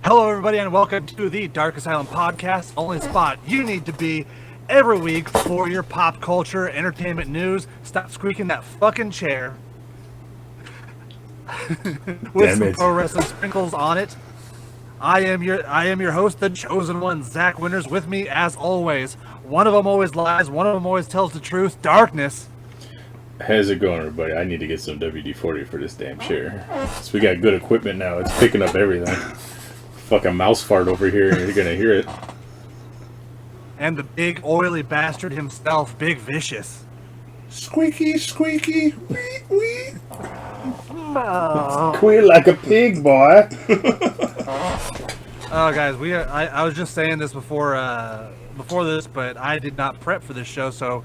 Hello, everybody, and welcome to the Dark Asylum Podcast, only spot you need to be every week for your pop culture entertainment news. Stop squeaking that fucking chair. With some pro wrestling sprinkles on it. I am your host, the chosen one, Zach Winters. With me, as always, one of them always lies, one of them always tells the truth. Darkness. How's it going, everybody? I need to get some WD-40 for this damn chair. So we got good equipment now. It's picking up everything. Fucking mouse fart over here, and you're gonna hear it. And the big oily bastard himself, Big Vicious. Squeaky, squeaky, wee, wee. Oh. Squeal like a pig, boy. Oh, guys, I was just saying this before this, but I did not prep for this show, so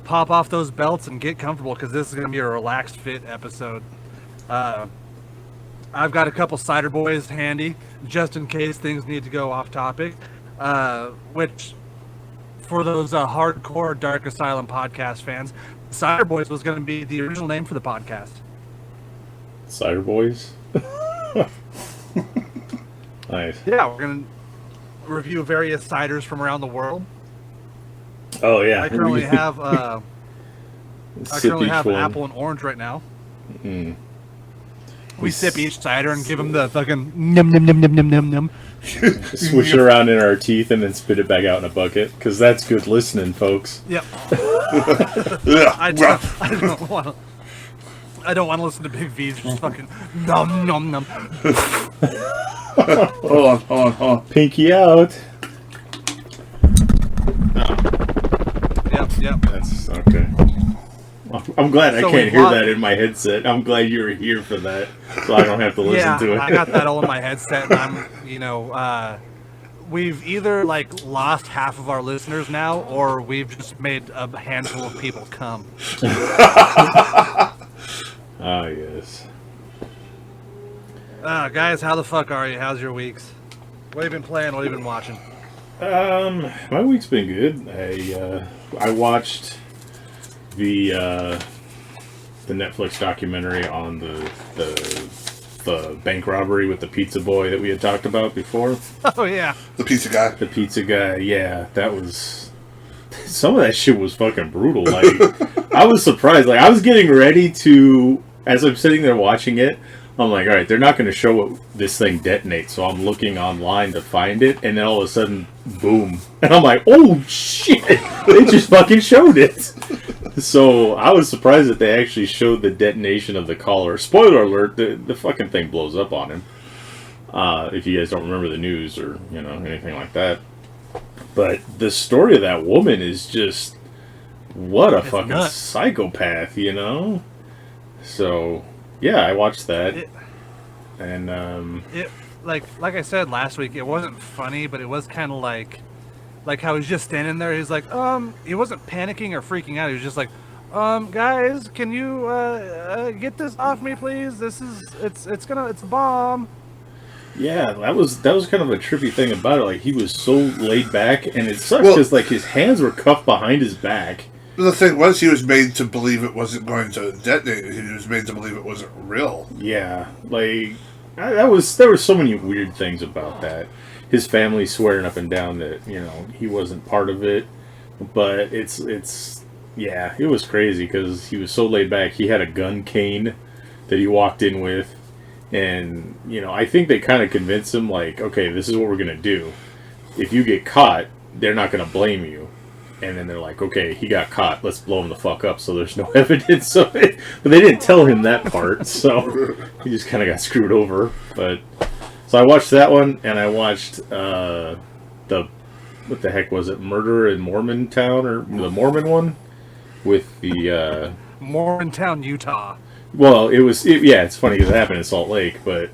pop off those belts and get comfortable because this is gonna be a relaxed fit episode. I've got a couple cider boys handy just in case things need to go off topic, which for those hardcore Dark Asylum podcast fans, Cider Boys was going to be the original name for the podcast. Cider Boys? Nice. Yeah, we're going to review various ciders from around the world. Oh, yeah. I currently have apple and orange right now. Mm. We sip each cider and give them the fucking num num num num num num num. Swish it around in our teeth and then spit it back out in a bucket, because that's good listening, folks. Yep. I don't want to listen to Big V's just fucking num num num. Hold on. Pinky out. Yep. That's okay. I'm glad So I can't hear that in my headset. I'm glad you were here for that, so I don't have to listen to it. I got that all in my headset, and we've either lost half of our listeners now, or we've just made a handful of people come. Ah, yes. Guys, how the fuck are you? How's your weeks? What have you been playing? What have you been watching? My week's been good. I watched the Netflix documentary on the bank robbery with the pizza boy that we had talked about before. Oh yeah, The pizza guy. The pizza guy, yeah, that was... Some of that shit was fucking brutal. I was surprised. I was getting ready to... As I'm sitting there watching it, I'm like, alright, they're not going to show what this thing detonates, so I'm looking online to find it, and then all of a sudden, boom. And I'm like, oh shit! They just fucking showed it! So, I was surprised that they actually showed the detonation of the collar. Spoiler alert, the fucking thing blows up on him. If you guys don't remember the news or, anything like that. But the story of that woman is just... What a fucking nuts. Psychopath, So... Yeah, I watched that, and like I said last week, it wasn't funny, but it was kind of like how he's just standing there. He's like, he wasn't panicking or freaking out. He was just like, guys, can you get this off me, please? It's a bomb. Yeah, that was kind of a trippy thing about it. He was so laid back, and it sucks because his hands were cuffed behind his back. The thing was, he was made to believe it wasn't going to detonate. He was made to believe it wasn't real. Yeah, there were so many weird things about that. His family swearing up and down that he wasn't part of it, but it was crazy because he was so laid back. He had a gun cane that he walked in with, and I think they kind of convinced him okay, this is what we're gonna do. If you get caught, they're not gonna blame you. And then they're like, okay, he got caught. Let's blow him the fuck up so there's no evidence of it. But they didn't tell him that part, so he just kind of got screwed over. So I watched that one, and I watched what the heck was it? Murder in Mormontown, or the Mormon one? With the... Mormontown, Utah. Well, it's funny because it happened in Salt Lake, but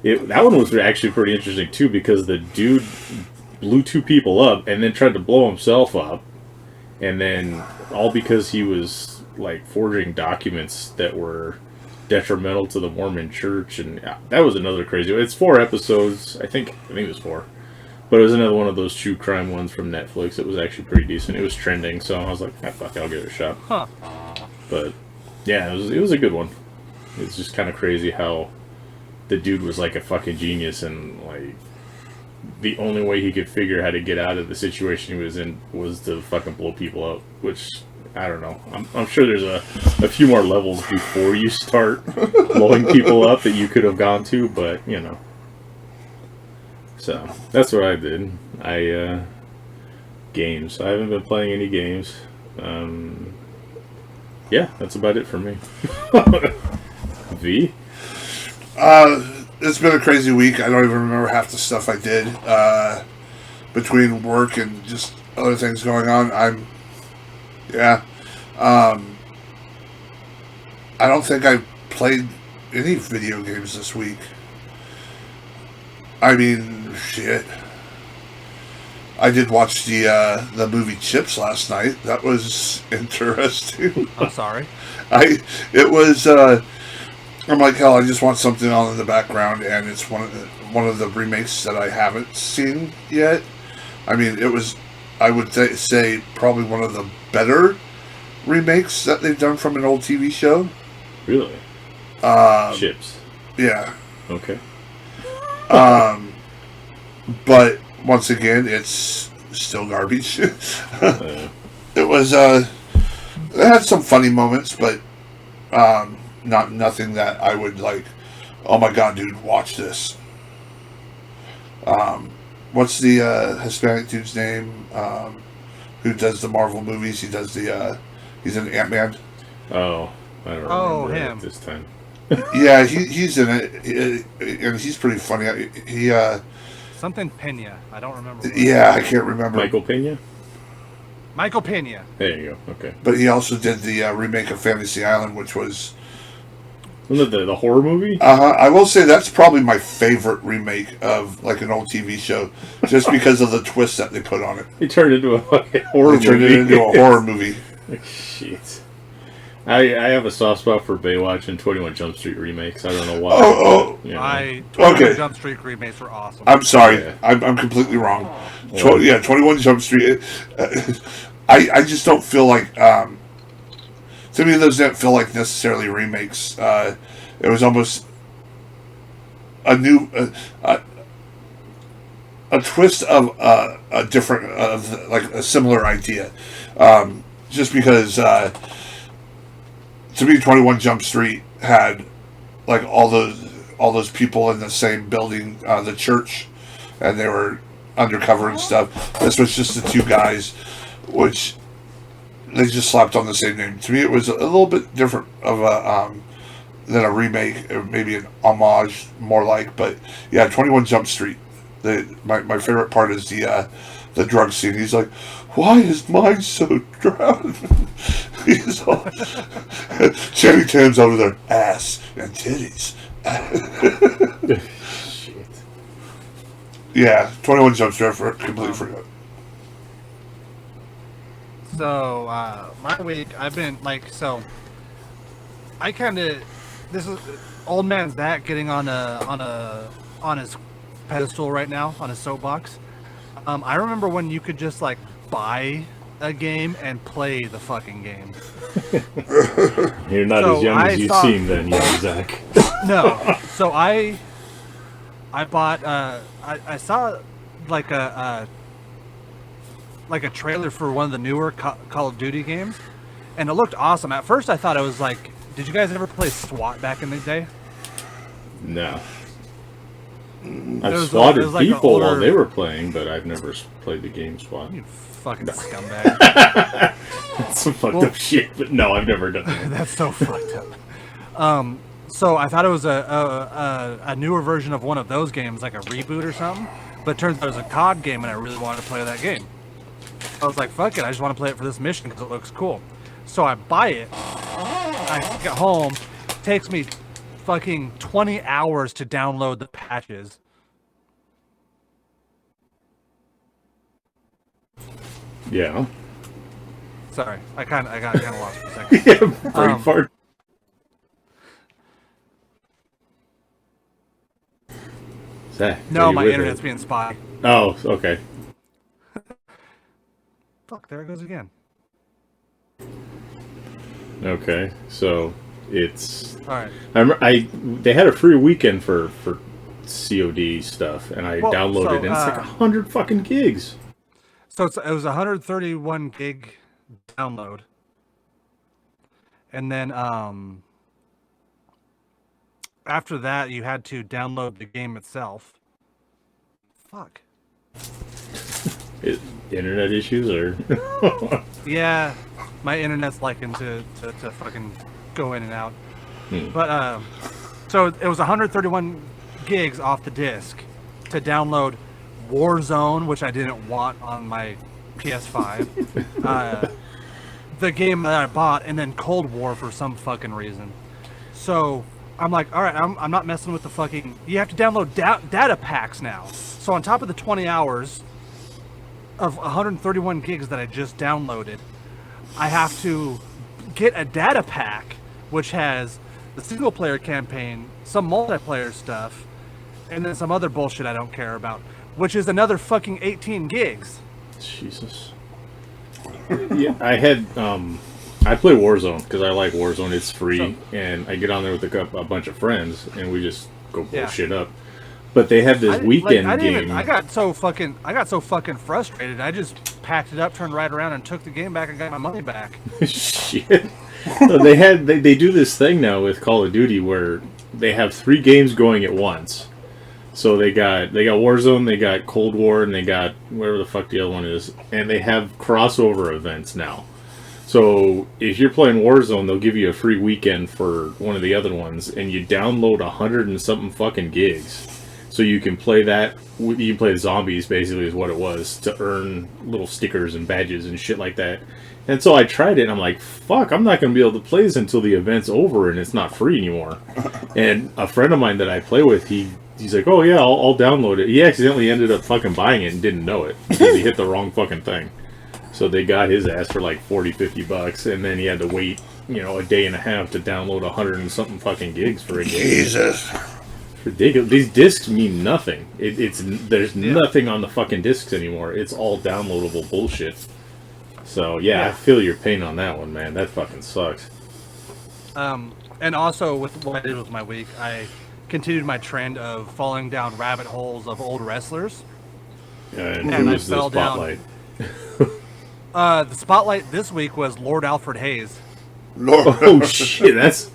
that one was actually pretty interesting, too, because the dude blew two people up and then tried to blow himself up. And then, all because he was, forging documents that were detrimental to the Mormon church. And that was another crazy one. It's 4 episodes. I think it was 4. But it was another one of those true crime ones from Netflix. It was actually pretty decent. It was trending, so I was like, fuck, I'll give it a shot. Huh. But, yeah, it was a good one. It's just kind of crazy how the dude was like a fucking genius, and like the only way he could figure how to get out of the situation he was in was to fucking blow people up, which I don't know. I'm sure there's a few more levels before you start blowing people up that you could have gone to, but you know. So that's what I did. Games. I haven't been playing any games. Yeah, that's about it for me. V? It's been a crazy week. I don't even remember half the stuff I did. Between work and just other things going on, I don't think I played any video games this week. I mean, shit. I did watch the movie Chips last night. That was interesting. I'm sorry. I'm like, hell, I just want something on in the background, and it's one of the remakes that I haven't seen yet. I mean, it was, I would say, probably one of the better remakes that they've done from an old TV show. Really? Chips. Yeah. Okay. But once again, it's still garbage. It was, it had some funny moments, but nothing that I would like, oh my god, dude, watch this. What's the Hispanic dude's name? Who does the Marvel movies? He does he's in Ant-Man. Oh, I don't remember him this time. Yeah, he's in it, and he's pretty funny. He something Pena. I don't remember. Yeah, I can't remember. Michael Pena. Michael Pena. There you go. Okay. But he also did the remake of Fantasy Island, which was the horror movie. I will say that's probably my favorite remake of like an old TV show, just because of the twist that they put on it. They turned it into a fucking horror movie. They turned it into a horror movie. Shit. I have a soft spot for Baywatch and 21 Jump Street remakes. I don't know why. You know. 21 Jump Street remakes were awesome. I'm sorry. Yeah. I'm completely wrong. 21 Jump Street. I just don't feel like... to me, those didn't feel like necessarily remakes. It was almost a new... a twist of a different... like a similar idea. Just because... to me, 21 Jump Street had like all those people in the same building, the church, and they were undercover and stuff. This was just the two guys, which they just slapped on the same name. To me, it was a little bit different of a than a remake, or maybe an homage, more like. But yeah, 21 Jump Street. My favorite part is the drug scene. He's like, why is mine so drowned? He's all Channing Tatum's over there, ass and titties. Shit. Yeah, 21 Jump Street. Completely forgot. So my week, I've been like, I kind of, this is old man Zach getting on his pedestal right now, on his soapbox. I remember when you could just like buy a game and play the fucking game. You're not as young as you seem then, Zach. No. So I bought I saw like a trailer for one of the newer Call of Duty games, and it looked awesome. At first I thought it was like, did you guys ever play SWAT back in the day? No. I've swatted like people while they were playing, but I've never played the game SWAT. You fucking scumbag. That's some fucked up shit, but no, I've never done that. That's so fucked up. So I thought it was a newer version of one of those games, like a reboot or something, but it turns out it was a COD game, and I really wanted to play that game. I was like, fuck it, I just want to play it for this mission because it looks cool. So I buy it, I get home, it takes me fucking 20 hours to download the patches. Yeah. Sorry, I got lost for a second. Yeah, brain fart. Zach, no, my internet's being spotty. Oh, okay. Fuck, there it goes again. Okay, so It's All right. They had a free weekend for COD stuff, and I downloaded it, and it's like 100 fucking gigs. So it was 131 gig download, and then after that you had to download the game itself. Fuck. Internet issues or? Yeah, my internet's liking to fucking go in and out. But so it was 131 gigs off the disc to download Warzone, which I didn't want on my PS5, the game that I bought, and then Cold War for some fucking reason. So I'm like, all right, I'm not messing with the fucking. You have to download data packs now. So on top of the 20 hours of 131 gigs that I just downloaded, I have to get a data pack which has the single player campaign, some multiplayer stuff, and then some other bullshit I don't care about, which is another fucking 18 gigs. Jesus. Yeah, I play Warzone because I like Warzone. It's free, and I get on there with a bunch of friends, and we just go bullshit up. But they have this weekend game. I got so fucking frustrated. I just packed it up, turned right around, and took the game back and got my money back. Shit. So they do this thing now with Call of Duty where they have 3 games going at once. So they got Warzone, they got Cold War, and they got whatever the fuck the other one is, and they have crossover events now. So if you're playing Warzone, they'll give you a free weekend for one of the other ones, and you download 100 and something fucking gigs. So you can play that. You can play zombies, basically, is what it was, to earn little stickers and badges and shit like that. And so I tried it, and I'm like, fuck, I'm not going to be able to play this until the event's over and it's not free anymore. And a friend of mine that I play with, he's like, oh yeah, I'll download it. He accidentally ended up fucking buying it and didn't know it because he hit the wrong fucking thing. So they got his ass for like $40-$50, and then he had to wait, a day and a half to download 100 and something fucking gigs for a game. Jesus. Ridiculous. These discs mean nothing. There's nothing on the fucking discs anymore. It's all downloadable bullshit. So I feel your pain on that one, man. That fucking sucks. And also with what I did with my week, I continued my trend of falling down rabbit holes of old wrestlers. And who was the spotlight? The spotlight this week was Lord Alfred Hayes. Oh shit, that's.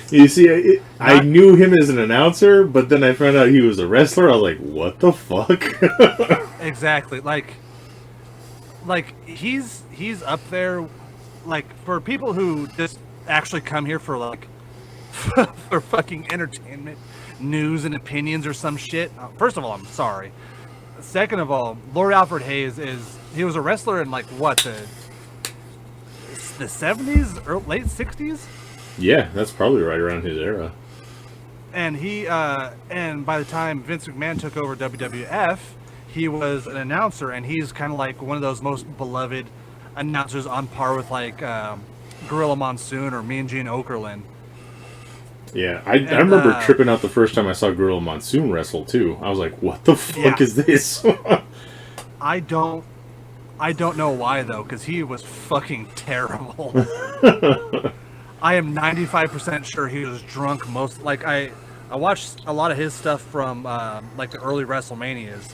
You see, I knew him as an announcer, but then I found out he was a wrestler. I was like, what the fuck? Exactly. Like he's up there, like, for people who just actually come here for, like, for fucking entertainment, news and opinions or some shit. First of all, I'm sorry. Second of all, Lord Alfred Hayes he was a wrestler in, like, what, the 70s or late 60s? Yeah, that's probably right around his era. And and by the time Vince McMahon took over WWF, he was an announcer, and he's kind of like one of those most beloved announcers, on par with like Gorilla Monsoon or Mean Gene Okerlund. Yeah, I remember tripping out the first time I saw Gorilla Monsoon wrestle too. I was like, "What the fuck is this?" I don't know why though, because he was fucking terrible. I am 95% sure he was drunk most. Like I watched a lot of his stuff from like the early WrestleManias,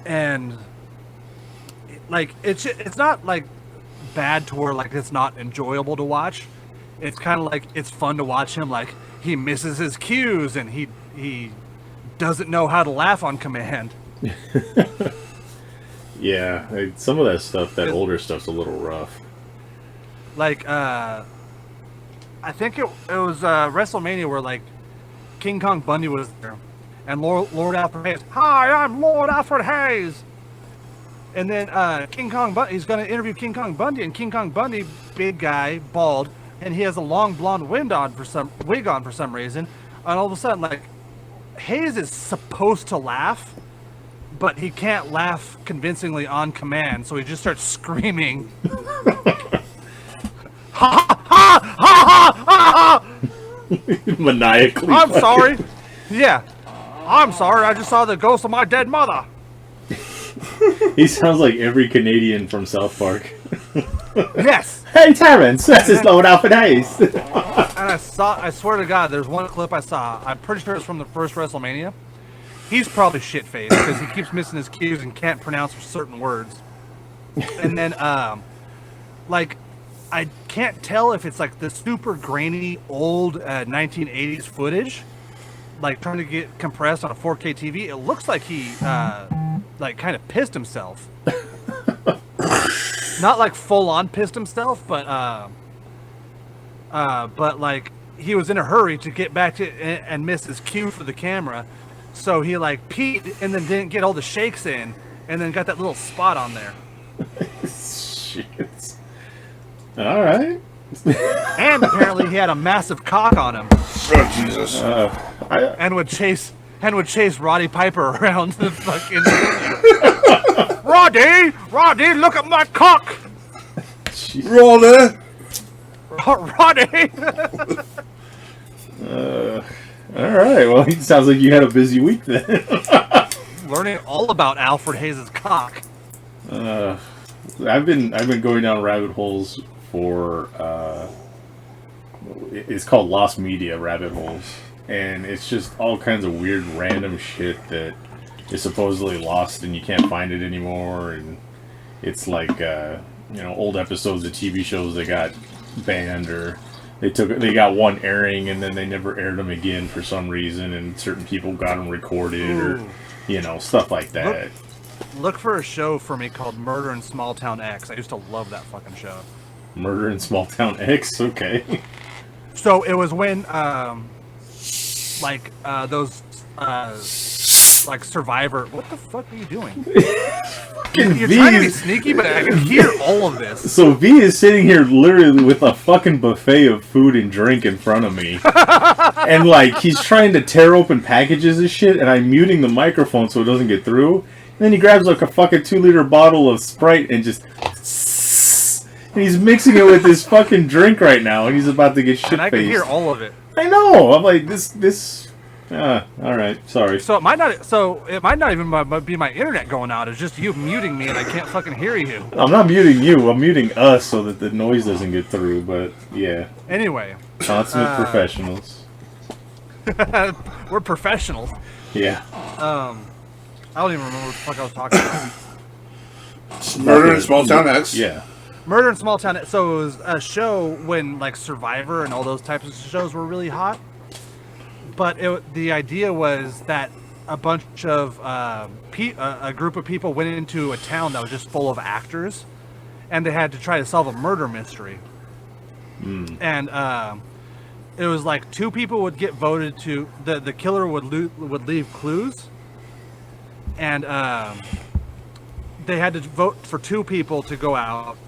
and like it's not like bad to where like it's not enjoyable to watch. It's kind of like it's fun to watch him, like he misses his cues and he doesn't know how to laugh on command. Yeah, some of that stuff, that older stuff's a little rough. Like I think it was WrestleMania where like King Kong Bundy was there, and Lord Alfred Hayes. Hi, I'm Lord Alfred Hayes. And then he's going to interview King Kong Bundy, and King Kong Bundy, big guy, bald, and he has a long blonde wig on for some reason. And all of a sudden, like, Hayes is supposed to laugh, but he can't laugh convincingly on command, so he just starts screaming. Ha ha ha ha ha! Maniacally. I'm sorry. Yeah, I'm sorry. I just saw the ghost of my dead mother. He sounds like every Canadian from South Park. Yes. Hey, Terrence, this is Lord Alfred Hayes. And I swear to God, there's one clip I saw. I'm pretty sure it's from the first WrestleMania. He's probably shit-faced because he keeps missing his cues and can't pronounce certain words. And then, like, I can't tell if it's like the super grainy old 1980s footage, like trying to get compressed on a 4K TV. It looks like he, like, kind of pissed himself. Not like full-on pissed himself, but like he was in a hurry to get back to and missed his cue for the camera, so he like peed and then didn't get all the shakes in, and then got that little spot on there. Shit. All right. And apparently he had a massive cock on him. Oh, Jesus. And would chase Roddy Piper around the fucking. Roddy, look at my cock. Roddy. Roddy. All right. Well, it sounds like you had a busy week then. Learning all about Alfred Hayes' cock. I've been going down rabbit holes for it's called Lost Media rabbit holes, and it's just all kinds of weird random shit that is supposedly lost and you can't find it anymore, and it's like old episodes of TV shows that got banned, or they got one airing and then they never aired them again for some reason, and certain people got them recorded. Ooh. Or stuff like that. Look for a show for me called Murder in Small Town X. I used to love that fucking show. Murder in Small Town X? Okay. So it was when, those, like Survivor. What the fuck are you doing? You're trying to be sneaky, but I can hear all of this. So V is sitting here literally with a fucking buffet of food and drink in front of me. And like, he's trying to tear open packages of shit, and I'm muting the microphone so it doesn't get through. And then he grabs like a fucking 2-liter bottle of Sprite and just... And he's mixing it with his fucking drink right now, and he's about to get shit-faced. And I can hear all of it. I know! I'm like, alright, sorry. So it might not even be my internet going out. It's just you muting me and I can't fucking hear you. I'm not muting you. I'm muting us so that the noise doesn't get through, but yeah. Anyway. Consummate professionals. We're professionals. Yeah. I don't even remember what the fuck I was talking about. Murder in Small Town X. Yeah. Murder in Small Town X. So it was a show when like Survivor and all those types of shows were really hot. But the idea was that a bunch of a group of people went into a town that was just full of actors, and they had to try to solve a murder mystery. And it was like 2 people would get voted to the killer would leave clues, and they had to vote for 2 people to go out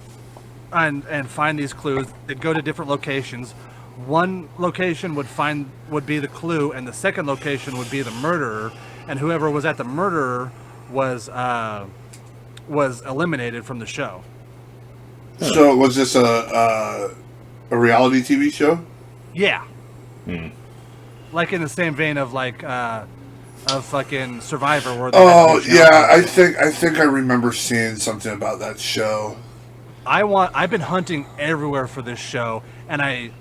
and find these clues. They'd go to different locations. One location would be the clue, and the second location would be the murderer, and whoever was at the murderer was eliminated from the show. So was this a reality TV show? Yeah. Like in the same vein of like of fucking Survivor, where I think I remember seeing something about that show. I've been hunting everywhere for this show, and I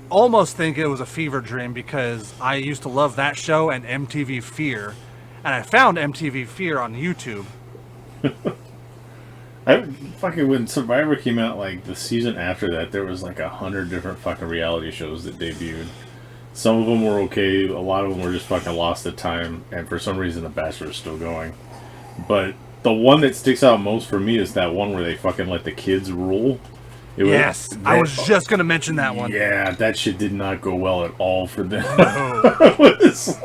almost think it was a fever dream because I used to love that show and MTV Fear, and I found MTV Fear on YouTube. When Survivor came out, like the season after that, there was like 100 different fucking reality shows that debuted. Some of them were okay, a lot of them were just fucking lost at time, and for some reason the Bachelor is still going. But the one that sticks out most for me is that one where they fucking let the kids rule. I was just going to mention that one. Yeah, that shit did not go well at all for them. No. It was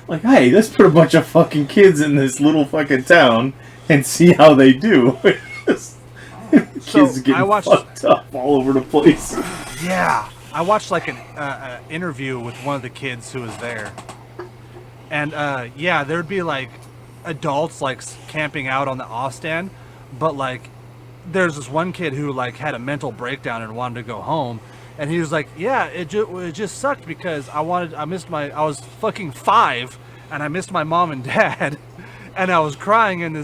like, hey, let's put a bunch of fucking kids in this little fucking town and see how they do. Kids getting fucked up all over the place. Yeah. I watched like an interview with one of the kids who was there. And there'd be like adults like camping out on the off stand, but like there's this one kid who like had a mental breakdown and wanted to go home, and he was like, yeah, it just sucked because I was fucking 5 and I missed my mom and dad, and I was crying, and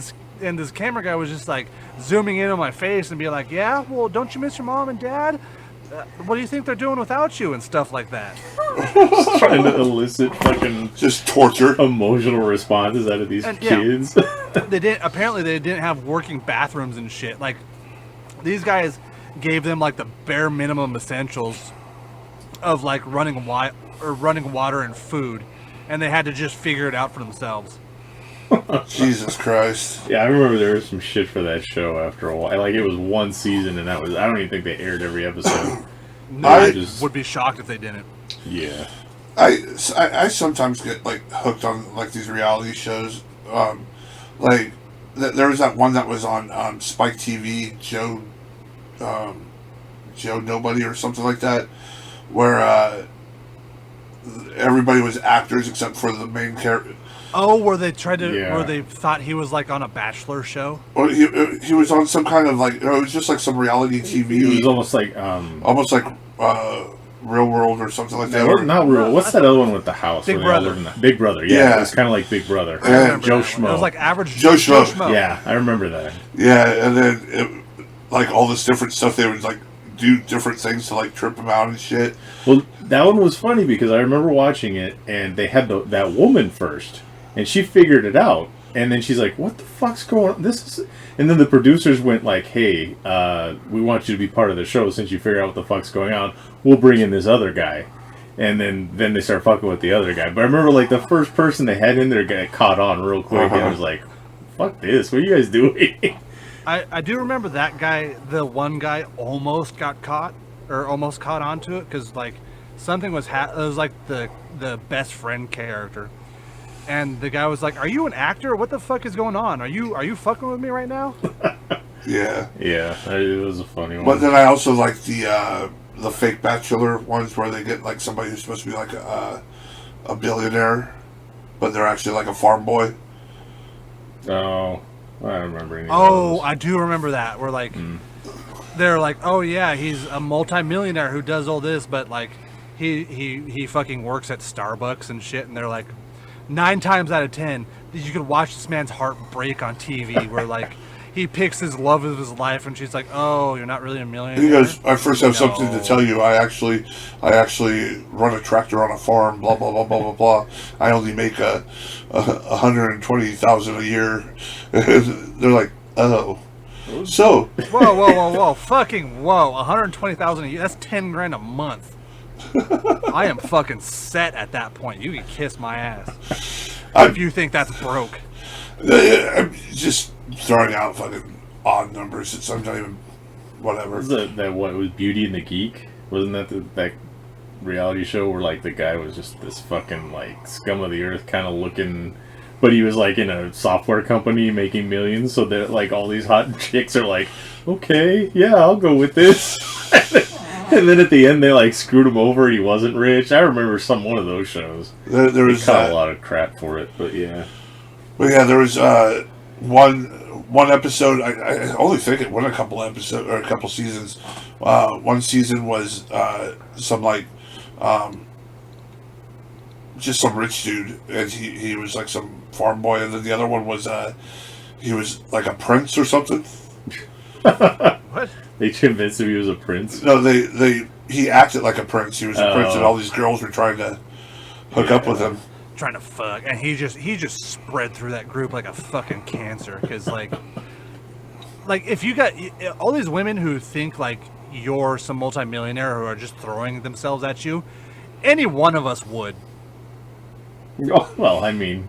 and this camera guy was just like zooming in on my face and be like, yeah, well, don't you miss your mom and dad? What do you think they're doing without you and stuff like that? Just trying to elicit fucking just torture, emotional responses out of these kids. They didn't have working bathrooms and shit. Like, these guys gave them like the bare minimum essentials of like running water and food, and they had to just figure it out for themselves. Jesus Christ. Yeah, I remember there was some shit for that show after a while. Like, it was one season, and I don't even think they aired every episode. No, I would be shocked if they didn't. Yeah. I sometimes get, like, hooked on, like, these reality shows. Like, there was that one that was on Spike TV, Joe Nobody or something like that, where everybody was actors except for the main character. Oh, where they thought he was like on a Bachelor show? Well, he was on some kind of like, it was just like some reality TV. It was almost like Real World or something like that. Not Real. What's that other one with the house? Big Brother. Big Brother. Yeah, it was kind of like Big Brother. Joe Schmo. It was like average Joe Schmo. Yeah, I remember that. Yeah, and then like all this different stuff, they would like do different things to like trip him out and shit. Well, that one was funny because I remember watching it, and they had that woman first. And she figured it out, and then she's like, "What the fuck's going on?" And then the producers went like, "Hey, we want you to be part of the show since you figure out what the fuck's going on. We'll bring in this other guy." And then they start fucking with the other guy. But I remember like the first person they had in there got caught on real quick, and I was like, "Fuck this! What are you guys doing?" I do remember that guy. The one guy almost got caught or almost caught onto it because like something was it was like the best friend character. And the guy was like, "Are you an actor? What the fuck is going on? Are you fucking with me right now?" Yeah. Yeah, it was a funny one. But then I also like the fake Bachelor ones where they get like somebody who's supposed to be like a billionaire, but they're actually like a farm boy. Oh, I don't remember any. Oh, I do remember that. Where like they're like, "Oh yeah, he's a multimillionaire who does all this, but like he fucking works at Starbucks and shit." And they're like, 9 times out of 10, you could watch this man's heart break on TV where, like, he picks his love of his life, and she's like, "Oh, you're not really a millionaire." He goes, "I first have something to tell you. I actually run a tractor on a farm. Blah blah blah blah blah blah. I only make $120,000 a year." They're like, "Oh, so." Whoa! Fucking whoa! 120,000 a year. That's 10 grand a month. I am fucking set at that point. You can kiss my ass if you think that's broke. I'm just throwing out fucking odd numbers. It's not even whatever. Was that what was Beauty and the Geek? Wasn't that that reality show where like the guy was just this fucking like scum of the earth kind of looking, but he was like in a software company making millions. So that like all these hot chicks are like, "Okay, yeah, I'll go with this." And then at the end, they like screwed him over. He wasn't rich. I remember one of those shows. There was caught a lot of crap for it, but yeah. But yeah, there was one episode. I only think it went a couple episodes or a couple seasons. One season was some like just some rich dude, and he was like some farm boy, and then the other one was he was like a prince or something. What? They convinced him he was a prince? No, he acted like a prince. He was a prince, and all these girls were trying to hook up with him. Trying to fuck, and he just spread through that group like a fucking cancer. Because like if you got all these women who think like you're some multimillionaire who are just throwing themselves at you, any one of us would. Oh, well, I mean,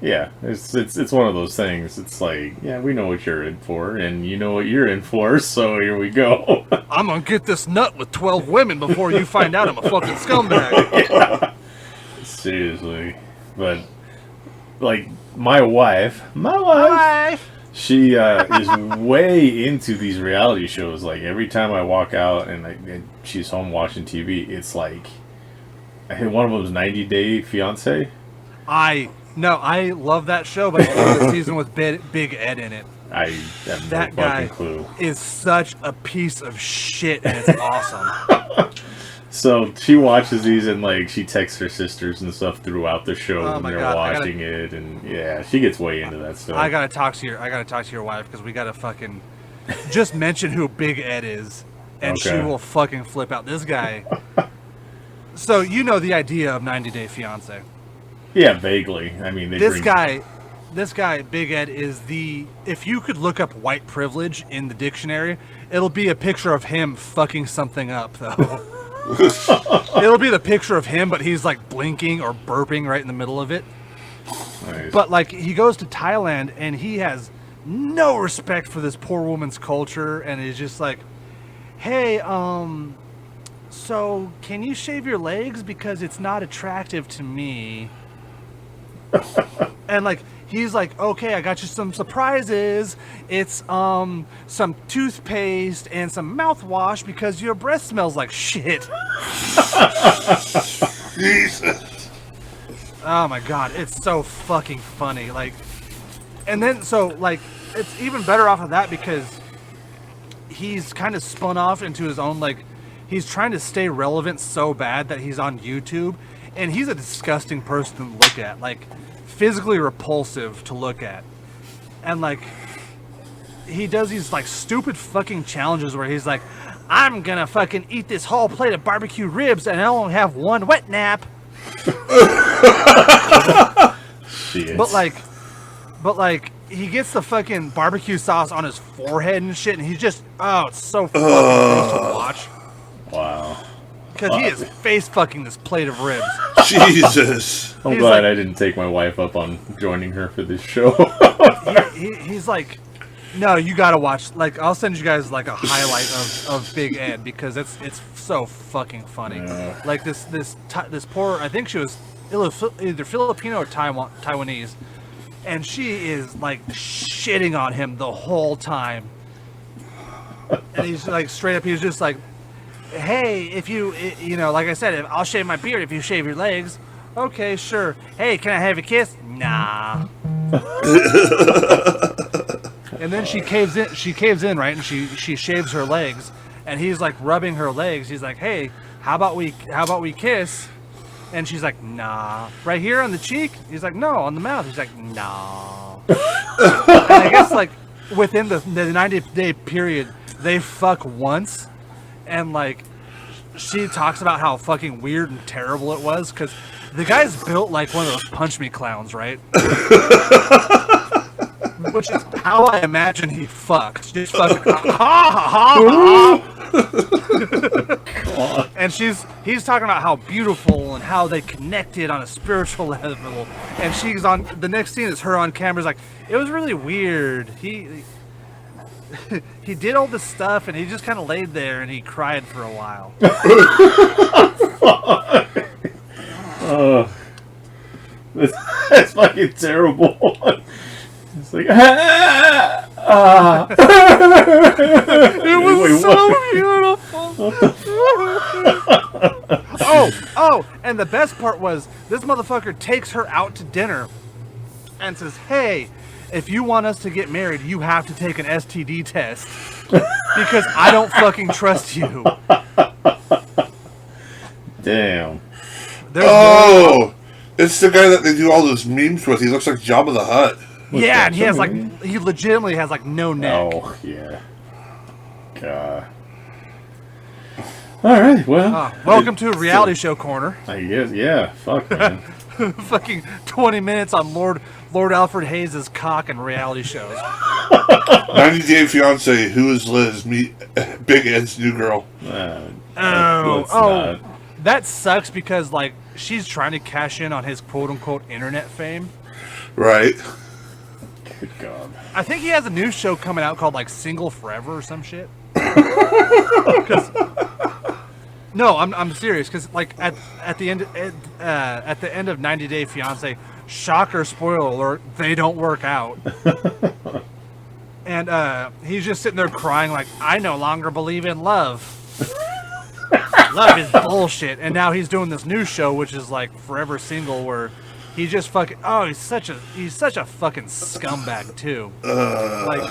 yeah, it's one of those things. It's like, yeah, we know what you're in for, and you know what you're in for, so here we go. I'm gonna get this nut with 12 women before you find out I'm a fucking scumbag. Yeah. Seriously. But, like, my wife, she is way into these reality shows. Like, every time I walk out and she's home watching TV, it's like, I think one of them is 90 Day Fiancé. I love that show, but I love the season with Big Ed in it. I have no fucking clue. Is such a piece of shit, and it's awesome. So she watches these and like she texts her sisters and stuff throughout the show when they're watching it, and yeah, she gets way into that stuff. I gotta talk to your wife because we gotta fucking just mention who Big Ed is, and she will fucking flip out. This guy. So you know the idea of 90 Day Fiance. Yeah, vaguely. I mean, this guy, Big Ed, is the. If you could look up white privilege in the dictionary, it'll be a picture of him fucking something up, though. It'll be the picture of him, but he's like blinking or burping right in the middle of it. Nice. But like he goes to Thailand and he has no respect for this poor woman's culture, and he's just like, hey, so can you shave your legs because it's not attractive to me? And like he's like, okay, I got you some surprises. It's some toothpaste and some mouthwash because your breath smells like shit. Jesus. Oh my god, it's so fucking funny. Like, and then so like it's even better off of that because he's kind of spun off into his own, like, he's trying to stay relevant so bad that he's on YouTube, and he's a disgusting person to look at, like physically repulsive to look at. And like he does these like stupid fucking challenges where he's like, I'm gonna fucking eat this whole plate of barbecue ribs and I only have one wet nap. Shit. But like he gets the fucking barbecue sauce on his forehead and shit, and he's just, oh, it's so fucking gross to watch. Wow. Because he is face fucking this plate of ribs. Jesus. I'm glad I didn't take my wife up on joining her for this show. He's like, no, you gotta watch. Like, I'll send you guys like a highlight of Big Ed because it's so fucking funny. Like this poor, I think she was either Filipino or Taiwanese, and she is like shitting on him the whole time. And he's like straight up, he's just like, hey, if you know, like I said, I'll shave my beard if you shave your legs. Okay, sure. Hey, can I have a kiss? Nah. And then she caves in, right? And she shaves her legs, and he's like rubbing her legs. He's like, hey, how about we kiss? And she's like, nah. Right here on the cheek? He's like, no, on the mouth. He's like, nah. And I guess like within the 90-day period, they fuck once. And like she talks about how fucking weird and terrible it was because the guy's built like one of those punch me clowns, right? Which is how I imagine he fucked. Just fucking and he's talking about how beautiful and how they connected on a spiritual level. And she's on the next scene is her on camera. Is like, it was really weird. He did all this stuff, and he just kind of laid there, and he cried for a while. Oh, that's fucking terrible. It's like, it was so beautiful. Oh, and the best part was this motherfucker takes her out to dinner and says, hey, if you want us to get married, you have to take an STD test because I don't fucking trust you. Damn. It's the guy that they do all those memes with. He looks like Jabba the Hutt. Yeah, and he legitimately has like no neck. Oh, yeah. God. All right, well. Welcome to Reality Show Corner. I guess, yeah. Fuck, man. Fucking 20 minutes on Lord Alfred Hayes' cock and reality shows. 90 Day Fiance, who is Liz? Meet Big Ed's new girl. That sucks because like she's trying to cash in on his quote unquote internet fame. Right. Good God. I think he has a new show coming out called like Single Forever or some shit. No, I'm serious because like at the end of 90 Day Fiance, shocker, spoiler alert, they don't work out. And he's just sitting there crying like, I no longer believe in love. Love is bullshit. And now he's doing this new show which is like Forever Single, where he just fucking he's such a fucking scumbag too. Like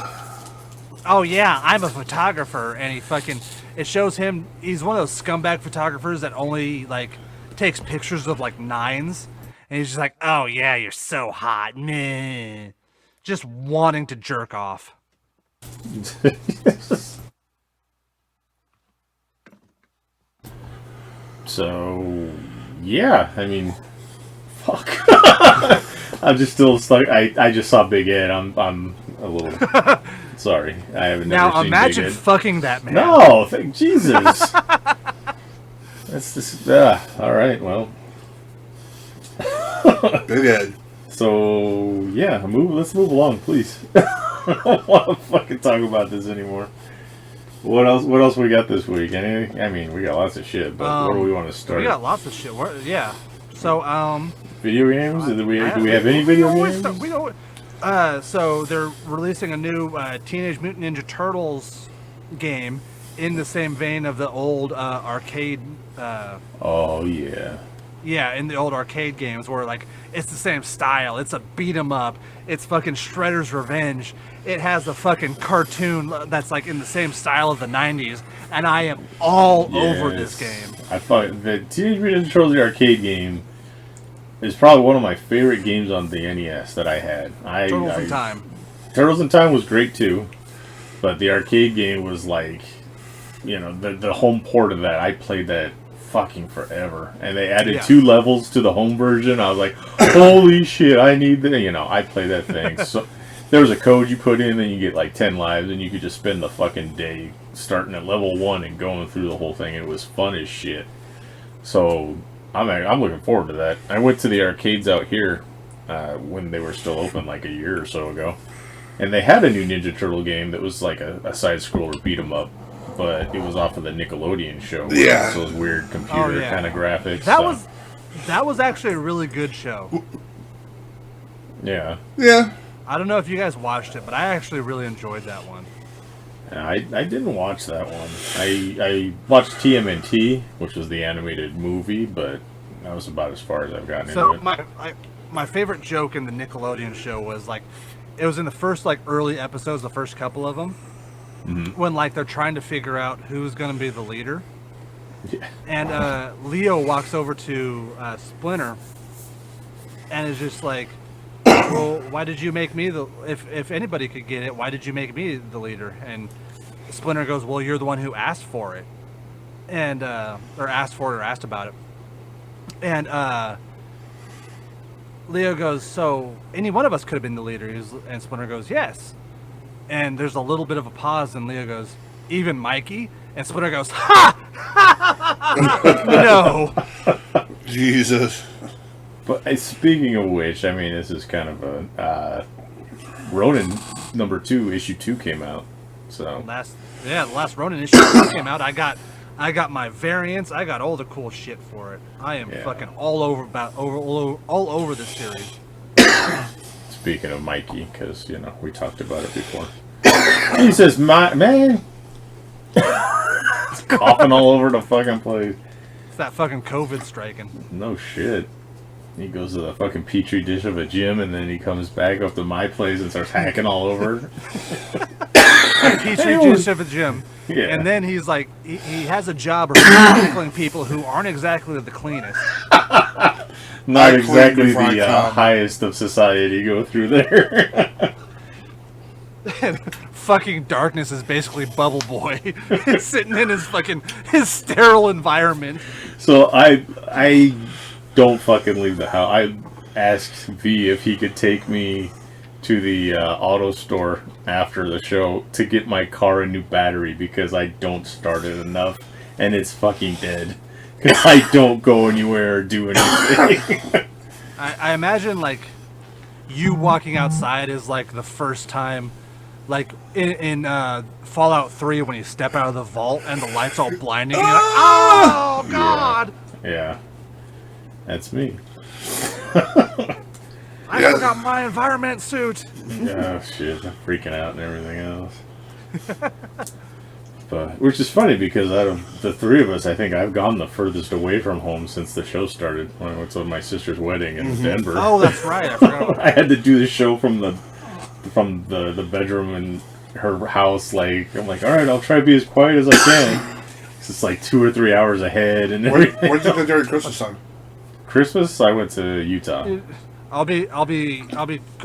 oh yeah, I'm a photographer, and it shows him, he's one of those scumbag photographers that only, like, takes pictures of, like, nines, and he's just like, oh yeah, you're so hot, meh. Just wanting to jerk off. So, yeah, I mean, fuck. I'm just still stuck. I just saw Big Ed. I'm a little sorry. I haven't never Now seen imagine Big Ed. fucking that man. No, Jesus. That's just all right. Well, Big Ed. so yeah, let's move along, please. I don't want to fucking talk about this anymore. What else we got this week? Anything? I mean, we got lots of shit, but where do we want to start? We got lots of shit. Yeah. So, video games? Do we have any video games? So they're releasing a new Teenage Mutant Ninja Turtles game in the same vein of the old arcade. Oh yeah. Yeah, in the old arcade games where, like, it's the same style. It's a beat 'em up. It's fucking Shredder's Revenge. It has a fucking cartoon that's, like, in the same style of the 90s. And I am all over this game. I thought the Teenage Mutant Ninja Turtles the arcade game is probably one of my favorite games on the NES that I had. Turtles in Time. Turtles in Time was great too. But the arcade game was like, you know, the home port of that. I played that fucking forever, and they added 2 levels to the home version. I was like, holy shit, I need that. You know, I play that thing. So there was a code you put in, and you get like 10 lives, and you could just spend the fucking day starting at level 1 and going through the whole thing. It was fun as shit. So I'm looking forward to that. I went to the arcades out here when they were still open, like a year or so ago, and they had a new Ninja Turtle game that was like a side scroller beat 'em up. But it was off of the Nickelodeon show. Yeah. Those weird computer kind of graphics. That was actually a really good show. Yeah. Yeah. I don't know if you guys watched it, but I actually really enjoyed that one. I didn't watch that one. I watched TMNT, which was the animated movie, but that was about as far as I've gotten into it. My favorite joke in the Nickelodeon show was, like, it was in the first, like, early episodes, the first couple of them. Mm-hmm. When, like, they're trying to figure out who's going to be the leader. Yeah. And Leo walks over to Splinter and is just like, well, why did you make me if anybody could get it, why did you make me the leader? And Splinter goes, well, you're the one who asked for it. And, or asked about it. And Leo goes, so any one of us could have been the leader. And Splinter goes, yes. And there's a little bit of a pause, and Leo goes, even Mikey? And Splinter goes, ha! No. Jesus. But speaking of which, I mean, this is kind of a Ronin #2, issue 2 came out. So the last Ronin issue came out. I got my variants. I got all the cool shit for it. I am fucking all over this series. Speaking of Mikey, because, you know, we talked about it before. He says, man. He's coughing all over the fucking place. It's that fucking COVID striking. No shit. He goes to the fucking petri dish of a gym, and then he comes back up to my place and starts hacking all over. Petri dish of a gym. Yeah. And then he's like, he has a job of recycling people who aren't exactly the cleanest. Not exactly the highest of society go through there. Fucking Darkness is basically Bubble Boy. Sitting in his sterile environment. So I don't fucking leave the house. I asked V if he could take me to the auto store after the show to get my car a new battery because I don't start it enough and it's fucking dead. Because I don't go anywhere or do anything. I imagine, like, you walking outside is like the first time, like in Fallout 3 when you step out of the vault and the light's all blinding and you're like, oh god! Yeah. That's me. I forgot my environment suit! Yeah, shit. I'm freaking out and everything else. But, which is funny because out of the three of us, I think I've gone the furthest away from home since the show started. When I went to my sister's wedding in Denver. Oh, that's right. I forgot. I had to do the show from the bedroom her house. Like, I'm like, all right, I'll try to be as quiet as I can. It's like 2 or 3 hours ahead and everything. Where'd you go during Christmas time? Christmas, I went to Utah. I'll be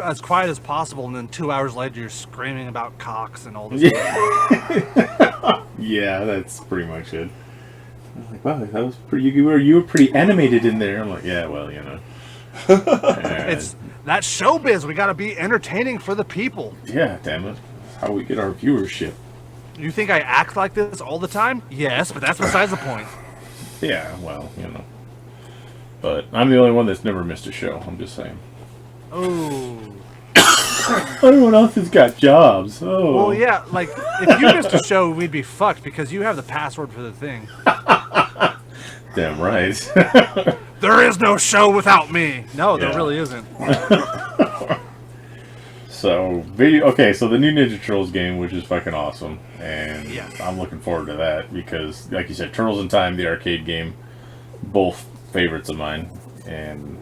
as quiet as possible, and then 2 hours later, you're screaming about cocks and all this. Yeah, that's pretty much it. I was like, wow, that was pretty. You were pretty animated in there. I'm like, yeah, well, you know. It's that showbiz. We gotta be entertaining for the people. Yeah, damn it. That's how we get our viewership. You think I act like this all the time? Yes, but that's besides the point. Yeah, well, you know. But I'm the only one that's never missed a show. I'm just saying. Oh. Everyone else has got jobs. Oh. Well, yeah, like, if you missed a show, we'd be fucked because you have the password for the thing. Damn right. There is no show without me. No, there really isn't. So, so the new Ninja Turtles game, which is fucking awesome. And Yeah. I'm looking forward to that because, like you said, Turtles in Time, the arcade game, both favorites of mine. And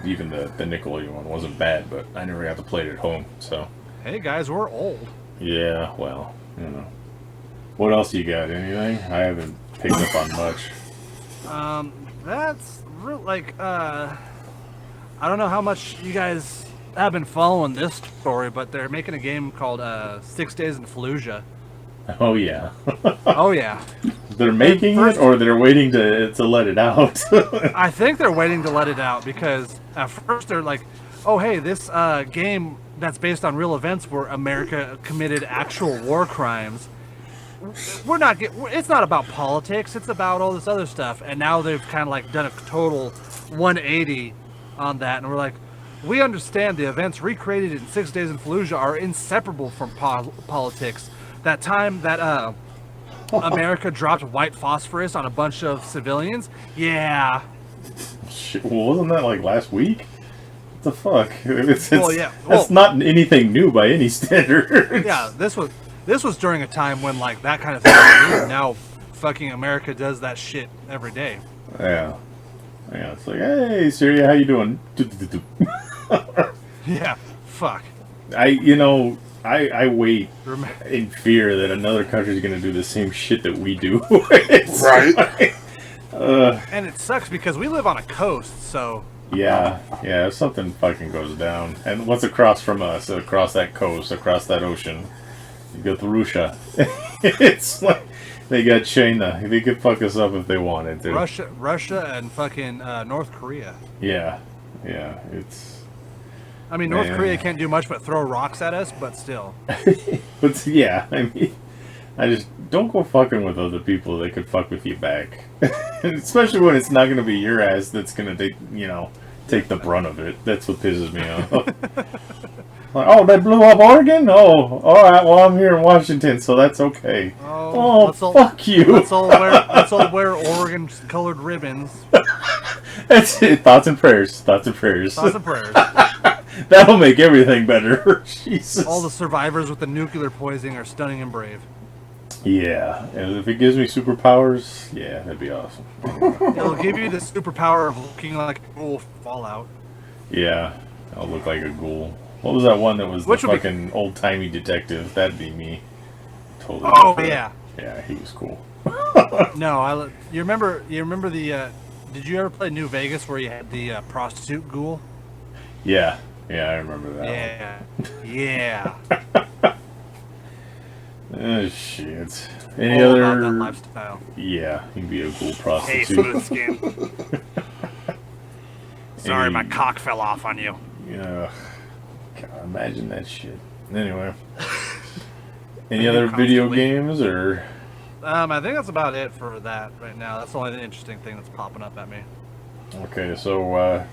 even the Nickelodeon one wasn't bad, but I never got to play it at home, so. Hey, guys, we're old. Yeah, well, you know. What else you got? Anything? I haven't picked up on much. That's real, like, I don't know how much you guys have been following this story, but they're making a game called 6 Days in Fallujah. Oh, yeah. Oh, yeah. They're making it, or they're waiting to let it out? I think they're waiting to let it out, because at first they're like, oh, hey, this game that's based on real events where America committed actual war crimes. It's not about politics, it's about all this other stuff. And now they've kind of like done a total 180 on that, and we're like, we understand the events recreated in 6 Days in Fallujah are inseparable from politics. That time that America dropped white phosphorus on a bunch of civilians, yeah. Shit, well, wasn't that like last week? What the fuck? That's not anything new by any standard. Yeah, this was during a time when like that kind of thing was new. Now fucking America does that shit every day. Yeah. Yeah, it's like, hey, Syria, how you doing? Yeah, fuck. I wait in fear that another country's going to do the same shit that we do. Right. Like, and it sucks because we live on a coast, so... Yeah, if something fucking goes down. And what's across from us, across that coast, across that ocean? You go to Russia. It's like, they got China. They could fuck us up if they wanted to. Russia and fucking North Korea. Yeah, it's... I mean, North Korea can't do much but throw rocks at us, but still. But yeah, I mean, I just don't go fucking with other people that could fuck with you back. Especially when it's not going to be your ass that's going to take the brunt of it. That's what pisses me off. Like, oh, they blew up Oregon? Oh, all right. Well, I'm here in Washington, so that's okay. Oh, fuck you. Let's all wear Oregon-colored ribbons. That's it. Thoughts and prayers. Thoughts and prayers. Thoughts and prayers. That'll make everything better. Jesus. All the survivors with the nuclear poisoning are stunning and brave. Yeah, and if it gives me superpowers, yeah, that'd be awesome. It'll give you the superpower of looking like a ghoul Fallout. Yeah, I'll look like a ghoul. What was that one that was the fucking old-timey detective? That'd be me. Totally. Oh, yeah. Yeah, he was cool. No, you remember the, did you ever play New Vegas where you had the prostitute ghoul? Yeah, I remember that one. Yeah. Oh, shit. Any other... about that lifestyle. Yeah, you can be a ghoul prostitute. Hey, smooth skin. Sorry, my cock fell off on you. Yeah. God, imagine that shit. Anyway. Any other video games, or... I think that's about it for that right now. That's the only interesting thing that's popping up at me. Okay, so, I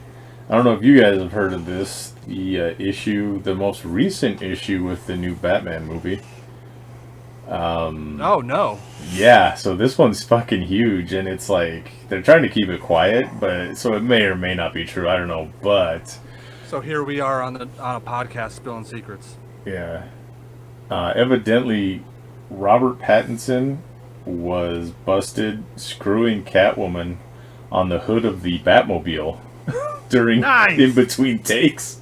don't know if you guys have heard of this. The most recent issue with the new Batman movie. Oh, no. Yeah, so this one's fucking huge, and it's like, they're trying to keep it quiet, but, so it may or may not be true, I don't know, but... So here we are on a podcast spilling secrets. Yeah. Evidently, Robert Pattinson was busted screwing Catwoman on the hood of the Batmobile during in between takes,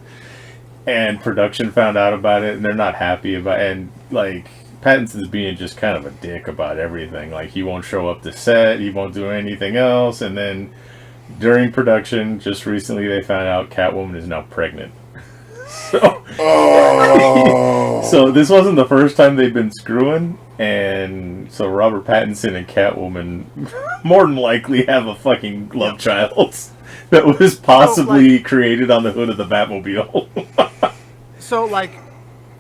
and production found out about it, and they're not happy about it. And like Pattinson's being just kind of a dick about everything. Like, he won't show up to set, he won't do anything else, and then during production, just recently they found out Catwoman is now pregnant. So, so this wasn't the first time they've been screwing, and so Robert Pattinson and Catwoman more than likely have a fucking love child that was possibly created on the hood of the Batmobile. So, like,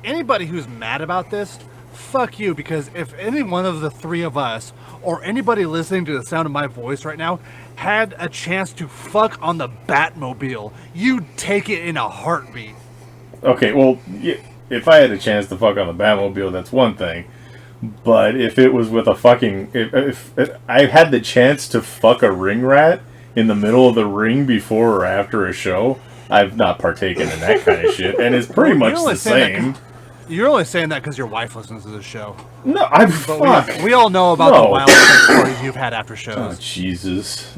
anybody who's mad about this, fuck you, because if any one of the three of us, or anybody listening to the sound of my voice right now, had a chance to fuck on the Batmobile, you'd take it in a heartbeat. Okay, well, if I had a chance to fuck on the Batmobile, that's one thing. But if it was with a fucking... If I had the chance to fuck a ring rat in the middle of the ring before or after a show, I've not partaken in that kind of shit. And it's pretty much the same. You're only saying that because your wife listens to this show. No, fuck. We all know about the wild sex parties you've had after shows. Oh, Jesus.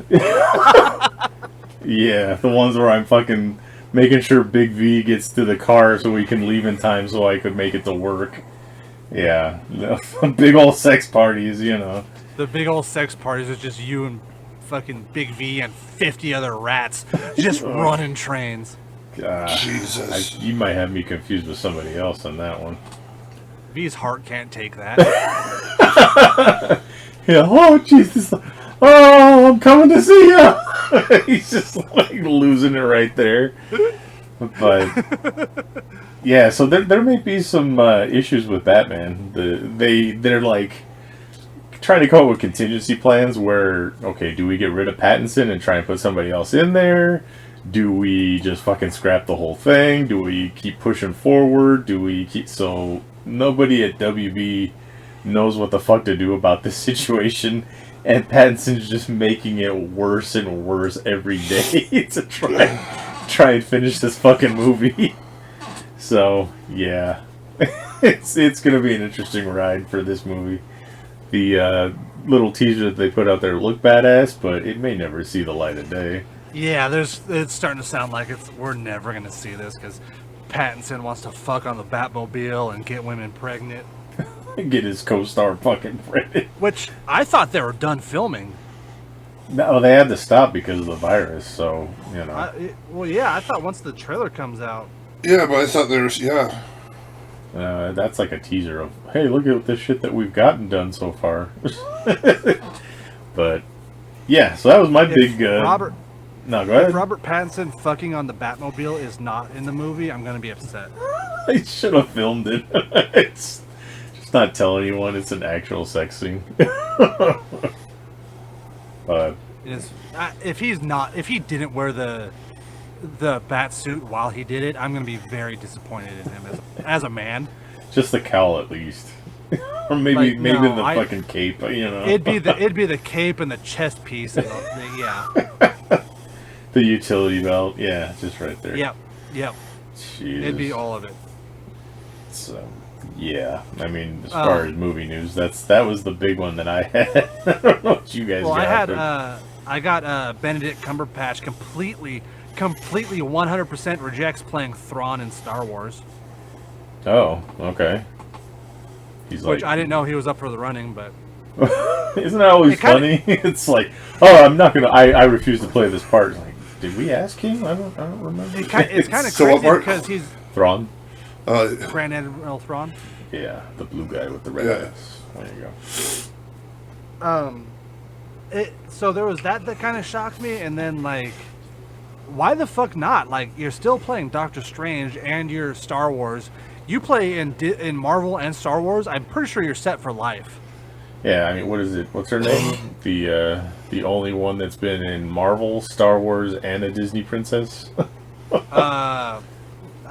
Yeah, the ones where I'm fucking making sure Big V gets to the car so we can leave in time so I could make it to work. Yeah, big old sex parties, you know. The big old sex parties is just you and fucking Big V and 50 other rats just running trains. Jesus. You might have me confused with somebody else on that one. V's heart can't take that. Yeah, oh, Jesus. Oh, I'm coming to see you. He's just like losing it right there. But yeah, so there may be some issues with Batman. They're like trying to come up with contingency plans where, okay, do we get rid of Pattinson and try and put somebody else in there? Do we just fucking scrap the whole thing? Do we keep pushing forward? Do we keep... So nobody at WB knows what the fuck to do about this situation, and Pattinson's just making it worse and worse every day to try and finish this fucking movie. So yeah, it's gonna be an interesting ride for this movie. The little teaser that they put out there looked badass, but it may never see the light of day. Yeah, it's starting to sound like we're never gonna see this because Pattinson wants to fuck on the Batmobile and get women pregnant. Get his co-star fucking pregnant. Which I thought they were done filming. No, they had to stop because of the virus, so, you know. Well, yeah, I thought once the trailer comes out. Yeah, but I thought there was, yeah. That's like a teaser of, hey, look at the shit that we've gotten done so far. But, yeah, so that was my big... Robert... No, go ahead. If Robert Pattinson fucking on the Batmobile is not in the movie, I'm going to be upset. They should have filmed it. It's just not tell anyone it's an actual sex scene. But it is, if he didn't wear the bat suit while he did it, I'm going to be very disappointed in him as a man. Just the cowl, at least. Or maybe the fucking cape, you know. It'd be the cape and the chest piece. And yeah. The utility belt, yeah, just right there. Yep. Jeez. It'd be all of it. So, yeah. I mean, as far as movie news, that was the big one that I had. I don't know what you guys got. I got Benedict Cumberbatch completely 100% rejects playing Thrawn in Star Wars. Oh, okay. Which I didn't know he was up for the running, but... Isn't that always funny? It's like, oh, I'm not gonna... I refuse to play this part. Like, did we ask him? I don't remember. It's kind of crazy because he's... Thrawn? Grand Admiral Thrawn? Yeah, the blue guy with the red eyes. There you go. So there was that kind of shocked me, and then, like... Why the fuck not? Like, you're still playing Doctor Strange and you're Star Wars. You play in Marvel and Star Wars, I'm pretty sure you're set for life. Yeah, I mean, what is it? What's her name? The only one that's been in Marvel, Star Wars, and a Disney princess? I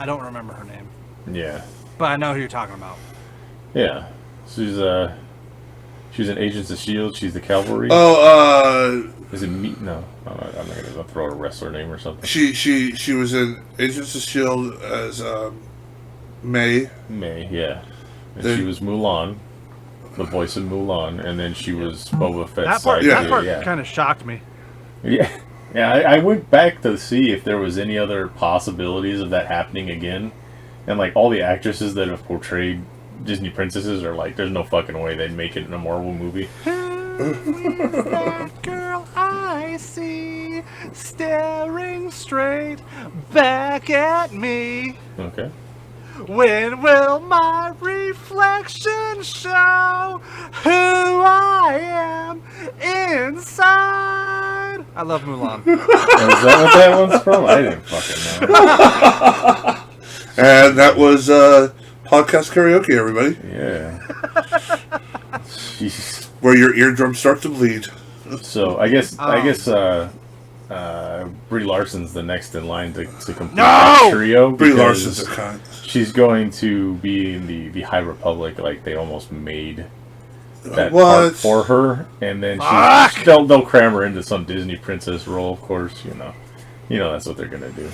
don't remember her name. Yeah. But I know who you're talking about. Yeah. She's an Agents of S.H.I.E.L.D. She's the cavalry. Is it me? No. I'm not going to throw out a wrestler name or something. She was in Agents of S.H.I.E.L.D. as May. May, yeah. And she was Mulan, the voice of Mulan, and then she was Boba Fett's that part kind of shocked me. Yeah. Yeah, I went back to see if there was any other possibilities of that happening again. And, like, all the actresses that have portrayed Disney princesses are like, there's no fucking way they'd make it in a Marvel movie. Who is that girl I see staring straight back at me? Okay. When will my reflection show who I am inside? I love Mulan. Is that what that one's from? I didn't fucking know. And that was podcast karaoke, everybody. Yeah. Jeez. Where your eardrums start to bleed. So I guess Brie Larson's the next in line to complete No! that trio. Brie because Larson's a cunt. She's going to be in the High Republic, like they almost made that What? part for her, and then they'll cram her into some Disney princess role, of course. You know that's what they're gonna do.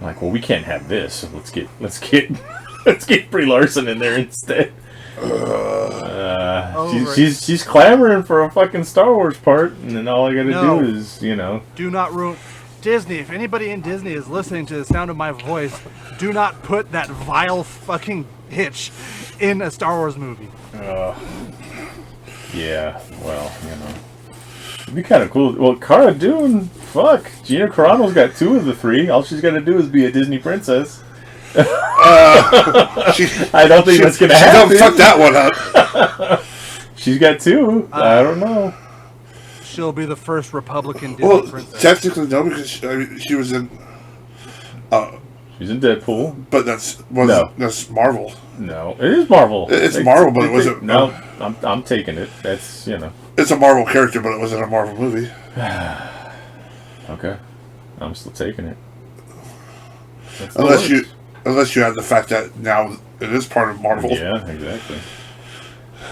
Like, well, we can't have this, so let's get Brie Larson in there instead. She's clamoring for a fucking Star Wars part, and then all I gotta do is, Do not ruin Disney. If anybody in Disney is listening to the sound of my voice, do not put that vile fucking bitch in a Star Wars movie. Yeah, well, it'd be kind of cool. Well, Cara Dune, fuck, Gina Carano's got 2 of the 3. All she's got to do is be a Disney princess. I don't think that's gonna happen. Don't fuck that one up. She's got 2. I don't know. She'll be the first Republican Disney princess. Technically no, because she was in. She's in Deadpool, but that's Marvel. No, it is Marvel. It's Marvel, but it wasn't. No, I'm taking it. That's It's a Marvel character, but it wasn't a Marvel movie. Okay, I'm still taking it. Unless you have the fact that now it is part of Marvel. Yeah, exactly.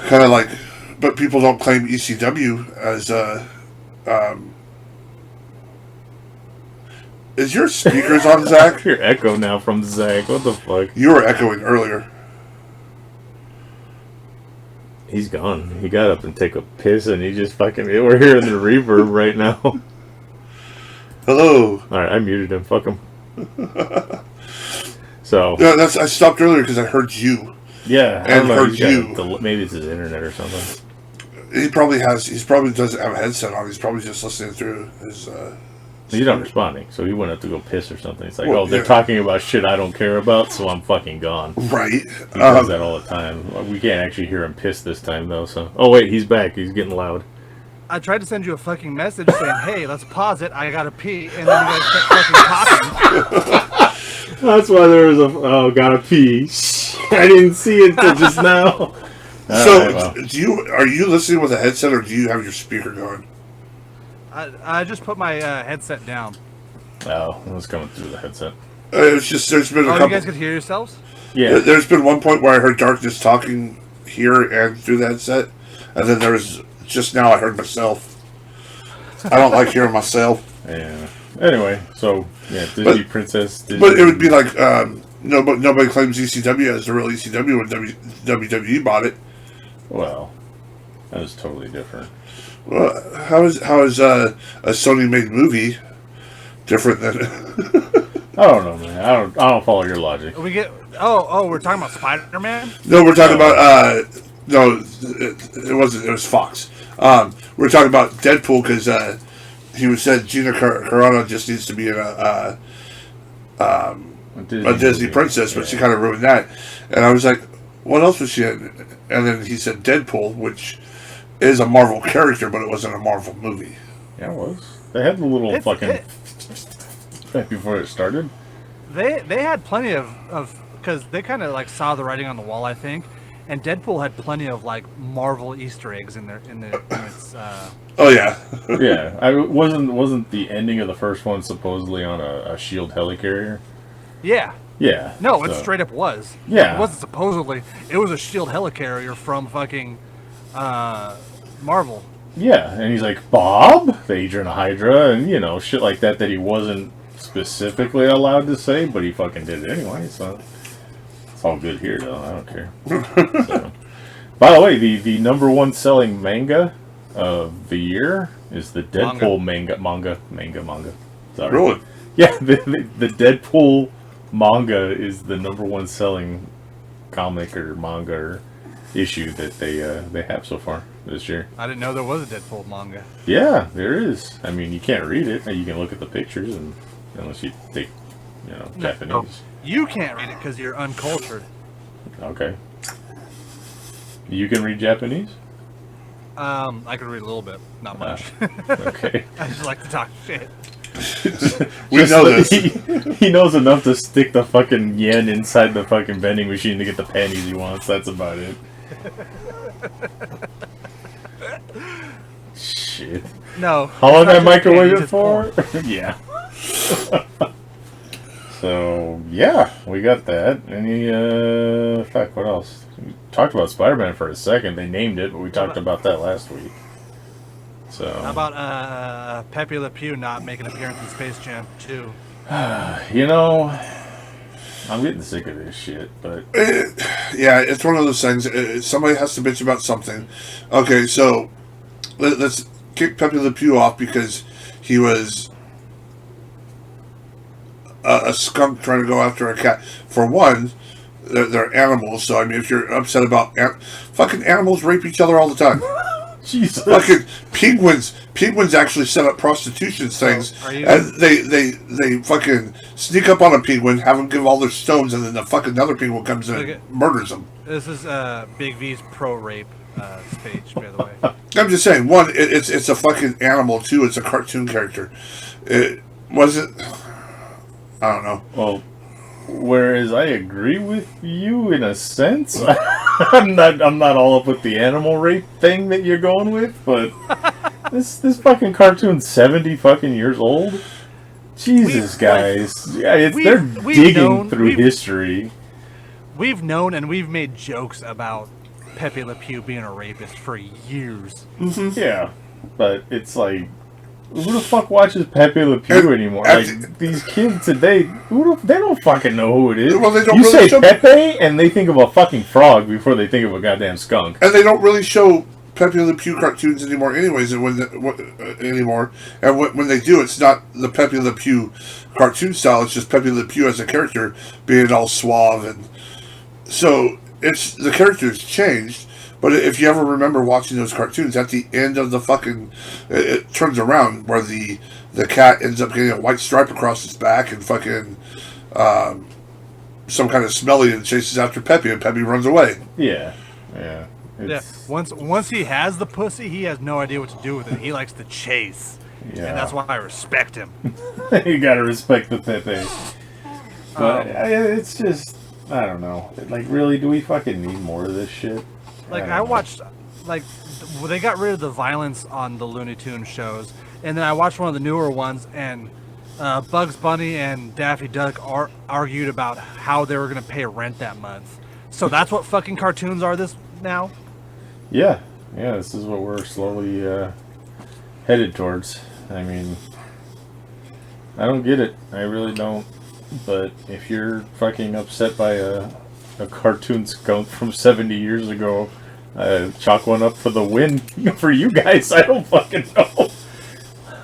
Kind of like, but people don't claim ECW as Is your speakers on, Zach? Your echo now from Zach. What the fuck? You were echoing earlier. He's gone. He got up and take a piss, and he just fucking. We're hearing the reverb right now. Hello. All right, I muted him. Fuck him. So. Yeah, I stopped earlier because I heard you. Yeah, I and don't know, heard you. Maybe it's his internet or something. He probably doesn't have a headset on. He's probably just listening through his. He's not responding, so he went up to go piss or something. It's like, they're talking about shit I don't care about, so I'm fucking gone. Right. He does that all the time. We can't actually hear him piss this time, though, so... Oh, wait, he's back. He's getting loud. I tried to send you a fucking message saying, hey, let's pause it, I gotta pee, and then you guys kept fucking talking. That's why there was gotta pee. I didn't see it until just now. Are you listening with a headset, or do you have your speaker going? I just put my headset down. Oh, it was coming through the headset. It's just, there's been a couple... you guys could hear yourselves? Yeah. There's been one point where I heard Darkness talking here and through the headset, and then there's... Just now I heard myself. I don't like hearing myself. Yeah. Anyway, so, yeah, Disney Princess... But it would be like, nobody claims ECW as the real ECW when WWE bought it. Well, that was totally different. Well, how is a Sony-made movie different than? I don't know, man. I don't follow your logic. We're talking about Spider-Man. No, we're talking about no, it wasn't. It was Fox. We're talking about Deadpool because he said Gina Carano just needs to be in a Disney princess, but she kind of ruined that. And I was like, what else was she in? And then he said Deadpool, which is a Marvel character, but it wasn't a Marvel movie. Yeah, it was. They had the little right before it started. They had plenty of because they kind of like saw the writing on the wall, I think, and Deadpool had plenty of like Marvel Easter eggs in its. Oh yeah. Yeah, wasn't the ending of the first one supposedly on a Shield helicarrier? Yeah. Yeah. No, it straight up was. Yeah. It wasn't supposedly. It was a Shield helicarrier from fucking Marvel. Yeah, and he's like, Bob? The Adrian Hydra, and, shit like that he wasn't specifically allowed to say, but he fucking did it anyway, so... It's all good here, though. I don't care. So. By the way, the number one selling manga of the year is the Deadpool manga. Sorry. Really? Yeah, the Deadpool manga is the number one selling comic or manga or issue that they have so far this year. I didn't know there was a Deadpool manga. Yeah, there is. I mean, you can't read it. You can look at the pictures, and unless you take, Japanese. No, you can't read it because you're uncultured. Okay. You can read Japanese? I can read a little bit, not much. Okay. I just like to talk shit. We know this. He knows enough to stick the fucking yen inside the fucking vending machine to get the panties he wants. That's about it. Shit. No. How long I it's not just microwave panties, it it's for? porn. Yeah. So, yeah, we got that. Any, fuck, what else? We talked about Spider-Man for a second. They named it, but we talked about that last week. So. How about Pepe Le Pew not making an appearance in Space Jam 2? I'm getting sick of this shit, but... Yeah, it's one of those things. Somebody has to bitch about something. Okay, so let's kick Pepe Le Pew off because he was a skunk trying to go after a cat. For one, they're animals, so I mean, if you're upset about... fucking animals rape each other all the time. Jesus. Fucking penguins actually set up prostitution things, and they fucking sneak up on a penguin, have them give all their stones, and then the fucking other penguin comes in and murders them. This is Big V's pro-rape page, by the way. I'm just saying, one, it's a fucking animal, two, it's a cartoon character. It wasn't... I don't know. Well, whereas I agree with you in a sense, I'm not all up with the animal rape thing that you're going with, but this fucking cartoon's 70 fucking years old. Jesus, guys, they're digging through history. We've known and we've made jokes about Pepe Le Pew being a rapist for years. Mm-hmm. Yeah, but it's like, who the fuck watches Pepe Le Pew anymore? Like, these kids today, they don't fucking know who it is. Well, they don't you really say Pepe, and they think of a fucking frog before they think of a goddamn skunk. And they don't really show Pepe Le Pew cartoons anymore anyways, and when they do, it's not the Pepe Le Pew cartoon style, it's just Pepe Le Pew as a character being all suave, and so the character's changed. But if you ever remember watching those cartoons, at the end of the fucking... It turns around where the cat ends up getting a white stripe across its back and fucking... some kind of smelly and chases after Pepe, and Pepe runs away. Yeah. Once he has the pussy, he has no idea what to do with it. He likes to chase. Yeah. And that's why I respect him. You gotta respect the Pepe. But it's just... I don't know. Like, really, do we fucking need more of this shit? Like, I watched, they got rid of the violence on the Looney Tunes shows, and then I watched one of the newer ones, and Bugs Bunny and Daffy Duck argued about how they were going to pay rent that month. So that's what fucking cartoons are this now? Yeah, this is what we're slowly headed towards. I mean, I don't get it. I really don't. But if you're fucking upset by a cartoon skunk from 70 years ago, chalk one up for the win for you guys. I don't fucking know.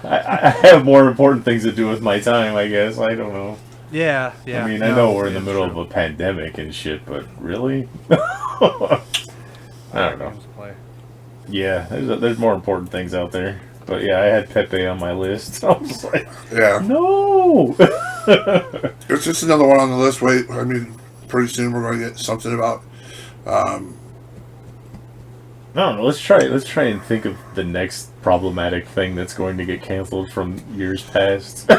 I have more important things to do with my time, I guess. I don't know. Yeah. I mean, I know we're in the middle of a pandemic and shit, but really? I don't know. Yeah, there's more important things out there. But yeah, I had Pepe on my list. I was like, no! It's just another one on the list. Wait, I mean... Pretty soon we're going to get something about. I don't know. Let's try and think of the next problematic thing that's going to get canceled from years past.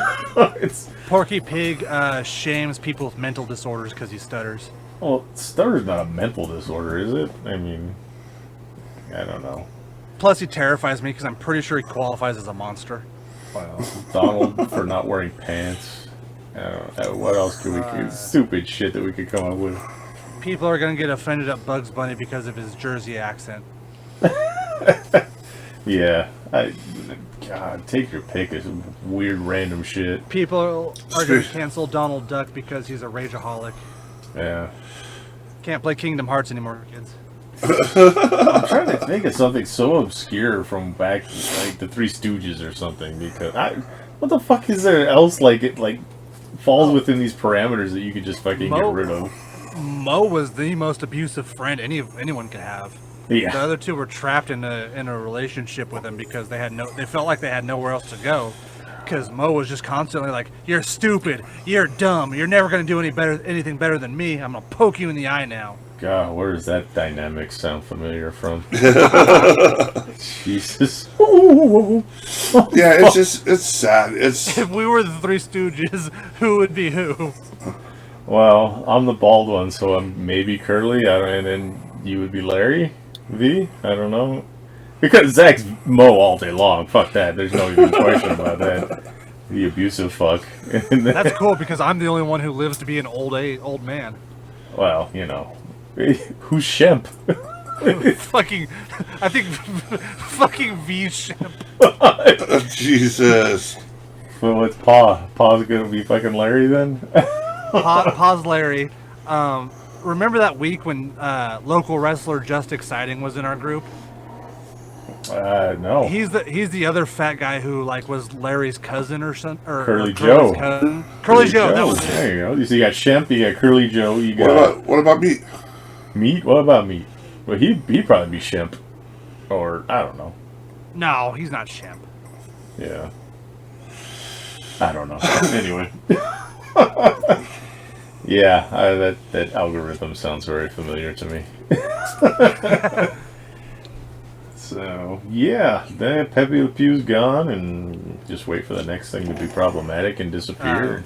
Porky Pig shames people with mental disorders because he stutters. Well, stutter's not a mental disorder, is it? I mean, I don't know. Plus, he terrifies me because I'm pretty sure he qualifies as a monster. Wow. Donald for not wearing pants. What else could we stupid shit that we could come up with? People are going to get offended at Bugs Bunny because of his Jersey accent. Yeah. God, take your pick of some weird random shit. People are going to cancel Donald Duck because he's a rageaholic. Yeah. Can't play Kingdom Hearts anymore, kids. I'm trying to think of something so obscure from back, like the Three Stooges or something, because what the fuck is there else falls within these parameters that you could just fucking get rid of? Mo was the most abusive friend anyone could have. Yeah. The other two were trapped in a relationship with him because they felt like they had nowhere else to go. Because Mo was just constantly like, "You're stupid, you're dumb, you're never gonna do anything better than me. I'm gonna poke you in the eye now." God, where does that dynamic sound familiar from? Jesus. Yeah, it's sad. If we were the Three Stooges, who would be who? Well, I'm the bald one, so I'm maybe Curly, and then you would be Larry V. I don't know, because Zach's Mo all day long. Fuck that. There's no even question about that. The abusive fuck. That's cool because I'm the only one who lives to be an old man. Well, you know, who's Shemp? Fucking, I think, fucking V Shemp. Jesus. Well, what's Pa? Pa's gonna be fucking Larry then? Pause Larry. Remember that week when local wrestler Just Exciting was in our group? No. He's the other fat guy who like was Larry's cousin or something. Or Curly Curly's Joe. cousin. Curly Joe. That was it. There you go. So you got Shemp, you got Curly Joe, you got What about Meat? Meat. What about Meat? Well, he'd probably be Shemp, or I don't know. No, he's not Shemp. Yeah. I don't know. Anyway. Yeah, that algorithm sounds very familiar to me. So, yeah, then Pepe Le Pew's gone, and just wait for the next thing to be problematic and disappear.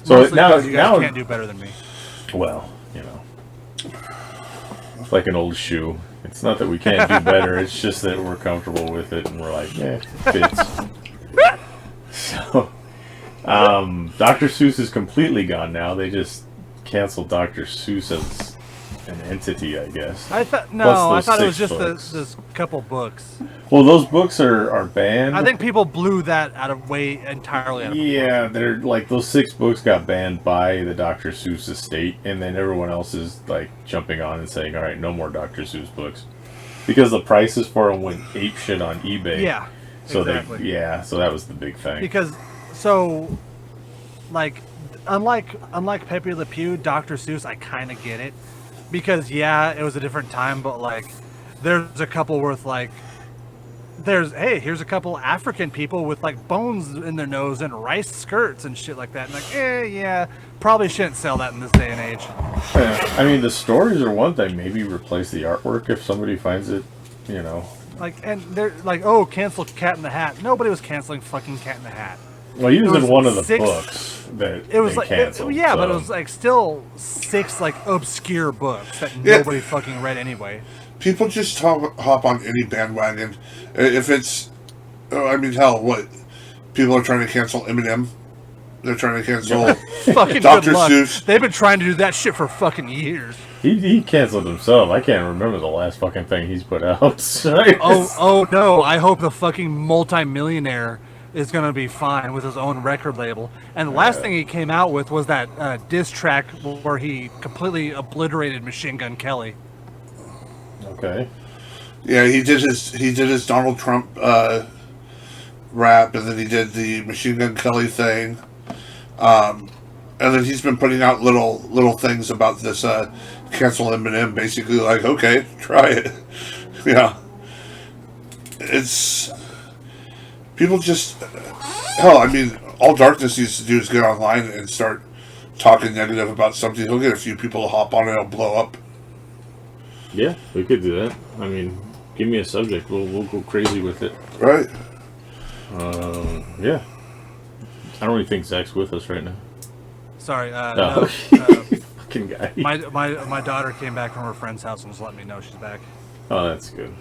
So Mostly now because you guys can't do better than me. Well, you know, it's like an old shoe. It's not that we can't do better, it's just that we're comfortable with it, and we're like, it fits. So, Dr. Seuss is completely gone now. They just canceled Dr. Seuss as an entity, I guess. I thought it was just this couple books. Well, those books are banned. I think people blew that entirely out of Yeah, they're like those 6 books got banned by the Dr. Seuss estate, and then everyone else is like jumping on and saying, "All right, no more Dr. Seuss books," because the prices for them went apeshit on eBay. Yeah, so exactly. so that was the big thing. Because like unlike Pepe Le Pew, Dr. Seuss, I kind of get it. Because, yeah, it was a different time, but, like, there's a couple worth, like, here's a couple African people with, like, bones in their nose and rice skirts and shit like that. And, like, yeah, probably shouldn't sell that in this day and age. Yeah, I mean, the stories are one thing. Maybe replace the artwork if somebody finds it, you know. Like, and they're like, oh, cancel Cat in the Hat. Nobody was canceling fucking Cat in the Hat. Well, he was in one of the books that it was they like, canceled. but it was like still 6 like obscure books that nobody fucking read anyway. People just hop on any bandwagon. If it's, hell, what? People are trying to cancel Eminem. They're trying to cancel fucking Dr. good luck. Seuss. They've been trying to do that shit for fucking years. He canceled himself. I can't remember the last fucking thing he's put out. Oh no! I hope the fucking multi-millionaire is gonna be fine with his own record label. And the last thing he came out with was that diss track where he completely obliterated Machine Gun Kelly. Okay. Yeah, he did his Donald Trump rap, and then he did the Machine Gun Kelly thing. And then he's been putting out little things about this cancel Eminem, basically like, okay, try it. Yeah. It's people just hell, all Darkness needs to do is get online and start talking negative about something. He'll get a few people to hop on it, it'll blow up. Yeah, we could do that. I mean, give me a subject. We'll go crazy with it. Right. Yeah. I don't even think Zach's with us right now. Sorry, No. no. Fucking guy. My daughter came back from her friend's house and was letting me know she's back. Oh, that's good.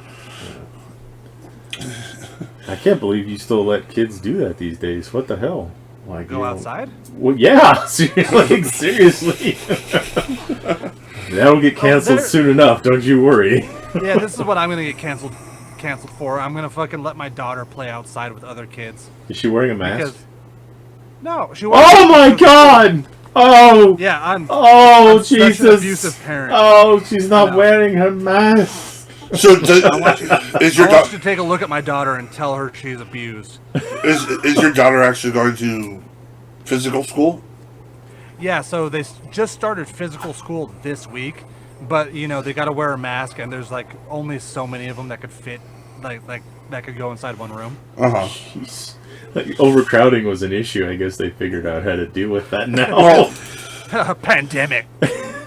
Yeah. I can't believe you still let kids do that these days. What the hell? Like, Go outside? Well, yeah. Seriously. That'll get canceled soon enough. Don't you worry. Yeah, this is what I'm gonna get canceled for. I'm gonna fucking let my daughter play outside with other kids. Is she wearing a mask? No, she. Oh my God! Oh. Yeah, I'm Jesus! Such an abusive parent. Oh, she's not wearing her mask. So I want you to take a look at my daughter and tell her she's abused. Is your daughter actually going to physical school? Yeah, so they just started physical school this week, but they got to wear a mask, and there's like only so many of them that could fit, like that could go inside one room. Jeez. Like, overcrowding was an issue. I guess they figured out how to deal with that now. Pandemic.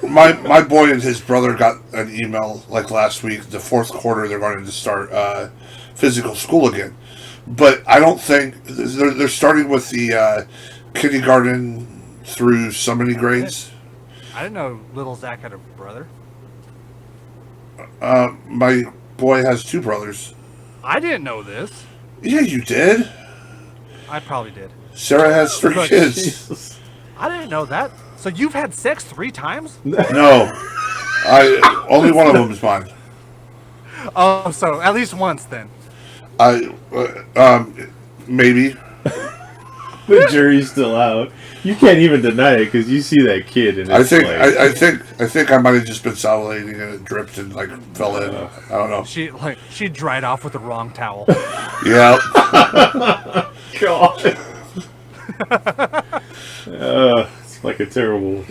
My boy and his brother got an email like last week. The fourth quarter, they're going to start physical school again, but I don't think they're starting with the kindergarten through so many grades. I didn't know little Zach had a brother. My boy has two brothers. I didn't know this. Yeah, you did. I probably did. Sarah has three kids. Jesus. I didn't know that. So you've had sex 3 times? No, only one of them is mine. Oh, so at least once then. Maybe. The jury's still out. You can't even deny it because you see that kid, and it's I think I might have just been salivating and it dripped and like fell in. I don't know. She dried off with the wrong towel. Yeah. God. It's like a terrible.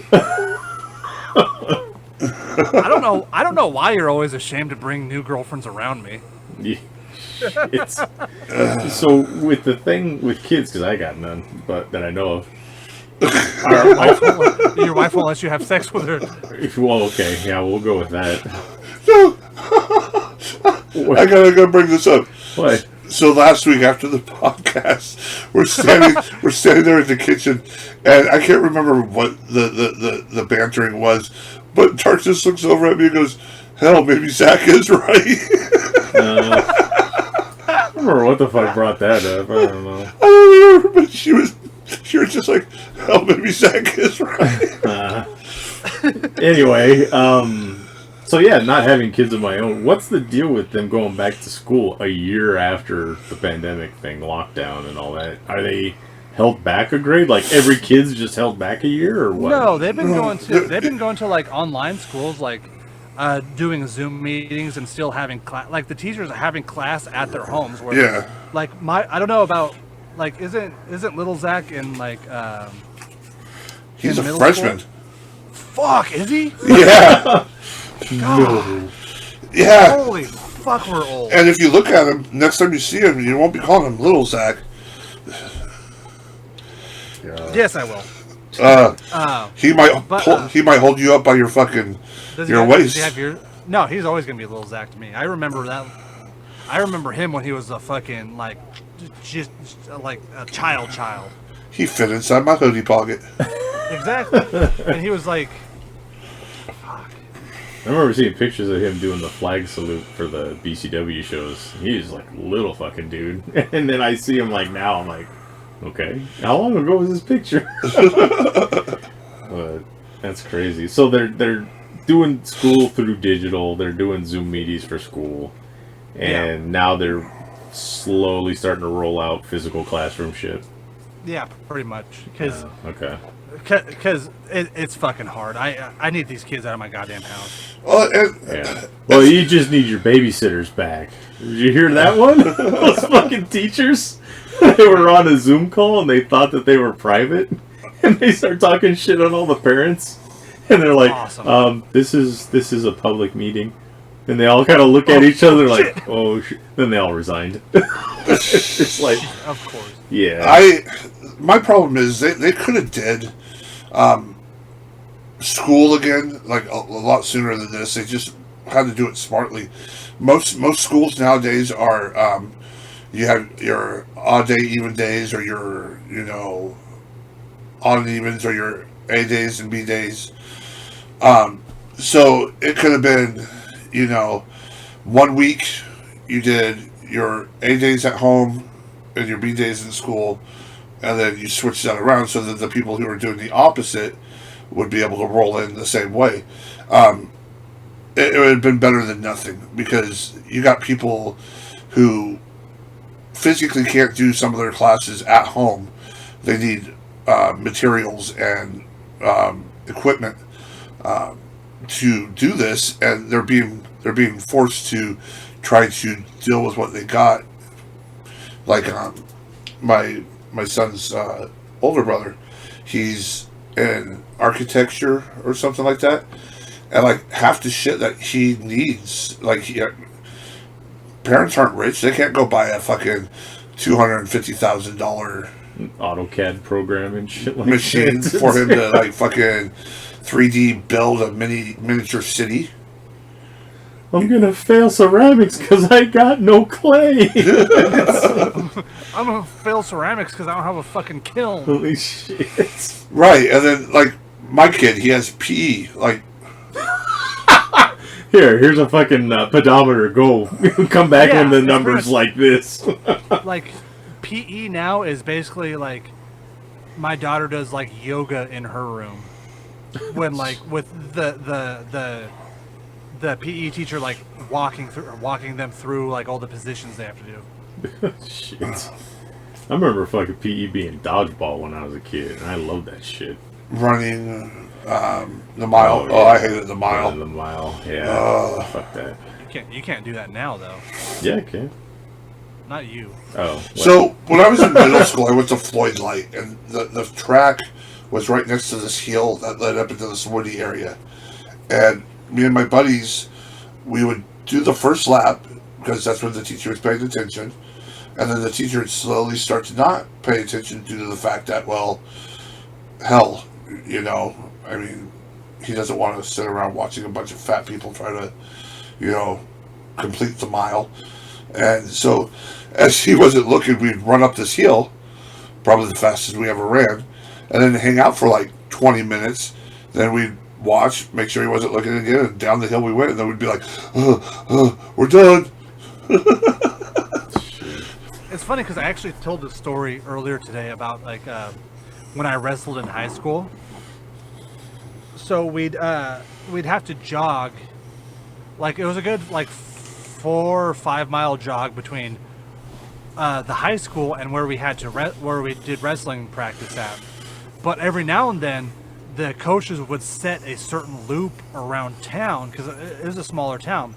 I don't know why you're always ashamed to bring new girlfriends around me. Yeah. It's so with the thing with kids, because I got none, but that I know of. Your wife won't let you have sex with her. Well, okay, yeah, we'll go with that. No. I gotta bring this up. What? So last week after the podcast, we're standing there in the kitchen, and I can't remember what the bantering was, but Tark just looks over at me and goes, "Hell, maybe Zach is right." I don't remember what the fuck brought that up. I don't know. I don't remember, but you were just like, "Hell, maybe Zach is right." Anyway, so yeah, not having kids of my own. What's the deal with them going back to school a year after the pandemic thing, lockdown and all that? Are they held back a grade? Like every kid's just held back a year, or what? No, they've been going to like online schools, like doing Zoom meetings and still having class. Like the teachers are having class at their homes. Where, Yeah. Like I don't know about like isn't little Zach in like He's in a middle freshman. school? Fuck, is he? Yeah. God. Yeah. Holy fuck, we're old. And if you look at him, next time you see him, you won't be calling him Little Zach. Yes, I will. He might hold you up by your fucking waist. No, he's always gonna be a little Zach to me. I remember that. I remember him when he was a fucking like, just like a child. He fit inside my hoodie pocket. Exactly, and he was like, fuck. I remember seeing pictures of him doing the flag salute for the BCW shows. He's like little fucking dude, and then I see him like now. I'm like, okay, how long ago was this picture? But that's crazy. So they're doing school through digital. They're doing Zoom meetings for school, and now they're slowly starting to roll out physical classroom shit. Yeah, pretty much. Because it's fucking hard. I need these kids out of my goddamn house. Well, you just need your babysitters back. Did you hear that one? Those fucking teachers. They were on a Zoom call and they thought that they were private, and they start talking shit on all the parents, and they're like, awesome. This is a public meeting," and they all kind of look at each other like, "Oh shit." Then they all resigned. It's like, of course. Yeah. My problem is they could have did school again like a lot sooner than this. They just had to do it smartly. Most schools nowadays are you have your odd day, even days, or your odd and evens, or your A days and B days. So it could have been 1 week you did your A days at home and your B days in school, and then you switch that around so that the people who are doing the opposite would be able to roll in the same way. It would have been better than nothing, because you got people who physically can't do some of their classes at home. They need materials and equipment to do this, and they're being forced to try to deal with what they got. Like my son's older brother, he's in architecture or something like that, and like half the shit that he needs, like parents aren't rich; they can't go buy a fucking $250,000 AutoCAD program and shit like machine that. for him to like fucking 3D build a miniature city. I'm gonna fail ceramics because I got no clay. I'm gonna fail ceramics because I don't have a fucking kiln. Holy shit! Right, and then like my kid, he has PE. Like, here's a fucking pedometer. Go, come back Yeah, when the it's numbers weird. like this. Like, PE now is basically like my daughter does like yoga in her room when like with the PE teacher like walking them through like all the positions they have to do. Shit. I remember fucking PE being dodgeball when I was a kid, and I loved that shit. running the mile. yeah. I hated the mile. Running the mile. Yeah. Fuck that. You can't do that now though. Yeah, I can. Not you. Oh. So when I was in middle school, I went to Floyd Light, and the track was right next to this hill that led up into this woody area. And me and my buddies, we would do the first lap because that's when the teacher was paying attention, and then the teacher would slowly start to not pay attention due to the fact that, well, hell, you know, I mean, he doesn't want to sit around watching a bunch of fat people try to, you know, complete the mile. And so, as he wasn't looking, we'd run up this hill, probably the fastest we ever ran, and then hang out for like 20 minutes. Then we'd watch, make sure he wasn't looking again, and down the hill we went, and then we'd be like, we're done. It's funny because I actually told this story earlier today about like when I wrestled in high school. So we'd have to jog, like it was a good like 4 or 5 mile jog between the high school and where we had to where we did wrestling practice at. But every now and then, the coaches would set a certain loop around town because it was a smaller town.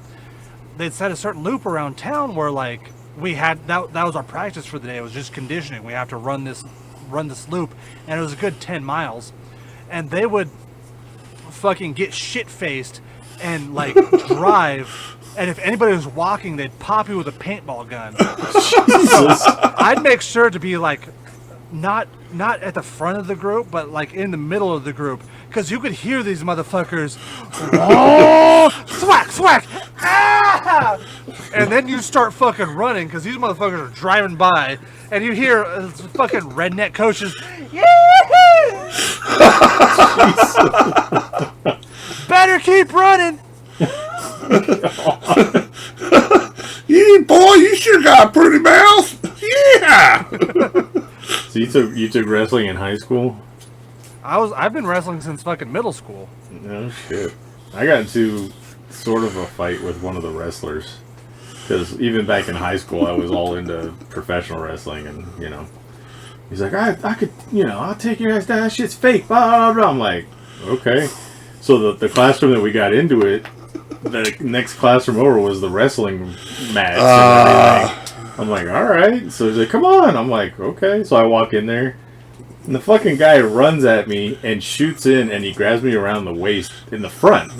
They'd set a certain loop around town where like we had that was our practice for the day. It was just conditioning. We have to run this loop, and it was a good 10 miles. And they would fucking get shit faced and like drive. And if anybody was walking, they'd pop you with a paintball gun. Jesus. I'd make sure to be like not at the front of the group, but like in the middle of the group, because you could hear these motherfuckers, oh, thwack, thwack, ah! And then you start fucking running because these motherfuckers are driving by, and you hear fucking redneck coaches, yeah! Better keep running. Yeah, boy, you sure got a pretty mouth. Yeah. So you took wrestling in high school? I've been wrestling since fucking middle school. No shit. I got into sort of a fight with one of the wrestlers because even back in high school, I was all into professional wrestling, and you know, he's like, I could, you know, I'll take your ass down. That shit's fake. Blah blah blah. I'm like, okay. So the classroom that we got into it, the next classroom over was the wrestling match and everything. I'm like, all right. So he's like, come on. I'm like, okay. So I walk in there, and the fucking guy runs at me and shoots in, and he grabs me around the waist in the front.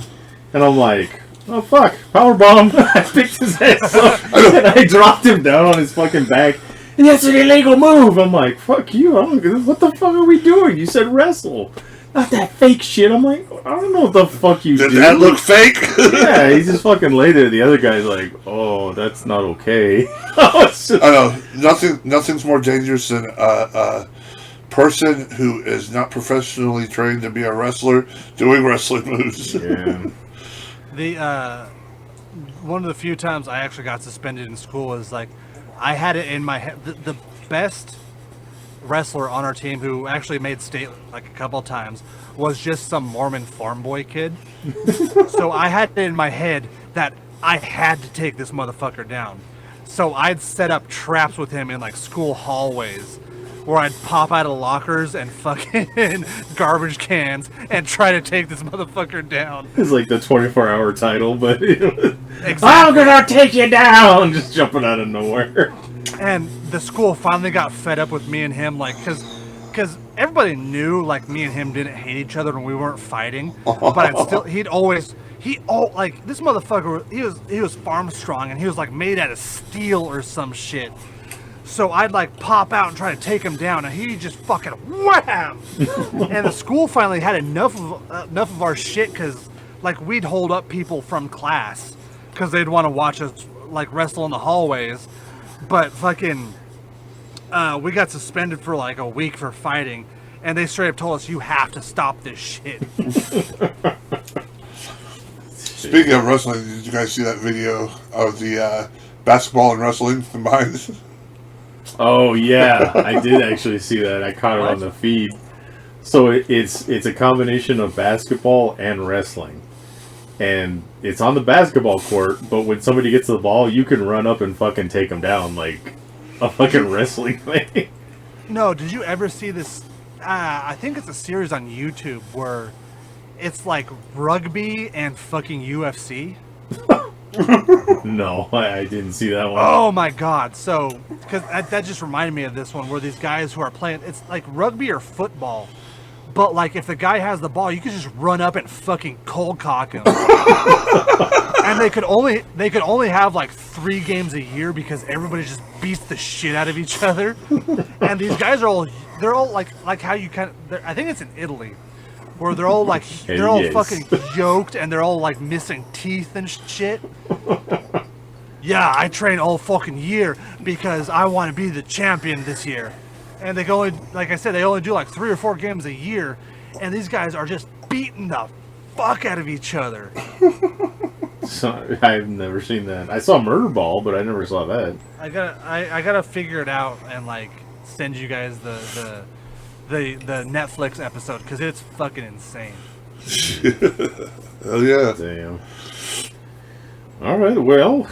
And I'm like, oh, fuck. Powerbomb. I picked his ass up, and I dropped him down on his fucking back. And that's an illegal move. I'm like, fuck you. What the fuck are we doing? You said wrestle. Not that fake shit. I'm like, I don't know what the fuck you Did do. that look fake? Yeah, he just fucking laid it. The other guy's like, oh, that's not okay. I know. Nothing's more dangerous than a person who is not professionally trained to be a wrestler doing wrestling moves. Yeah. The one of the few times I actually got suspended in school is like I had it in my head. The best wrestler on our team who actually made state like a couple times was just some Mormon farm boy kid. So I had it in my head that I had to take this motherfucker down. So I'd set up traps with him in like school hallways where I'd pop out of lockers and fucking garbage cans and try to take this motherfucker down. It's like the 24-hour title, but Exactly. I'm gonna take you down, just jumping out of nowhere. And the school finally got fed up with me and him, like, cause because everybody knew, like, me and him didn't hate each other when we weren't fighting, but like, this motherfucker, he was farm strong, and he was, like, made out of steel or some shit. So I'd, like, pop out and try to take him down, and he just fucking wham! And the school finally had enough of our shit, because, like, we'd hold up people from class, because they'd want to watch us, like, wrestle in the hallways. But fucking, we got suspended for, like, a week for fighting, and they straight up told us, you have to stop this shit. Speaking of wrestling, did you guys see that video of the basketball and wrestling combined? Oh yeah, I did actually see that. I caught it on the feed. So it's a combination of basketball and wrestling, and it's on the basketball court. But when somebody gets the ball, you can run up and fucking take them down like a fucking wrestling thing. No, did you ever see this? I think it's a series on YouTube where it's like rugby and fucking UFC. No, I didn't see that one. Oh my god! So, because that just reminded me of this one where these guys who are playing, it's like rugby or football, but like if the guy has the ball, you can just run up and fucking cold cock him. And they could only have like 3 games a year because everybody just beats the shit out of each other. And these guys they're all like how you I think it's in Italy, where they're all like fucking yoked and they're all like missing teeth and shit. Yeah, I train all fucking year because I want to be the champion this year. And they go, like I said, they only do like 3 or 4 games a year, and these guys are just beating the fuck out of each other. So, I've never seen that. I saw Murder Ball, but I never saw that. I gotta figure it out and like send you guys the Netflix episode because it's fucking insane. Hell yeah! Damn. All right, well,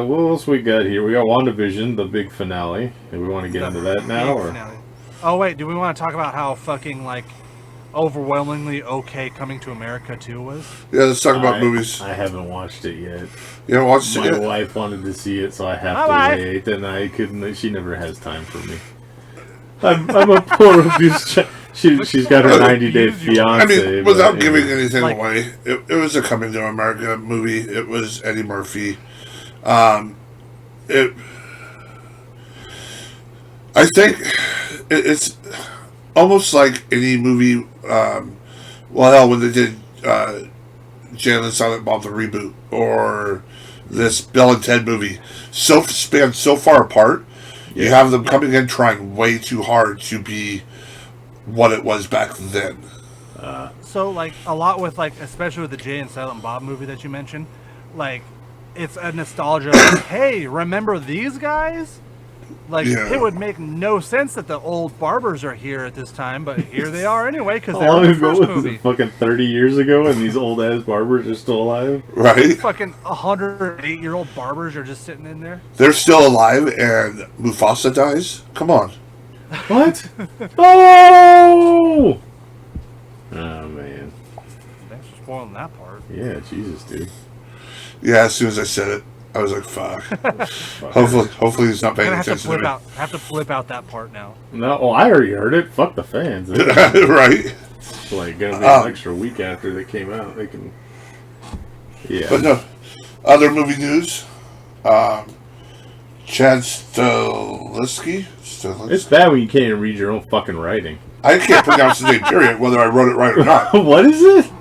what else we got here? We got WandaVision, the big finale. Do we want to get into that now, or? Finale. Oh wait, do we want to talk about how fucking like overwhelmingly okay Coming to America 2 was? Yeah, let's talk about movies. I haven't watched it yet. You haven't watched it yet? My wife wanted to see it, so I have to wait, and I couldn't. She never has time for me. I'm a poor abused child. She's got her 90-day fiance. I mean, without giving anything away, it was a Coming to America movie. It was Eddie Murphy. I think it's almost like any movie. Well, hell, when they did Jay and Silent Bob the reboot, or this Bill and Ted movie, spanned so far apart. Yeah. You have them coming in trying way too hard to be what it was back then. So, like, a lot with, like, especially with the Jay and Silent Bob movie that you mentioned, like, it's a nostalgia, like, hey, remember these guys? Like, It would make no sense that the old barbers are here at this time, but here they are anyway, because they're in the first movie. It fucking 30 years ago, and these old-ass barbers are still alive? Right. Fucking 108-year-old barbers are just sitting in there. They're still alive, and Mufasa dies? Come on. What? Oh! Oh, man. Thanks for spoiling that part. Yeah, Jesus, dude. Yeah, as soon as I said it, I was like, fuck. Hopefully he's not paying attention to me. I have to flip out that part now. No, I already heard it. Fuck the fans. Right. It's like gonna be an extra week after they came out. They can. Yeah. But no. Other movie news. Chad Stahelski. It's bad when you can't even read your own fucking writing. I can't pronounce his name, period, whether I wrote it right or not. What is it?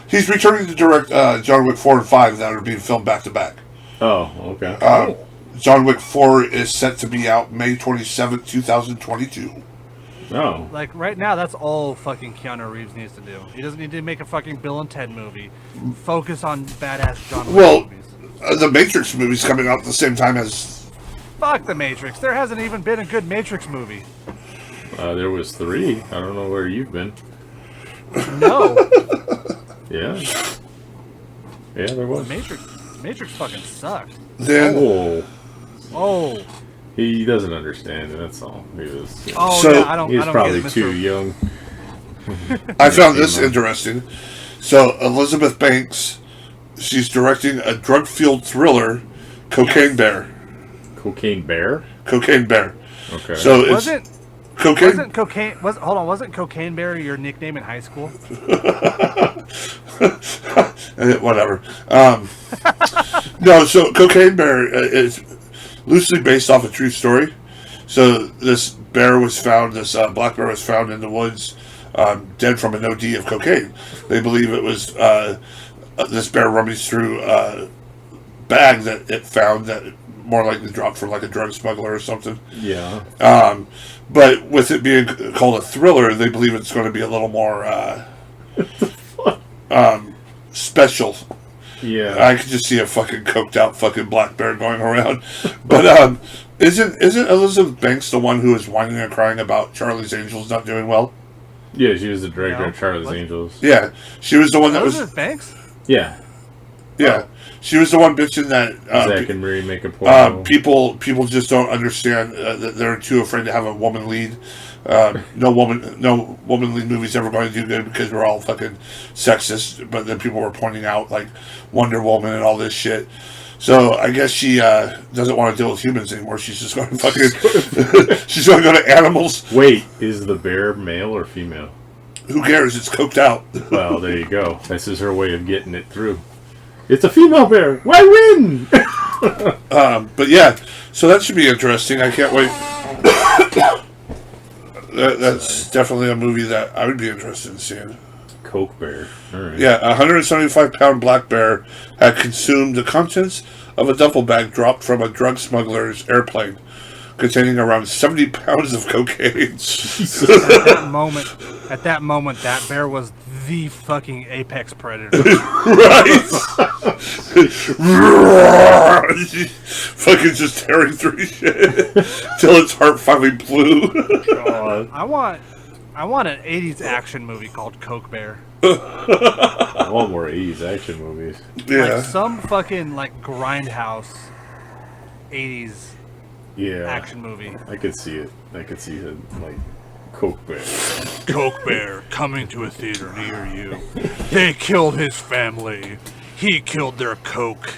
He's returning to direct John Wick 4 and 5 that are being filmed back to back. Oh, okay. John Wick 4 is set to be out May 27th, 2022. Oh. Like, right now, that's all fucking Keanu Reeves needs to do. He doesn't need to make a fucking Bill and Ted movie. Focus on badass John Wick movies. The Matrix movie's coming out at the same time as... Fuck the Matrix. There hasn't even been a good Matrix movie. There was 3. I don't know where you've been. No. Yeah. Yeah, there was. Matrix fucking sucked. Then... Oh. He doesn't understand it, that's all. He was, he's probably too young. I found this interesting. So, Elizabeth Banks, she's directing a drug-fueled thriller, Cocaine Bear. Cocaine Bear? Cocaine Bear. Okay. So Cocaine? Wasn't Cocaine Bear your nickname in high school? Whatever. No, so Cocaine Bear is loosely based off a true story. So this bear was found, this black bear was found in the woods, dead from an OD of cocaine. They believe it was this bear rummaged through a bag that it found that more likely dropped from like a drug smuggler or something. Yeah. But with it being called a thriller, they believe it's going to be a little more special. Yeah. I could just see a fucking coked out fucking black bear going around. But isn't Elizabeth Banks the one who was whining and crying about Charlie's Angels not doing well? Yeah, she was the director of Charlie's Angels. Yeah, she was the one that Elizabeth Banks? Yeah. Yeah, she was the one bitching that Zack and Marie make a porno. people just don't understand that they're too afraid to have a woman lead. No woman lead movie's ever going to do good because we're all fucking sexist. But then people were pointing out like Wonder Woman and all this shit. So I guess she doesn't want to deal with humans anymore. She's just going to fucking she's going to go to animals. Wait, is the bear male or female? Who cares? It's coked out. Well, there you go. This is her way of getting it through. It's a female bear. Why win? But yeah, so that should be interesting. I can't wait. That's definitely a movie that I would be interested in seeing. Coke bear. All right. Yeah, a 175-pound black bear had consumed the contents of a duffel bag dropped from a drug smuggler's airplane, containing around 70 pounds of cocaine. At that moment, that bear was the fucking apex predator. Right? Fucking just tearing through shit till its heart finally blew. God. I want an 80s action movie called Coke Bear. I want more 80s action movies. Yeah. Like some fucking like grindhouse 80s action movie. I could see it. I could see it like Coke Bear. Coke Bear coming to a theater near you. They killed his family. He killed their Coke.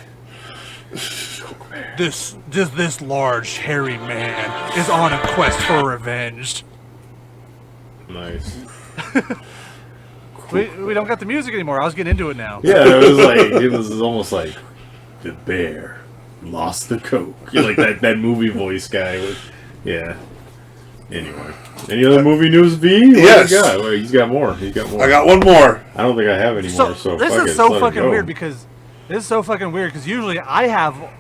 This large hairy man is on a quest for revenge. Nice. We don't got the music anymore. I was getting into it now. Yeah, it was almost like the bear lost the Coke. You're like that movie voice guy with, yeah. Anyway, any other movie news, V? Yes. He's got more. I got one more. I don't think I have any more. So this fuck is it, so let it fucking go. weird because usually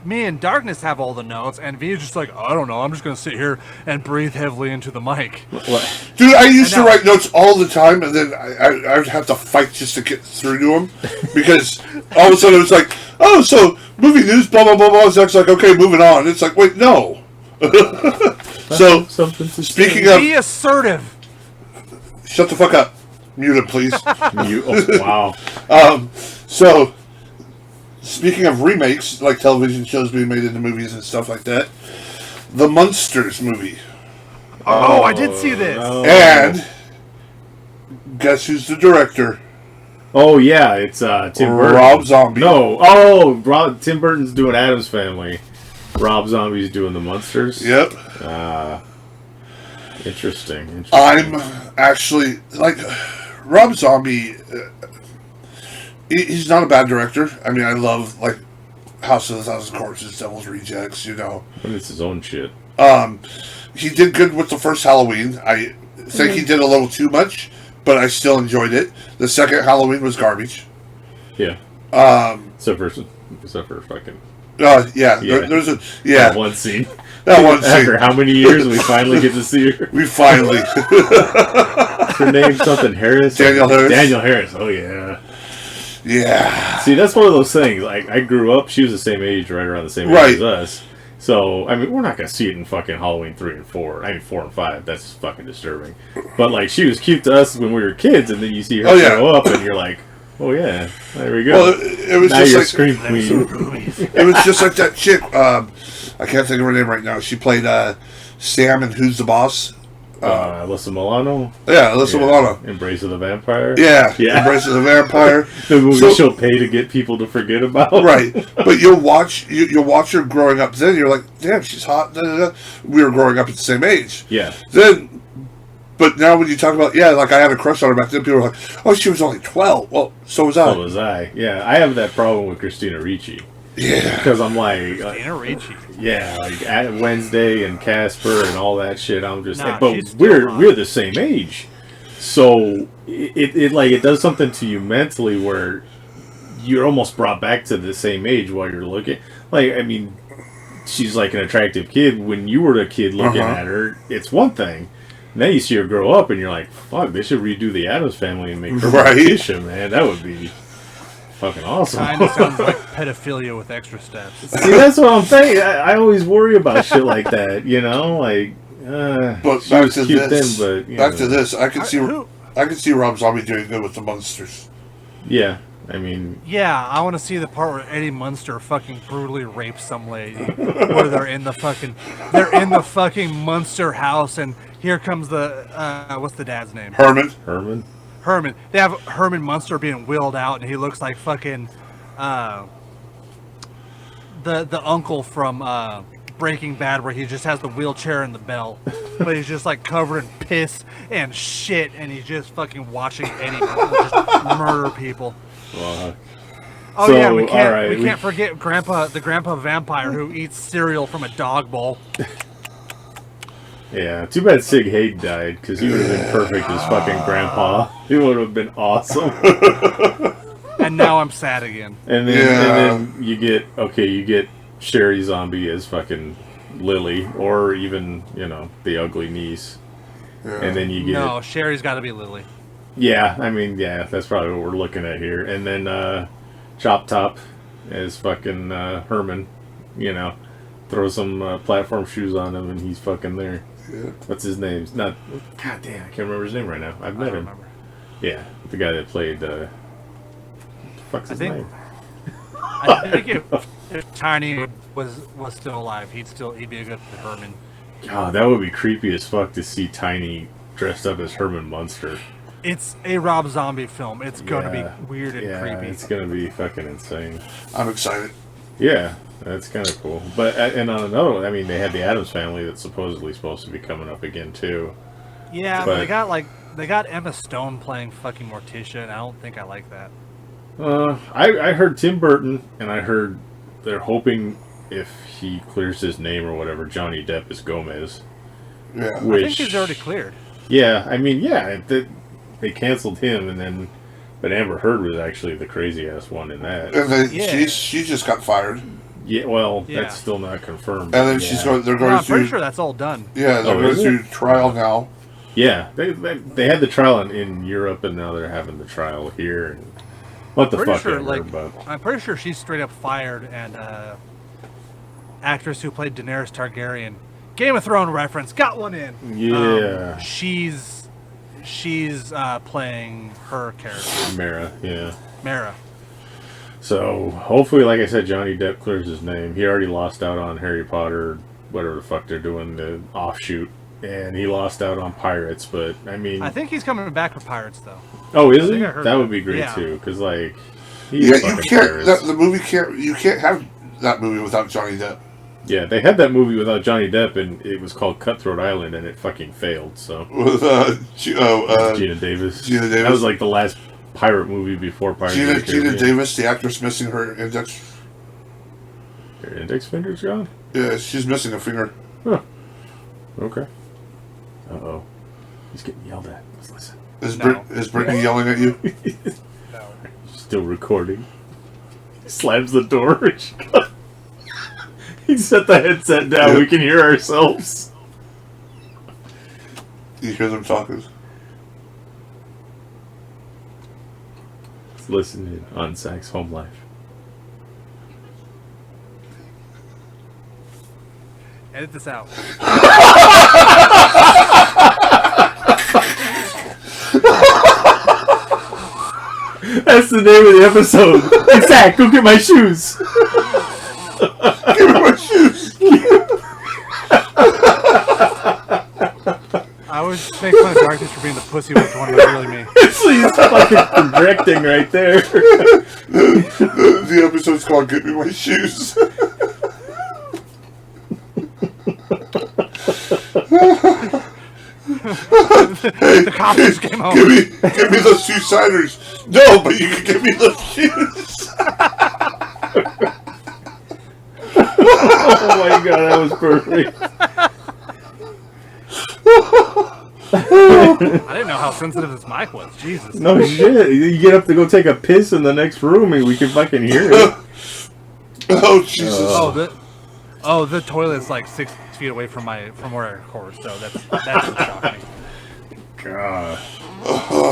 me and Darkness have all the notes, and V is just like, I don't know, I'm just gonna sit here and breathe heavily into the mic. What? Dude, I used to write notes all the time, and then I would have to fight just to get through to them because all of a sudden it was like, oh, so movie news, blah blah blah blah. So it's like, okay, moving on. It's like, wait, no. So speaking of, be assertive. shut the fuck up, mute it, please. Wow. So speaking of remakes, like television shows being made into movies and stuff like that, the Munsters movie. Oh, I did see this. No. And guess who's the director? Oh yeah, it's Tim Burton. Rob Zombie. No, Tim Burton's doing Addams Family. Rob Zombie's doing the Munsters. Yep. Interesting. I'm actually like Rob Zombie. He's not a bad director. I mean, I love like House of a Thousand Corpses, Devil's Rejects. You know, But it's his own shit. he did good with the first Halloween. I think he did a little too much, but I still enjoyed it. The second Halloween was garbage. Yeah. Except for fucking. Yeah. There's a That one scene. That one scene. After how many years we finally get to see her? We finally. Her name something Harris. Daniel Harris. Daniel Harris. Oh yeah. Yeah. See, that's one of those things. Like I grew up. She was the same age, right around the same age as us. So I mean, we're not gonna see it in fucking Halloween 3 and 4. I mean 4 and 5. That's fucking disturbing. But like, she was cute to us when we were kids, and then you see her grow up, and you're like, oh yeah, there we go. Well, it was now just you're like Scream Queen. It was just like that chick. I can't think of her name right now. She played Sam in Who's the Boss? Alyssa Milano. Yeah, Alyssa Milano. Embrace of the Vampire. Yeah. Embrace of the Vampire. The movie she'll pay to get people to forget about. Right, but you'll watch her growing up. Then you're like, damn, she's hot. Da, da, da. We were growing up at the same age. Yeah. Then But now when you talk about, like I had a crush on her back then, people were like, oh, she was only 12. Well, so was I. So was I. Yeah, I have that problem with Christina Ricci. Yeah. Because I'm like... Christina Ricci. Yeah, like at Wednesday and Casper and all that shit. I'm just... Nah, but we're the same age. So it does something to you mentally where you're almost brought back to the same age while you're looking. Like, I mean, she's like an attractive kid. When you were a kid looking at her, it's one thing. Now you see her grow up and you're like, fuck, they should redo the Addams Family and make her Morticia, man. That would be fucking awesome. Kind of sounds like pedophilia with extra steps. See, that's what I'm saying. I always worry about shit like that, you know? Like, but back to this. Then, but, back to this. I can see Rob Zombie doing good with the monsters. Yeah. I mean... Yeah, I want to see the part where Eddie Munster fucking brutally rapes some lady. Where they're in the fucking Munster house, and here comes the... what's the dad's name? Herman. They have Herman Munster being wheeled out, and he looks like fucking... the uncle from Breaking Bad, where he just has the wheelchair and the belt. But he's just like covered in piss and shit, and he's just fucking watching Eddie just murder people. Well, oh so, yeah, we can't we can't forget the grandpa vampire who eats cereal from a dog bowl. Yeah, too bad Sig Haig died, because he would have been perfect as fucking grandpa. He would have been awesome. And now I'm sad again. And then you get Sherry Zombie as fucking Lily, or even, the ugly niece. Yeah. And then you get... No, Sherry's got to be Lily. Yeah, I mean, that's probably what we're looking at here. And then Chop Top as fucking Herman, throw some platform shoes on him and he's fucking there. Yeah. What's his name? God damn, I can't remember his name right now. I've met him. Remember. Yeah, the guy that played... what's his name? I think if Tiny was still alive, he'd be a good Herman. God, that would be creepy as fuck to see Tiny dressed up as Herman Munster. It's a Rob Zombie film. It's gonna be weird and creepy. It's gonna be fucking insane. I'm excited. Yeah, that's kind of cool. But and on another one, I mean, they had the Addams Family that's supposedly supposed to be coming up again too. Yeah, but they got Emma Stone playing fucking Morticia, and I don't think I like that. I heard Tim Burton, and I heard they're hoping if he clears his name or whatever, Johnny Depp is Gomez. Yeah, I think he's already cleared. Yeah, I mean, they canceled him, but Amber Heard was actually the crazy ass one in that. And then she just got fired. Yeah, well, that's still not confirmed. And then they're going I'm pretty sure that's all done. Yeah, they're going through trial now. Yeah, they had the trial in Europe, and now they're having the trial here. And what the fuck ever, I'm pretty sure she's straight up fired, and actress who played Daenerys Targaryen, Game of Thrones reference, got one in. Yeah. She's playing her character. Mara. So, hopefully, like I said, Johnny Depp clears his name. He already lost out on Harry Potter, whatever the fuck they're doing, the offshoot. And he lost out on Pirates, but, I mean... I think he's coming back for Pirates, though. Oh, is he? That would be great, too, because, like... you can't... You can't have that movie without Johnny Depp. Yeah, they had that movie without Johnny Depp, and it was called Cutthroat Island, and it fucking failed, so... With, Gina Davis. That was, like, the last pirate movie before Pirates of the Caribbean. Gina Davis, the actress missing her index... Her index finger's gone? Yeah, she's missing a finger. Huh. Okay. Uh-oh. He's getting yelled at. Let's listen. Is Brittany yelling at you? No. Still recording. He slams the door. He set the headset down. Yep. We can hear ourselves. You hear them talking? Let's listen in on Zach's home life. Edit this out. That's the name of the episode. Hey, Zach, go get my shoes. Give me my shoes. I always make fun of Darkness for being the pussy whipped one, but really me. He's fucking projecting right there. The episode's called "Get Me My Shoes." Hey, The cops just came home. give me those 2 ciders. No, but you can give me those shoes. Oh my god, that was perfect. I didn't know how sensitive this mic was. Jesus. No shit. You get up to go take a piss in the next room and we can fucking hear it. Oh Jesus! The toilet's like 6 feet away from where I record, so that's what shocked me. God.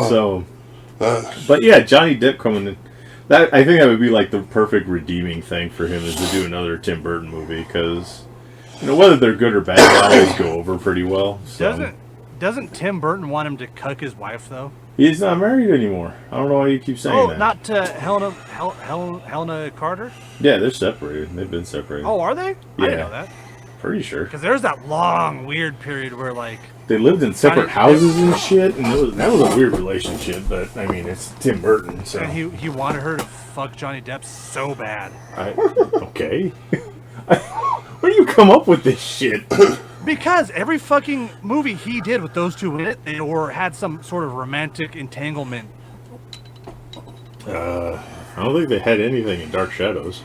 So, but yeah, Johnny Depp coming in. I think that would be like the perfect redeeming thing for him is to do another Tim Burton movie because, whether they're good or bad, they always go over pretty well. So. Doesn't Tim Burton want him to cuck his wife though? He's not married anymore. I don't know why you keep saying that. Oh, not to Helena Carter? Yeah, they're separated. They've been separated. Oh, are they? Yeah. I didn't know that. Pretty sure. Because there's that long, weird period where, like... They lived in separate houses and shit, and that was a weird relationship, but, I mean, it's Tim Burton, so... And he wanted her to fuck Johnny Depp so bad. Okay. Where do you come up with this shit? Because every fucking movie he did with those two in it, they had some sort of romantic entanglement. I don't think they had anything in Dark Shadows.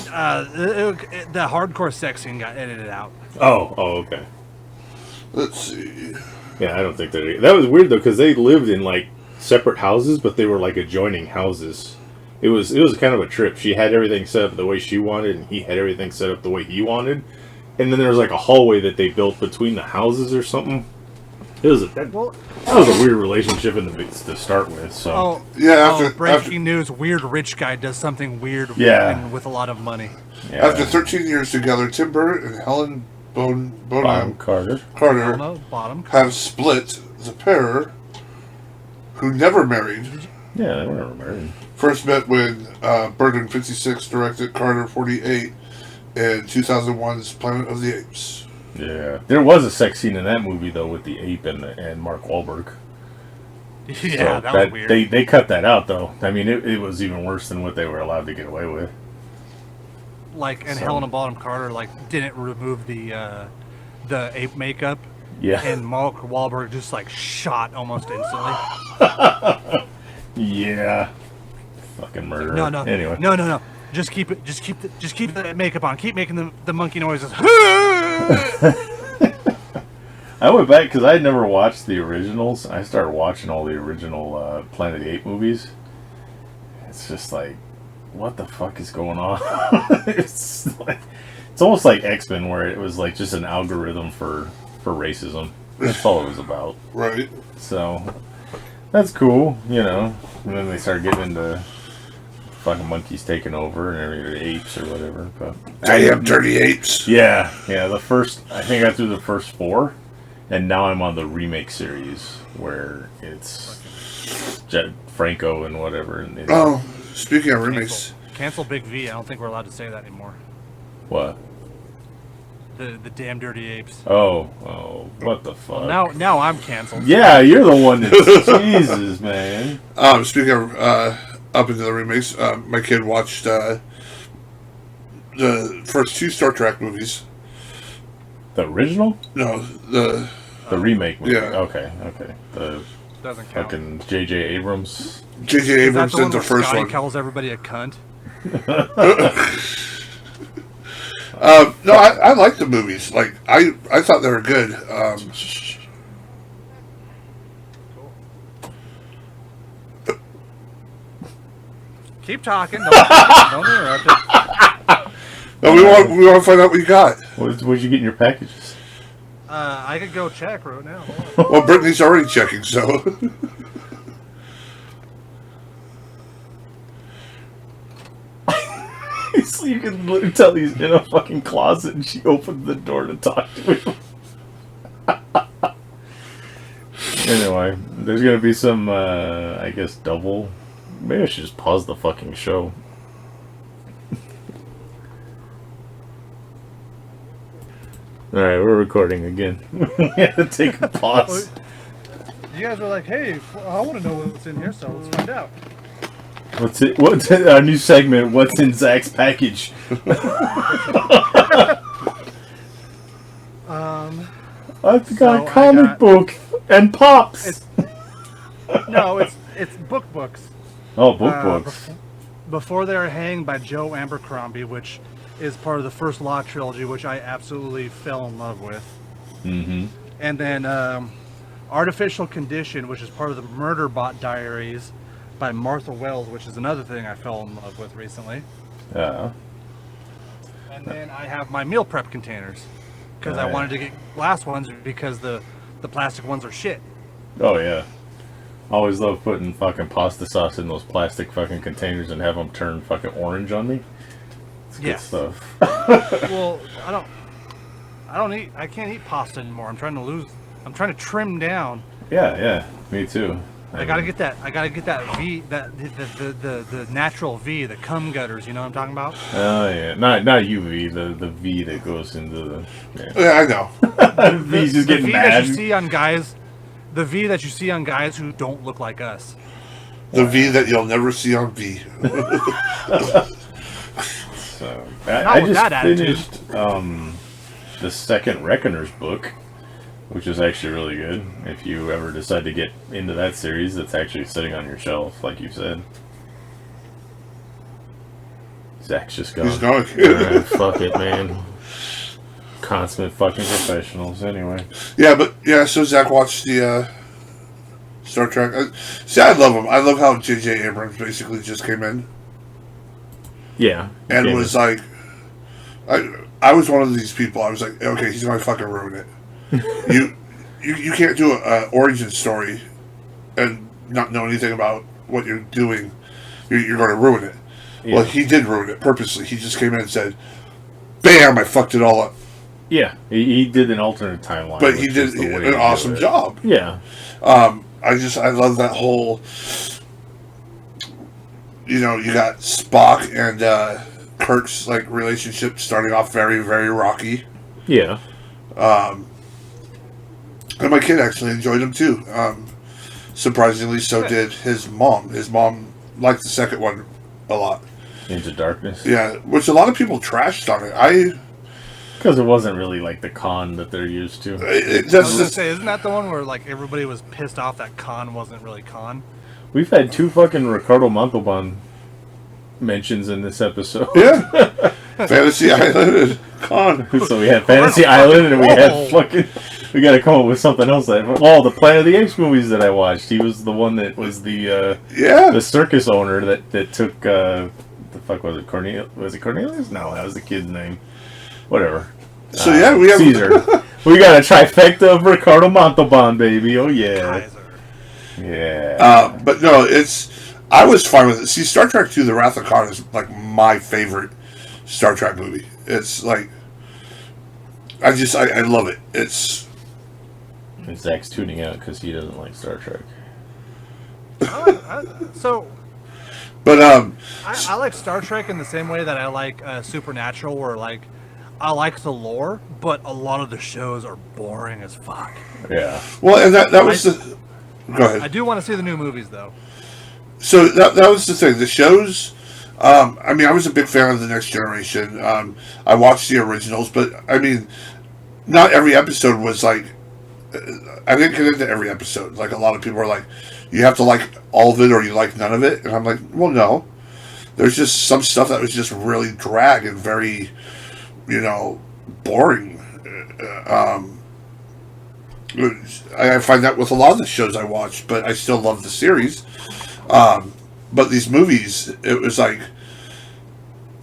The hardcore sex scene got edited out. Oh, okay. Let's see. Yeah, I don't think that was weird though, because they lived in like separate houses, but they were like adjoining houses. It was kind of a trip. She had everything set up the way she wanted, and he had everything set up the way he wanted. And then there was like a hallway that they built between the houses or something. That was a weird relationship to start with. So breaking news: weird rich guy does something weird. With a lot of money. Yeah. After 13 years together, Tim Burton and Helen Bonham Carter have split. The pair, who never married. Yeah, they were never married. First met when Burton 56 directed Carter 48 in 2001's Planet of the Apes. Yeah, there was a sex scene in that movie though with the ape and Mark Wahlberg. Yeah, so that was weird. They cut that out though. I mean, it was even worse than what they were allowed to get away with. Helena Bonham Carter didn't remove the ape makeup. Yeah. And Mark Wahlberg just shot almost instantly. Yeah. Fucking murder. No. Anyway. No. Just keep the makeup on. Keep making the monkey noises. I went back because I had never watched the originals. I started watching all the original Planet of the Apes movies. It's just like, what the fuck is going on? It's almost like X-Men, where it was like just an algorithm for racism. That's all it was about. Right. So that's cool, And then they started getting into fucking monkeys taking over and everything, apes or whatever. But damn dirty apes. Yeah. I think I got through the first 4, and now I'm on the remake series where it's Jed Franco and whatever. And speaking of remakes, cancel Big V. I don't think we're allowed to say that anymore. What? The damn dirty apes. Oh, what the fuck? Well, now I'm canceled. Yeah, you're the one that's Jesus, man. Speaking of up into the remakes, my kid watched the first 2 Star Trek movies. The original? No, the remake movie. Yeah. Okay. The doesn't count. Fucking J.J. Abrams. J.J. Abrams did the first one. Calls everybody a cunt. No, I like the movies. I thought they were good. Keep talking. Don't interrupt it. No, we want to find out what you got. What'd you get in your packages? I could go check right now. Well, Brittany's already checking, so. So you can literally tell he's in a fucking closet and she opened the door to talk to him. Anyway, there's gonna be some, I guess, double. Maybe I should just pause the fucking show. Alright, we're recording again. We had to take a pause. You guys were like, hey, I want to know what's in here, so let's find out. What's our new segment? What's in Zach's package? I've got So a comic book and pops. It's books. Oh, books. Before They Are Hanged by Joe Abercrombie, which is part of the first Law trilogy, which I absolutely fell in love with. Mm-hmm. And then Artificial Condition, which is part of the Murderbot Diaries by Martha Wells, which is another thing I fell in love with recently. Yeah. And then I have my meal prep containers, because I wanted to get glass ones because the plastic ones are shit. Oh, yeah. Always love putting fucking pasta sauce in those plastic fucking containers and have them turn fucking orange on me. It's good stuff. Well, I can't eat pasta anymore. I'm trying to trim down. Yeah, me too. I gotta get that V, the natural V, the cum gutters. You know what I'm talking about? Oh yeah, not UV, the V that goes into the. Yeah, I know. The V's just getting V mad. that you see on guys, the V that you see on guys who don't look like us. The V that you'll never see on V. So Not I with just that attitude. finished the second Reckoner's book, which is actually really good. If you ever decide to get into that series, it's actually sitting on your shelf, like you said. Zach's just gone. He's going. Alright, fuck it, man. Consummate fucking professionals, anyway. So Zach watched the Star Trek. See, I love him. I love how J.J. Abrams basically just came in. Yeah. And was like, I was one of these people. I was like, okay, he's gonna fucking ruin it. You can't do an origin story and not know anything about what you're doing. You're going to ruin it. Yeah. Well, he did ruin it purposely. He just came in and said, "Bam! I fucked it all up." Yeah, he did an alternate timeline, but he did an awesome job. Yeah. I love that whole. You got Spock and Kirk's relationship starting off very, very rocky. Yeah. And my kid actually enjoyed him too. Surprisingly, so did his mom. His mom liked the second one a lot. Into Darkness. Yeah, which a lot of people trashed on it. Because it wasn't really like the con that they're used to. I was gonna say, isn't that the one where everybody was pissed off that Khan wasn't really Khan? We've had 2 fucking Ricardo Montalban mentions in this episode. Yeah. Fantasy Island and Khan. So we had Fantasy Island and we had fucking... We gotta come up with something else. The Planet of the Apes movies that I watched. He was the one that was the circus owner that took... the fuck was it? Cornelius? Was it Cornelius? No, that was the kid's name. Whatever. So we have... Caesar. We got a trifecta of Ricardo Montalban, baby. Oh, yeah. Kaiser. Yeah. But no, I was fine with it. See, Star Trek II, The Wrath of Khan is my favorite Star Trek movie. It's I love it. It's... And Zach's tuning out because he doesn't like Star Trek. I like Star Trek in the same way that I like Supernatural, where I like the lore, but a lot of the shows are boring as fuck. Yeah. Well, and that was the... Go ahead. I do want to see the new movies, though. So that was the thing. The shows... I was a big fan of The Next Generation. I watched the originals, but, not every episode was I didn't get into every episode. A lot of people are like, you have to like all of it or you like none of it. And I'm like, well, no. There's just some stuff that was just really drag and very, boring. I find that with a lot of the shows I watch, but I still love the series. But these movies, it was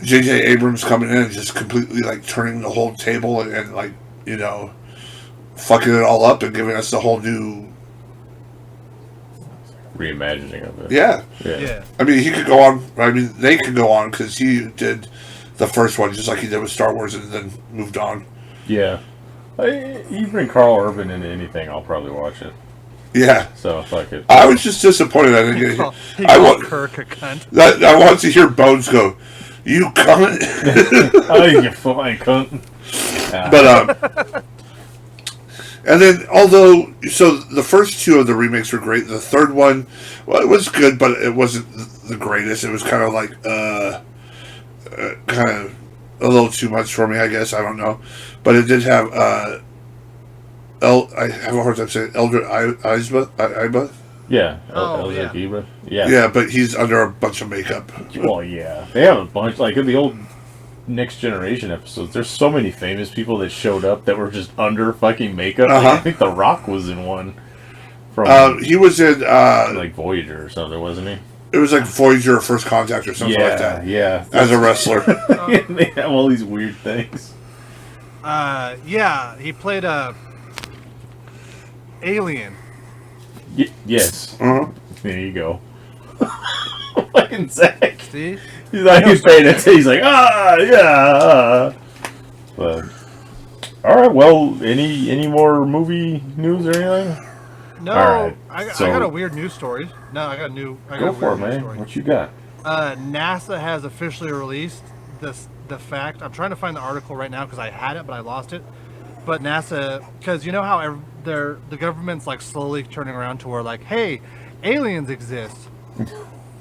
J.J. Abrams coming in and just completely turning the whole table and fucking it all up and giving us a whole new reimagining of it. Yeah. Yeah. He could go on. They could go on because he did the first one just like he did with Star Wars and then moved on. Yeah. You bring Carl Urban into anything, I'll probably watch it. Yeah. So fuck it. I was just disappointed I didn't get it. I want Kirk a cunt. I want to hear Bones go, "You cunt." Oh, you flying cunt. But and then the first 2 of the remakes were great. The third one, well, it was good, but it wasn't the greatest. It was kind of a little too much for me, I guess. I don't know, but it did have I have a hard time saying Eldred Iba. Yeah. Yeah. Iba. Yeah. Yeah, but he's under a bunch of makeup. Well, yeah. They have a bunch, like in the old Next Generation episodes, there's so many famous people that showed up that were just under fucking makeup. Like, I think The Rock was in one. From he was in like Voyager or something, wasn't he? It was like Voyager or First Contact or something like that. Yeah. As a wrestler. They have all these weird things. Yeah, he played a alien. Yes. Uh-huh. There you go. Fucking Zach. See? He's like, he's paying attention. He's like, yeah. But, all right. Well, any more movie news or anything? No, All right, I so- got a weird news story. No, I got a new. I got Go a for it, weird news man. story. What you got? NASA has officially released the fact. I'm trying to find the article right now because I had it, but I lost it. But NASA, because you know how the government's like slowly turning around to where like, hey, aliens exist.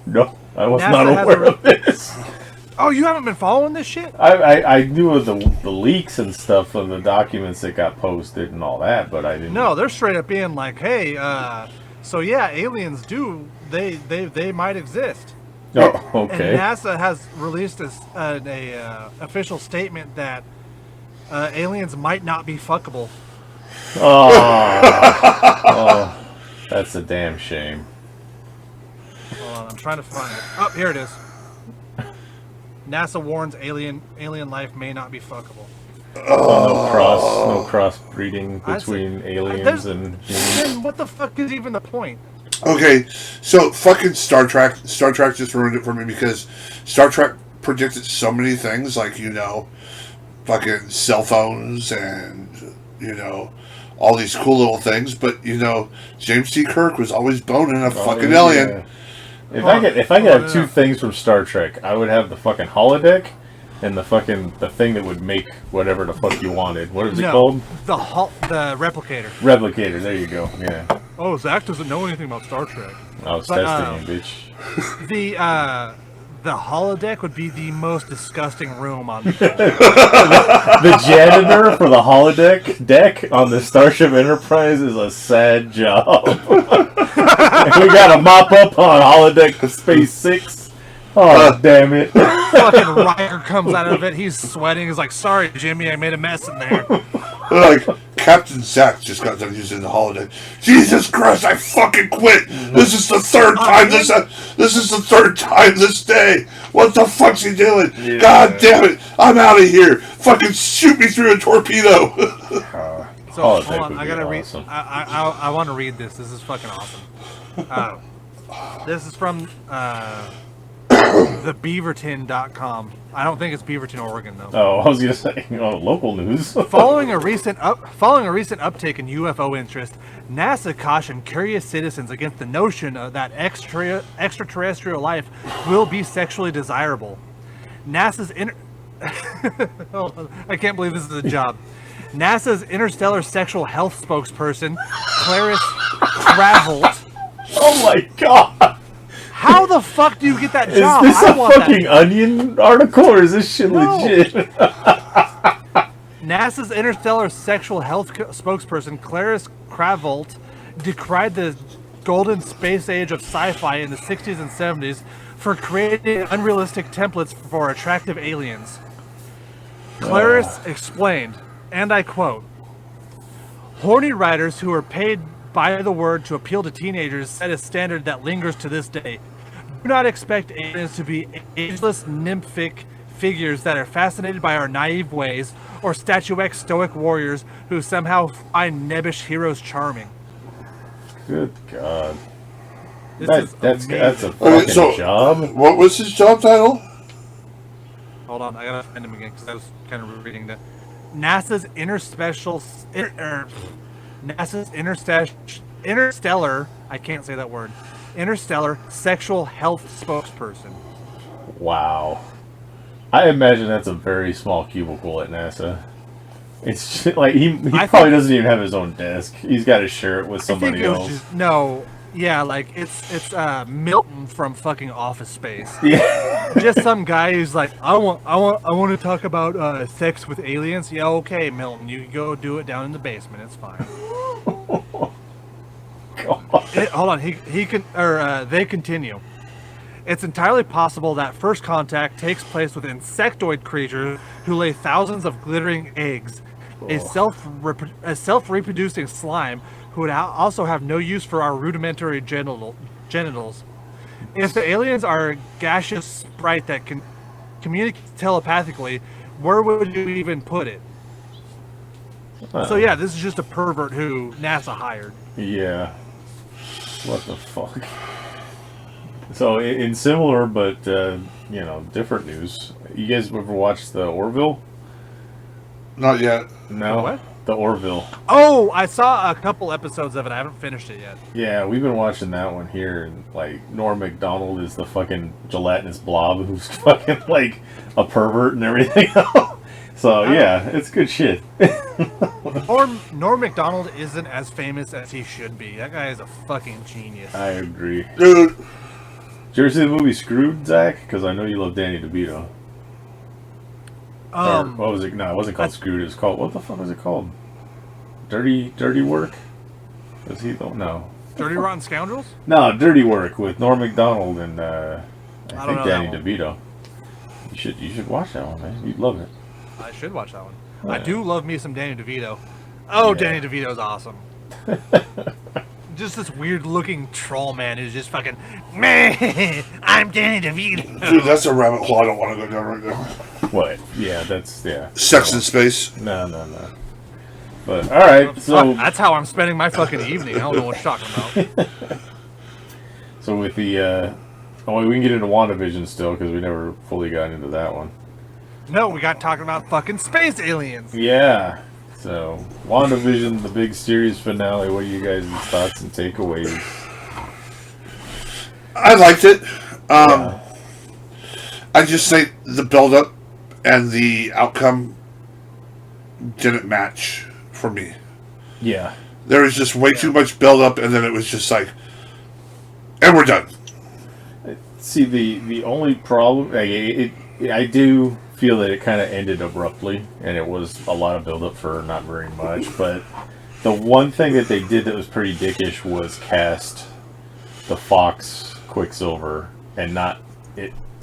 No, I was NASA not has aware of this. Oh, you haven't been following this shit? I knew of the leaks and stuff of the documents that got posted and all that, but I didn't. No, they're straight up being like, hey, so yeah, aliens do they might exist. Oh, okay. And NASA has released an official statement that aliens might not be fuckable. Oh, that's a damn shame. Hold on, I'm trying to find it. Oh, here it is. NASA warns alien life may not be fuckable. No cross breeding I between see. aliens and humans. Then what the fuck is even the point? Okay, so fucking Star Trek just ruined it for me because Star Trek predicted so many things, like, fucking cell phones and, all these cool little things, but, James T. Kirk was always boning a fucking alien. Yeah. If I could have two things from Star Trek, I would have the fucking holodeck and the thing that would make whatever the fuck you wanted. What is it called? The replicator. Replicator. There you go. Yeah. Oh, Zach doesn't know anything about Star Trek. I was testing you, bitch. The holodeck would be the most disgusting room on the The janitor for the holodeck deck on the Starship Enterprise is a sad job. We gotta mop up on holodeck Space 6. Oh, damn it. fucking Riker comes out of it. He's sweating. He's like, sorry, Jimmy, I made a mess in there. Like, Captain Zach just got done using the holodeck. Jesus Christ, I fucking quit. This is the third time this is the third time this day. What the fuck's he doing? Yeah. God damn it. I'm out of here. Fucking shoot me through a torpedo. So, hold on. I gotta read. Awesome. I want to read this. This is fucking awesome. This is from thebeaverton.com. I don't think it's Beaverton, Oregon, though. Oh, I was gonna say, local news. Following a recent uptake in UFO interest, NASA cautioned curious citizens against the notion that extraterrestrial life will be sexually desirable. NASA's Hold on, I can't believe this is a job. NASA's interstellar sexual health spokesperson, Clarice Cravolt. Oh my god! How the fuck do you get that Is job? this I a want fucking that. Onion article, or is this shit legit? NASA's interstellar sexual health spokesperson, Clarice Cravolt, decried the golden space age of sci-fi in the 60s and 70s for creating unrealistic templates for attractive aliens. Clarice explained, and I quote, "Horny writers who are paid by the word to appeal to teenagers set a standard that lingers to this day. Do not expect aliens to be ageless, nymphic figures that are fascinated by our naive ways, or statuesque stoic warriors who somehow find nebbish heroes charming." Good god. This That's a Okay, fucking so- job. What was his job title? Hold on, I gotta find him again because I was kind of reading that. NASA's interstellar, I can't say that word, interstellar sexual health spokesperson. Wow. I imagine that's a very small cubicle at NASA. It's just, like he probably doesn't even have his own desk. He's got to share it with somebody else. It's Milton from fucking Office Space. Yeah. Just some guy who's like, I want to talk about sex with aliens. Yeah, okay, Milton, you go do it down in the basement. It's fine. Hold on. They continue. It's entirely possible that first contact takes place with insectoid creatures who lay thousands of glittering eggs. A self-reproducing slime who would also have no use for our rudimentary genitals. If the aliens are a gaseous sprite that can communicate telepathically, where would you even put it? So yeah, this is just a pervert who NASA hired. Yeah. What the fuck? So in similar but different news, you guys ever watched the Orville? Not yet. No. What? The Orville. Oh, I saw a couple episodes of it. I haven't finished it yet. Yeah, we've been watching that one here, and like Norm Macdonald is the fucking gelatinous blob who's fucking like a pervert and everything. So yeah, it's good shit. Norm Macdonald isn't as famous as he should be. That guy is a fucking genius. I agree. Dude. Did you ever see the movie Screwed, Zach? Because I know you love Danny DeVito. What was it? No, it wasn't called Screwed. It was called, what the fuck was it called? Dirty Work? Was he? No. Dirty Rotten Scoundrels? No, Dirty Work with Norm Macdonald and I think Danny that one. DeVito. You should watch that one, man. You'd love it. I should watch that one. Oh, I yeah. do love me some Danny DeVito. Oh, Yeah. Danny DeVito's awesome. Just this weird-looking troll man who's just fucking, meh, I'm Danny DeVito. Dude, that's a rabbit hole I don't want to go down right now. What? Yeah, yeah. Sex in Space. No. But, alright, so... Fuck, that's how I'm spending my fucking evening. I don't know what you're talking about. So with the, we can get into WandaVision still, because we never fully got into that one. No, we got talking about fucking space aliens. Yeah. So, WandaVision, the big series finale. What are you guys' thoughts and takeaways? I liked it. Yeah. I just think the build-up and the outcome didn't match for me. Yeah. There was just way too much build-up, and then it was just like, and we're done. See, the only problem, I do feel that it kind of ended abruptly, and it was a lot of build-up for not very much, but the one thing that they did that was pretty dickish was cast the Fox Quicksilver and not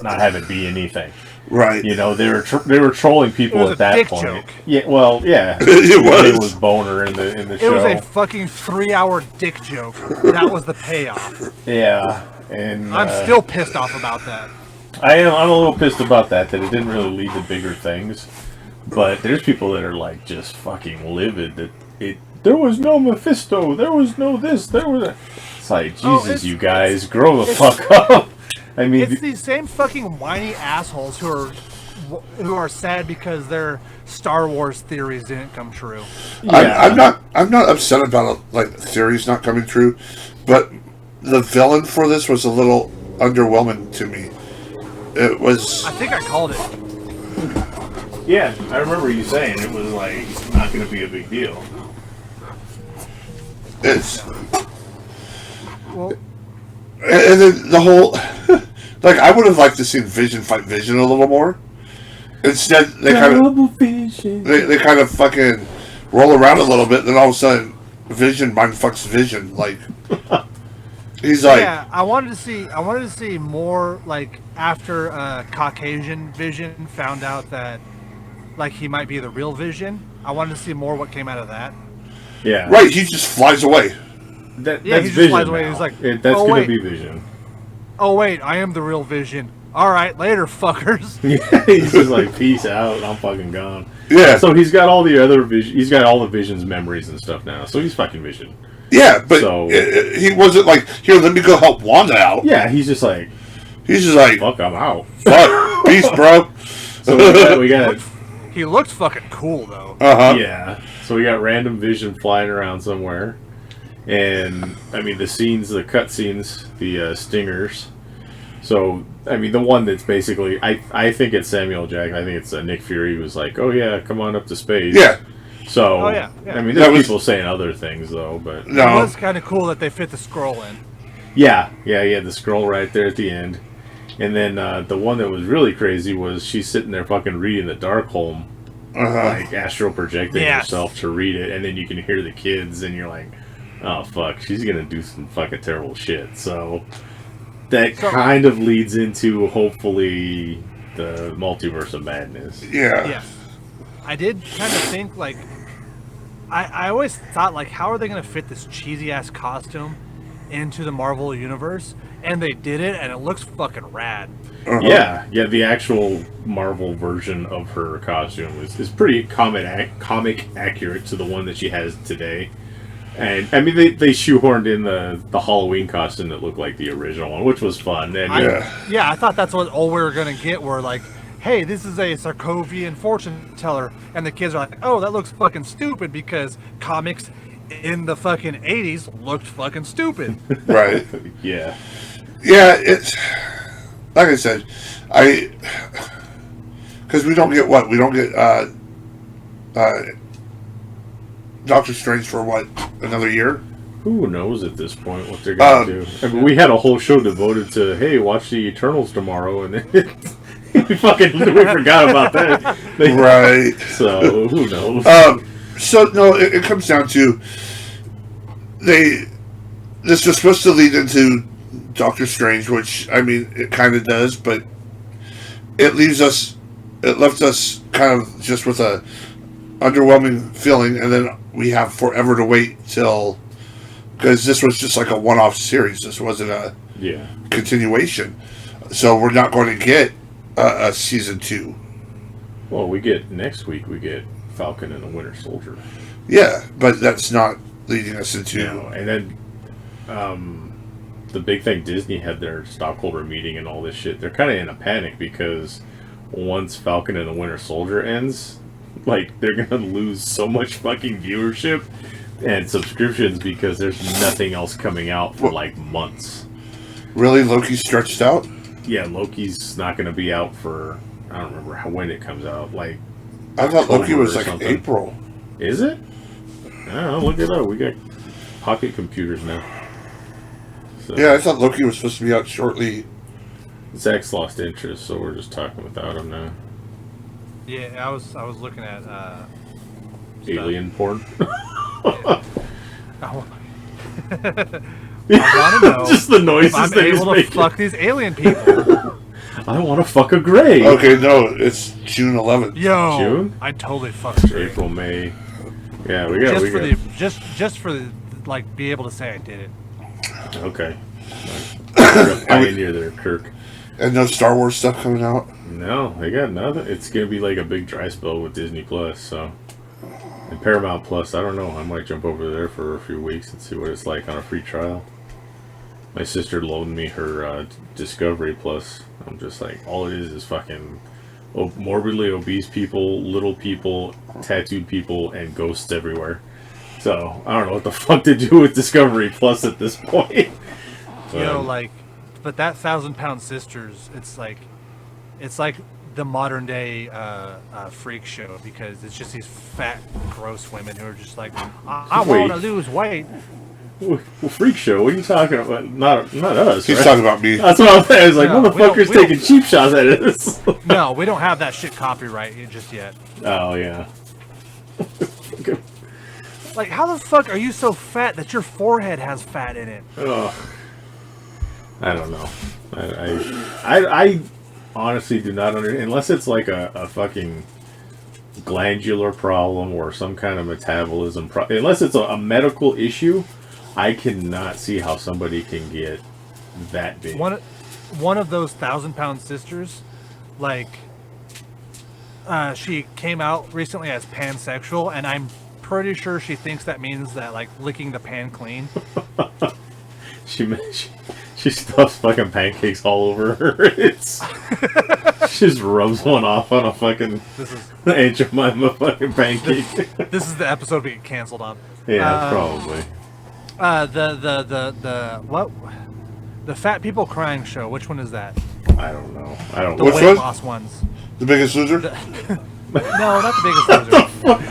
have it be anything. Right. You know, they were trolling people It was at a that dick point. joke. Yeah, well, yeah. It It was. was boner in the It show. was a fucking 3-hour dick joke. That was the payoff. Yeah, and I'm still pissed off about that. I'm a little pissed about that it didn't really lead to bigger things. But there's people that are like just fucking livid that there was no Mephisto, there was no this, there was a... It's like, Jesus, you guys, grow the fuck up. I mean, It's these same fucking whiny assholes who are sad because their Star Wars theories didn't come true. yeah. I'm not upset about like theories not coming true, but the villain for this was a little underwhelming to me. It was. I think I called it. Yeah, I remember you saying it was like not going to be a big deal. It's. Well, And then the whole, like, I would have liked to see Vision fight Vision a little more. Instead, they kind of fucking roll around a little bit. Then all of a sudden, Vision mind fucks Vision. Like, he's like, yeah, I wanted to see more, like, after Caucasian Vision found out that, like, he might be the real Vision. I wanted to see more what came out of that. Yeah. right, he just flies away. Yeah, That's he just Vision flies away. now. He's like, That's "Oh, going wait. to be Vision. Oh wait, I am the real Vision. All right, later, fuckers. Yeah, he's just like, peace out, I'm fucking gone. Yeah. So he's got all the other Vision. He's got all the Vision's memories and stuff now. So he's fucking Vision. Yeah, but So- he wasn't like, here, let me go help Wanda out. Yeah, he's just like, He's just like, fuck, I'm out. fuck, peace, bro. So we got He looked fucking cool though. yeah. So we got random Vision flying around somewhere, and I mean the cut scenes, the stingers. So I mean the one that's basically I think it's Samuel Jackson. I think it's Nick Fury who was like, oh yeah, come on up to space. Yeah. So Oh, yeah. I mean That there's was- people saying other things though, but It No. was kind of cool that they fit the scroll in. yeah, he had the scroll right there at the end. And then the one that was really crazy was she's sitting there fucking reading the Darkholme, like astral projecting Yes. herself to read it, and then you can hear the kids, and you're like, oh fuck, she's gonna do some fucking terrible shit. So that kind of leads into hopefully the multiverse of madness. Yeah. Yes. I did kind of think like I always thought like how are they gonna fit this cheesy ass costume into the Marvel universe? And they did it, and it looks fucking rad. Uh-huh. Yeah, the actual Marvel version of her costume is pretty comic accurate to the one that she has today. And I mean, they shoehorned in the Halloween costume that looked like the original one, which was fun. And I thought that's what all we were gonna get. Were like, hey, this is a Sarkovian fortune teller, and the kids are like, oh, that looks fucking stupid because comics in the fucking 80s looked fucking stupid. Right. Yeah. Yeah, it's like I said, because we don't get Doctor Strange for what, another year? Who knows at this point what they're gonna do? I mean, we had a whole show devoted to, hey, watch the Eternals tomorrow, and we forgot about that. Right. So who knows? So no, it comes down to this was supposed to lead into Doctor Strange, which I mean it kind of does, but it left us kind of just with a underwhelming feeling, and then we have forever to wait till, because this was just like a one-off series. This wasn't a continuation, so we're not going to get a season 2. Well, next week we get Falcon and the Winter Soldier. Yeah, but that's not leading us into. No, and then the big thing, Disney had their stockholder meeting and all this shit. They're kind of in a panic because once Falcon and the Winter Soldier ends, like, they're gonna lose so much fucking viewership and subscriptions because there's nothing else coming out for like months. Really, Loki's stretched out? Yeah, Loki's not gonna be out for, I don't remember when it comes out. Like, I thought Loki was like something. April. Is it? I don't know. Look it up. We got pocket computers now. So. Yeah, I thought Loki was supposed to be out shortly. Zach's lost interest, so we're just talking without him now. Yeah, I was looking at alien porn. I want to know just the noises if I'm able to fuck these alien people. I want to fuck a gray. Okay, no, it's June 11th. Yo, June? I totally fucked Gray. April, May. Yeah, we got just for the like be able to say I did it. Okay. Pioneer there, Kirk. And no Star Wars stuff coming out? No, they got nothing. It's gonna be like a big dry spell with Disney Plus, so. And Paramount Plus, I don't know. I might jump over there for a few weeks and see what it's like on a free trial. My sister loaned me her Discovery Plus. I'm just like, all it is fucking morbidly obese people, little people, tattooed people, and ghosts everywhere. So, I don't know what the fuck to do with Discovery Plus at this point. You know, like, but that 1,000-Pound Sisters, it's like the modern day freak show, because it's just these fat, gross women who are just like, I want to lose weight. Well, freak show? What are you talking about? Not us. He's right? talking about me. That's what I'm saying. It's like, No, motherfuckers taking cheap shots at us. No, we don't have that shit copyright just yet. Oh, yeah. Like, how the fuck are you so fat that your forehead has fat in it? Ugh. I don't know. I honestly do not understand, unless it's like a fucking glandular problem or some kind of metabolism problem. Unless it's a medical issue, I cannot see how somebody can get that big. One of those 1,000-Pound Sisters, like, she came out recently as pansexual, and I'm pretty sure she thinks that means that, like, licking the pan clean. She stuffs fucking pancakes all over her. She just rubs one off on a fucking Aunt Jemima fucking pancake. This is the episode we get canceled on. Yeah, probably. The Fat People Crying show. Which one is that? I don't know. I don't The know. Which weight one? loss ones. The Biggest Loser? No, not the Biggest Loser.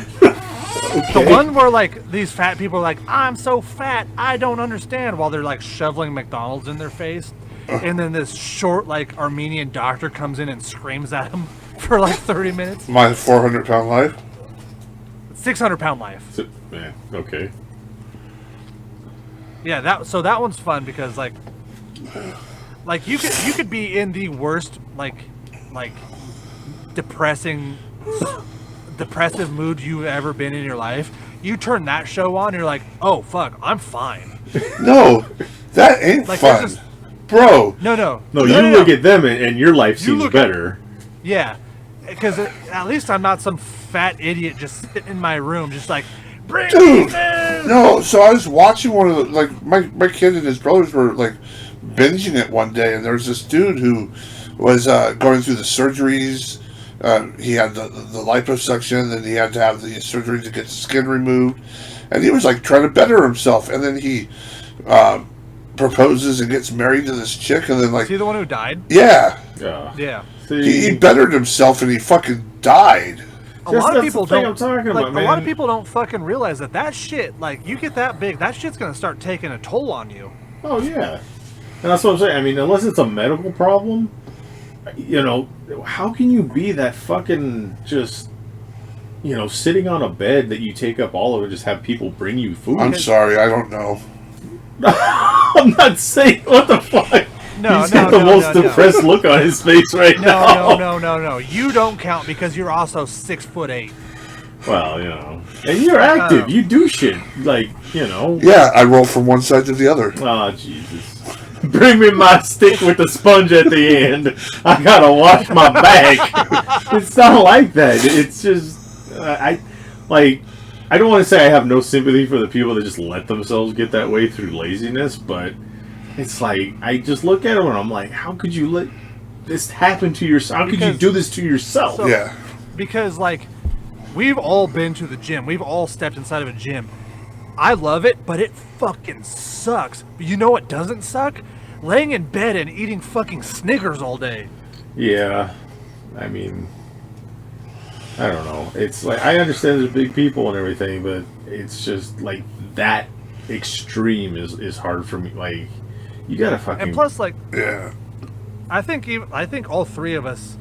The one where, like, these fat people are like, I'm so fat, I don't understand, while they're, like, shoveling McDonald's in their face. And then this short, like, Armenian doctor comes in and screams at them for, like, 30 minutes. My 400-pound life? 600-pound life. Yeah, okay. Yeah, that one's fun because like you could be in the worst like depressive mood you've ever been in your life. You turn that show on, you're like, oh fuck, I'm fine. No, that ain't Like, fun, there's bro. No, you look at them and your life seems better. Yeah, because at least I'm not some fat idiot just sitting in my room, just like, bring me in. No, so I was watching one of the, like, my kid and his brothers were, like, binging it one day, and there was this dude who was going through the surgeries. He had the liposuction, and he had to have the surgery to get the skin removed. And he was, like, trying to better himself. And then he proposes and gets married to this chick, and then, like... Is he the one who died? Yeah. Yeah. He bettered himself, and he fucking died. A lot of people don't. I'm talking about, man. A lot of people don't fucking realize that shit. Like, you get that big, that shit's gonna start taking a toll on you. Oh yeah, and that's what I'm saying. I mean, unless it's a medical problem, you know, how can you be that fucking just, you know, sitting on a bed that you take up all of it, just have people bring you food? I'm sorry, I don't know. I'm not saying what the fuck. No, He's got the most depressed look on his face right now. No. You don't count because you're also 6'8". Well, you know, and you're active. You do shit like, you know. Yeah, I roll from one side to the other. Oh Jesus! Bring me my stick with the sponge at the end. I gotta wash my back. It's not like that. It's just I don't want to say I have no sympathy for the people that just let themselves get that way through laziness, but it's like, I just look at them and I'm like, how could you let this happen to yourself? How could you do this to yourself? So, yeah. Because, like, we've all been to the gym. We've all stepped inside of a gym. I love it, but it fucking sucks. But you know what doesn't suck? Laying in bed and eating fucking Snickers all day. Yeah. I mean, I don't know. It's like, I understand there's big people and everything, but it's just like that extreme is hard for me. Like, you gotta fucking... And plus, like, Yeah. I think all three of us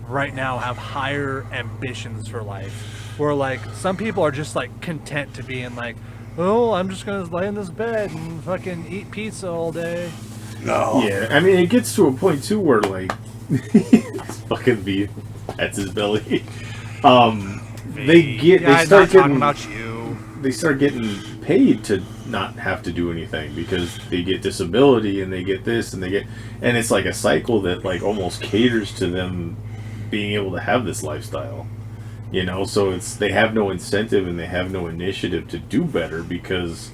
right now have higher ambitions for life. Where, like, some people are just, like, content to be in, like, oh, I'm just gonna lay in this bed and fucking eat pizza all day. No. Yeah, I mean, it gets to a point, too, where, like, fucking beef, that's his belly. They start talking about you. They start getting paid to not have to do anything because they get disability and they get this and and it's like a cycle that like almost caters to them being able to have this lifestyle, you know. So they have no incentive and they have no initiative to do better because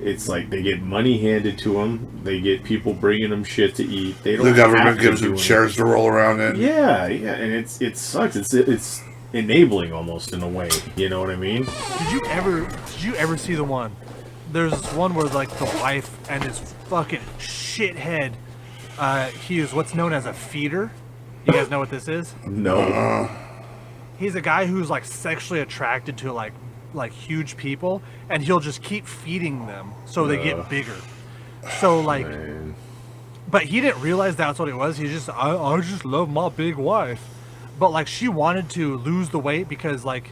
it's like they get money handed to them, they get people bringing them shit to eat. They don't. The government gives them chairs to roll around in. Yeah, and it sucks. It's enabling almost in a way. You know what I mean? Did you ever see the one? There's one where like the wife and his fucking shithead. He is what's known as a feeder. You guys know what this is? No. He's a guy who's like sexually attracted to like huge people, and he'll just keep feeding them so they get bigger. So like, Man. but he didn't realize that's what it was. He just I just love my big wife, but like she wanted to lose the weight because like,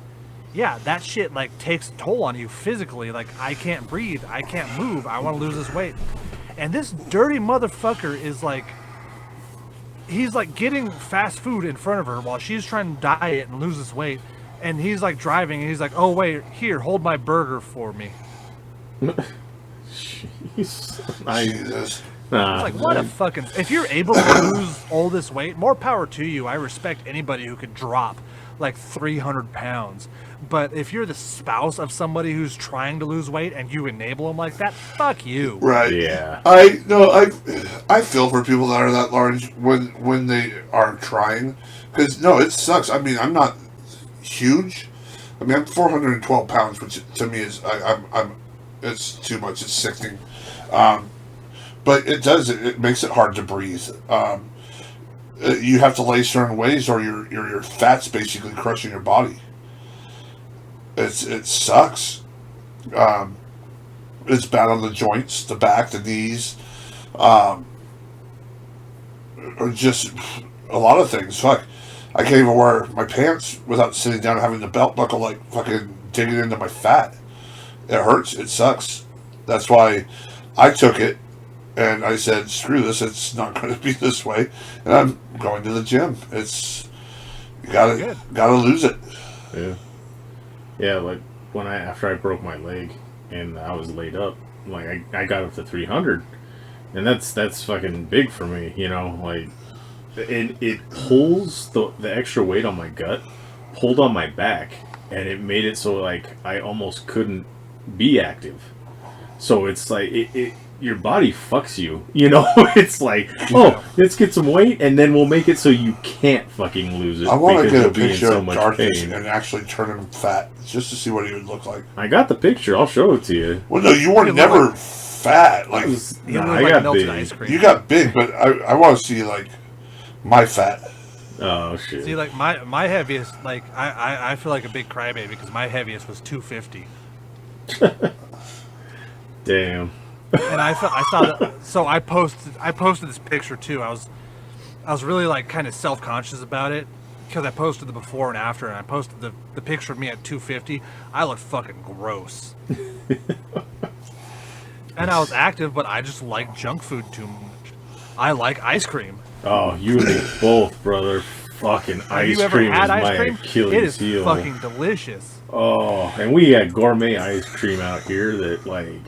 yeah, that shit like takes a toll on you physically. Like, I can't breathe, I can't move, I want to lose this weight, and this dirty motherfucker is like, he's like getting fast food in front of her while she's trying to diet and lose this weight. And he's like driving, and he's like, "Oh wait, here, hold my burger for me." Jeez. Jesus. Nah, It's like, what a fucking... If you're able to lose all this weight, more power to you. I respect anybody who could drop like 300 pounds. But if you're the spouse of somebody who's trying to lose weight and you enable them like that, fuck you. Right. Yeah. I feel for people that are that large when they are trying, because no, it sucks. I mean, I'm not huge. I mean, I'm 412 pounds, which to me is I'm it's too much. It's sickening. But it makes it hard to breathe. You have to lay certain ways, or your fat's basically crushing your body. It sucks. It's bad on the joints, the back, the knees, or just a lot of things. Fuck, I can't even wear my pants without sitting down and having the belt buckle like fucking digging into my fat. It hurts. It sucks. That's why I took it, and I said, "Screw this! It's not going to be this way." And I'm going to the gym. It's you gotta lose it. Yeah. Yeah, like after I broke my leg and I was laid up, like I got up to 300, and that's fucking big for me, you know. Like, it pulls the extra weight on my gut, pulled on my back, and it made it so like I almost couldn't be active. So it's like your body fucks you, you know. It's like, oh, let's get some weight, and then we'll make it so you can't fucking lose it. I want to get a picture so of much Darkness pain. and actually turn him fat, just to see what he would look like. I got the picture. I'll show it to you. Well, no, you were never fat. Like, I got big. Ice cream. You got big, but I want to see like my fat. Oh shit! See, like my heaviest, like I feel like a big crybaby because my heaviest was 250. Damn. And I saw that, so I posted this picture too. I was really like kind of self-conscious about it because I posted the before and after, and I posted the picture of me at 250. I looked fucking gross. And I was active, but I just like junk food too much. I like ice cream. Oh, you and me both, brother. Fucking Have ice you ever cream had is ice my cream? Achilles It is heel. fucking delicious. Oh, and we got gourmet ice cream out here that like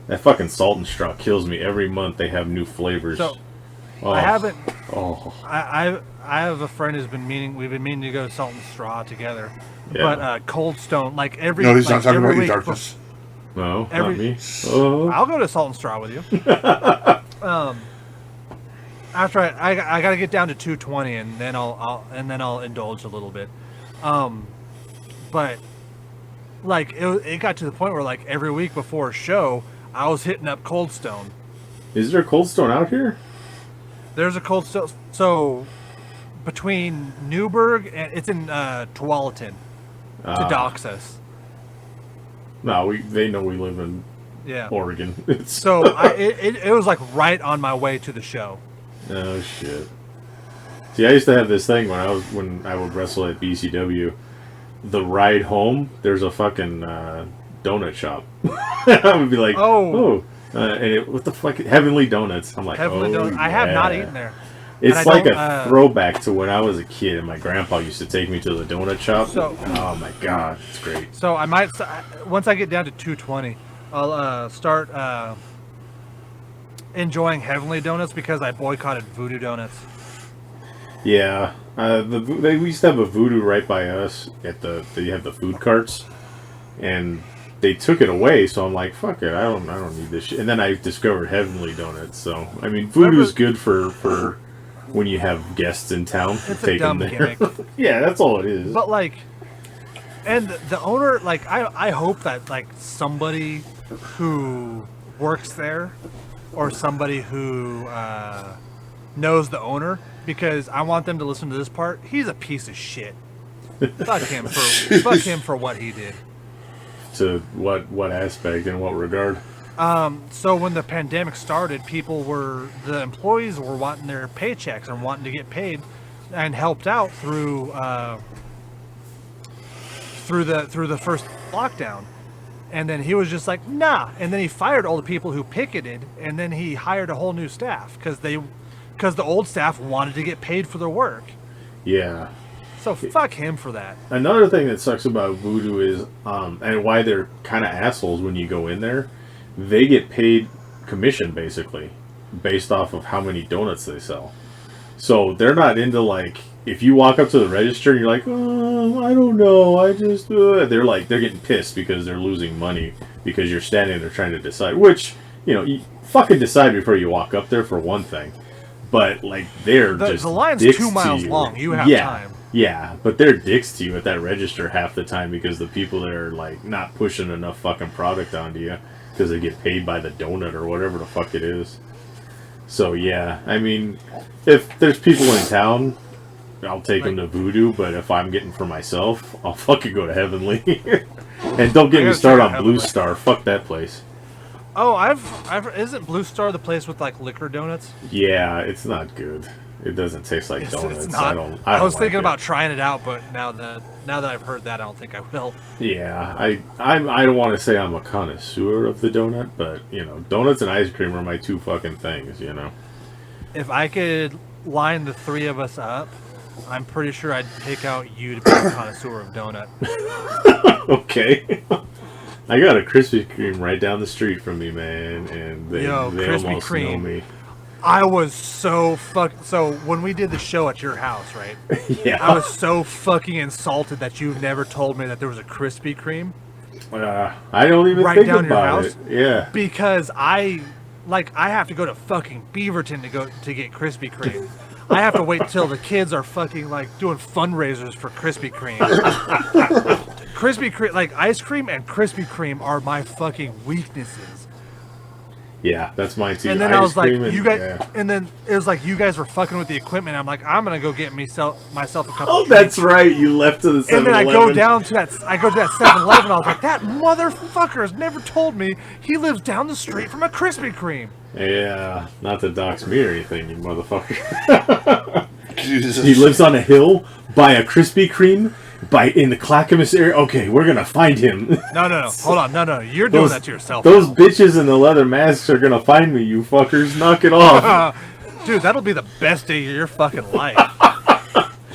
that fucking salt and straw kills me every month. They have new flavors. So oh, I haven't. Oh, I have a friend who's been meaning. We've been meaning to go to Salt and Straw together. Yeah. But Cold Stone, like every. No, he's like not talking every about you, week Darkness. no, every- not me. Oh, I'll go to Salt and Straw with you. After I got to get down to 220, and then I'll indulge a little bit. But like it got to the point where like every week before a show, I was hitting up Cold Stone. is there Cold Stone out here? There's a Cold Stone. So between Newburgh and it's in Tualatin to dox us. No, they know we live in Yeah. Oregon. It's So it was like right on my way to the show. oh shit. See, I used to have this thing when I would wrestle at BCW. The ride home, there's a fucking donut shop. I would be like, and what the fuck, Heavenly Donuts. I'm like, Heavenly Donuts. I have not eaten there. It's And I like don't, a throwback to when I was a kid, and my grandpa used to take me to the donut shop. So- oh my god, it's great. So I might once I get down to 220, I'll start enjoying Heavenly Donuts because I boycotted Voodoo Donuts. Yeah, we used to have a Voodoo right by us at they have the food carts, and they took it away. So I'm like, fuck it, I don't need this shit. And then I discovered Heavenly Donuts. So I mean, Voodoo's good for when you have guests in town. It's take a dumb them there. gimmick. Yeah, that's all it is. But like, and the owner, like, I hope that like somebody who works there or somebody who knows the owner, because I want them to listen to this part. He's a piece of shit. Fuck him for what he did. To what aspect and what regard? So when the pandemic started, the employees were wanting their paychecks and wanting to get paid, and helped out through the first lockdown. And then he was just like, nah. And then he fired all the people who picketed, and then he hired a whole new staff because the old staff wanted to get paid for their work. Yeah. So fuck him for that. Another thing that sucks about Voodoo is, and why they're kind of assholes when you go in there, they get paid commission basically, based off of how many donuts they sell. So they're not into like, if you walk up to the register and you're like, oh, I don't know, I just, they're getting pissed because they're losing money because you're standing there trying to decide, which, you fucking decide before you walk up there for one thing. But like the line's dicks 2 miles to you. long. You have time. Yeah, but they're dicks to you at that register half the time because the people there are like not pushing enough fucking product onto you because they get paid by the donut or whatever the fuck it is. So yeah, I mean, if there's people in town, I'll take them to Voodoo. But if I'm getting for myself, I'll fucking go to Heavenly. And don't get me started on Blue Star. Fuck that place. Oh, isn't Blue Star the place with like liquor donuts? Yeah, it's not good. It doesn't taste like donuts. It's not. I don't I was like thinking it. about trying it out, but now that I've heard that, I don't think I will. Yeah, I don't want to say I'm a connoisseur of the donut, but donuts and ice cream are my two fucking things. If I could line the three of us up, I'm pretty sure I'd pick out you to be a connoisseur of donut. Okay. I got a Krispy Kreme right down the street from me, man, and they Krispy almost Kreme. know me. I was so So when we did the show at your house, right? Yeah. I was so fucking insulted that you never told me that there was a Krispy Kreme I don't even right think down your about house. it. Yeah. Because I have to go to fucking Beaverton to get Krispy Kreme. I have to wait till the kids are fucking doing fundraisers for Krispy Kreme. Krispy Kreme, ice cream and Krispy Kreme are my fucking weaknesses. Yeah, that's mine too. And then ice I was like, cream you guys, yeah. and then it was like you guys were fucking with the equipment. I'm like, I'm gonna go get myself a couple. Oh, treats. that's right. You left to the 7-Eleven. And then I go down to that 7-Eleven. I was like, that motherfucker has never told me he lives down the street from a Krispy Kreme. Yeah, not to dox me or anything, you motherfucker. Jesus. He lives on a hill by a Krispy Kreme in the Clackamas area. Okay, we're gonna find him. No. Hold on. No. You're doing that to yourself. Those now. bitches in the leather masks are gonna find me, you fuckers. Knock it off. Dude, that'll be the best day of your fucking life.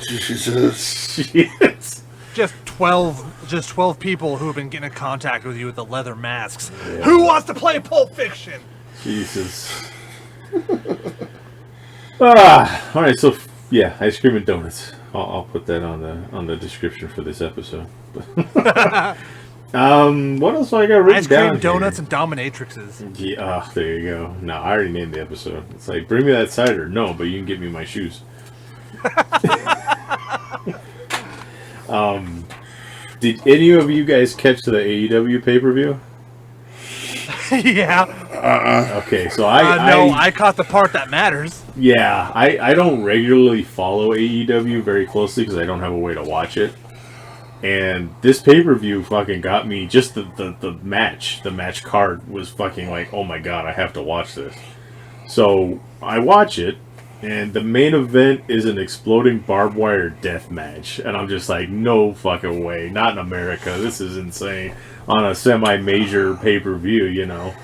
Jesus. Yes. Just 12 people who have been getting in contact with you with the leather masks. Yeah. Who wants to play Pulp Fiction? Jesus. Alright, so yeah, ice cream and donuts. I'll put that on the description for this episode. What else do I got written down? Ice cream, donuts, and dominatrixes. Yeah, there you go. No, I already named the episode. It's like, bring me that cider. No, but you can get me my shoes. Did any of you guys catch the AEW pay-per-view? Yeah. Okay, so I caught the part that matters. Yeah, I don't regularly follow AEW very closely because I don't have a way to watch it. And this pay-per-view fucking got me. Just the match card was fucking like, oh my god, I have to watch this. So I watch it, and the main event is an exploding barbed wire death match. And I'm just like, no fucking way. Not in America. This is insane. On a semi-major pay-per-view,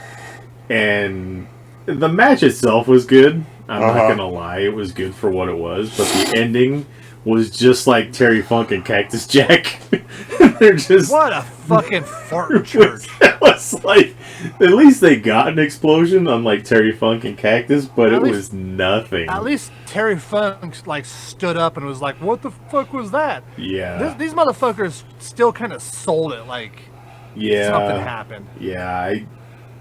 And the match itself was good. I'm not gonna lie, it was good for what it was. But the ending was just like Terry Funk and Cactus Jack. They're just what a fucking fart church. It was like, at least they got an explosion, unlike Terry Funk and Cactus, but it was nothing. At least Terry Funk stood up and was like, "What the fuck was that?" Yeah, these motherfuckers still kind of sold it like. Yeah, something happened. Yeah,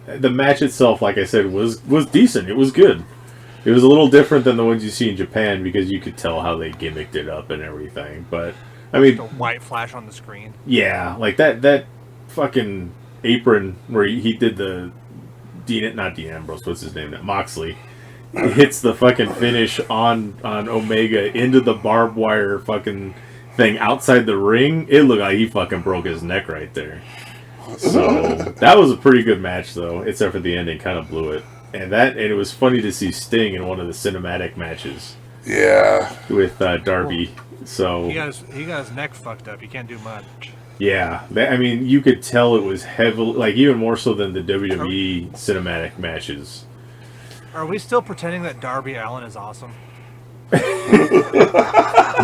the match itself, like I said, was decent. It was good. It was a little different than the ones you see in Japan because you could tell how they gimmicked it up and everything. But I mean, the white flash on the screen. Yeah, like that fucking apron where he did the not Dean Ambrose, what's his name? Moxley. He hits the fucking finish on Omega into the barbed wire fucking thing outside the ring. It looked like he fucking broke his neck right there. So that was a pretty good match, though, except for the ending kind of blew it. And it was funny to see Sting in one of the cinematic matches. Yeah, with Darby. So he got his neck fucked up. He can't do much. Yeah, I mean, you could tell it was heavily, like even more so than the WWE cinematic matches. Are we still pretending that Darby Allin is awesome?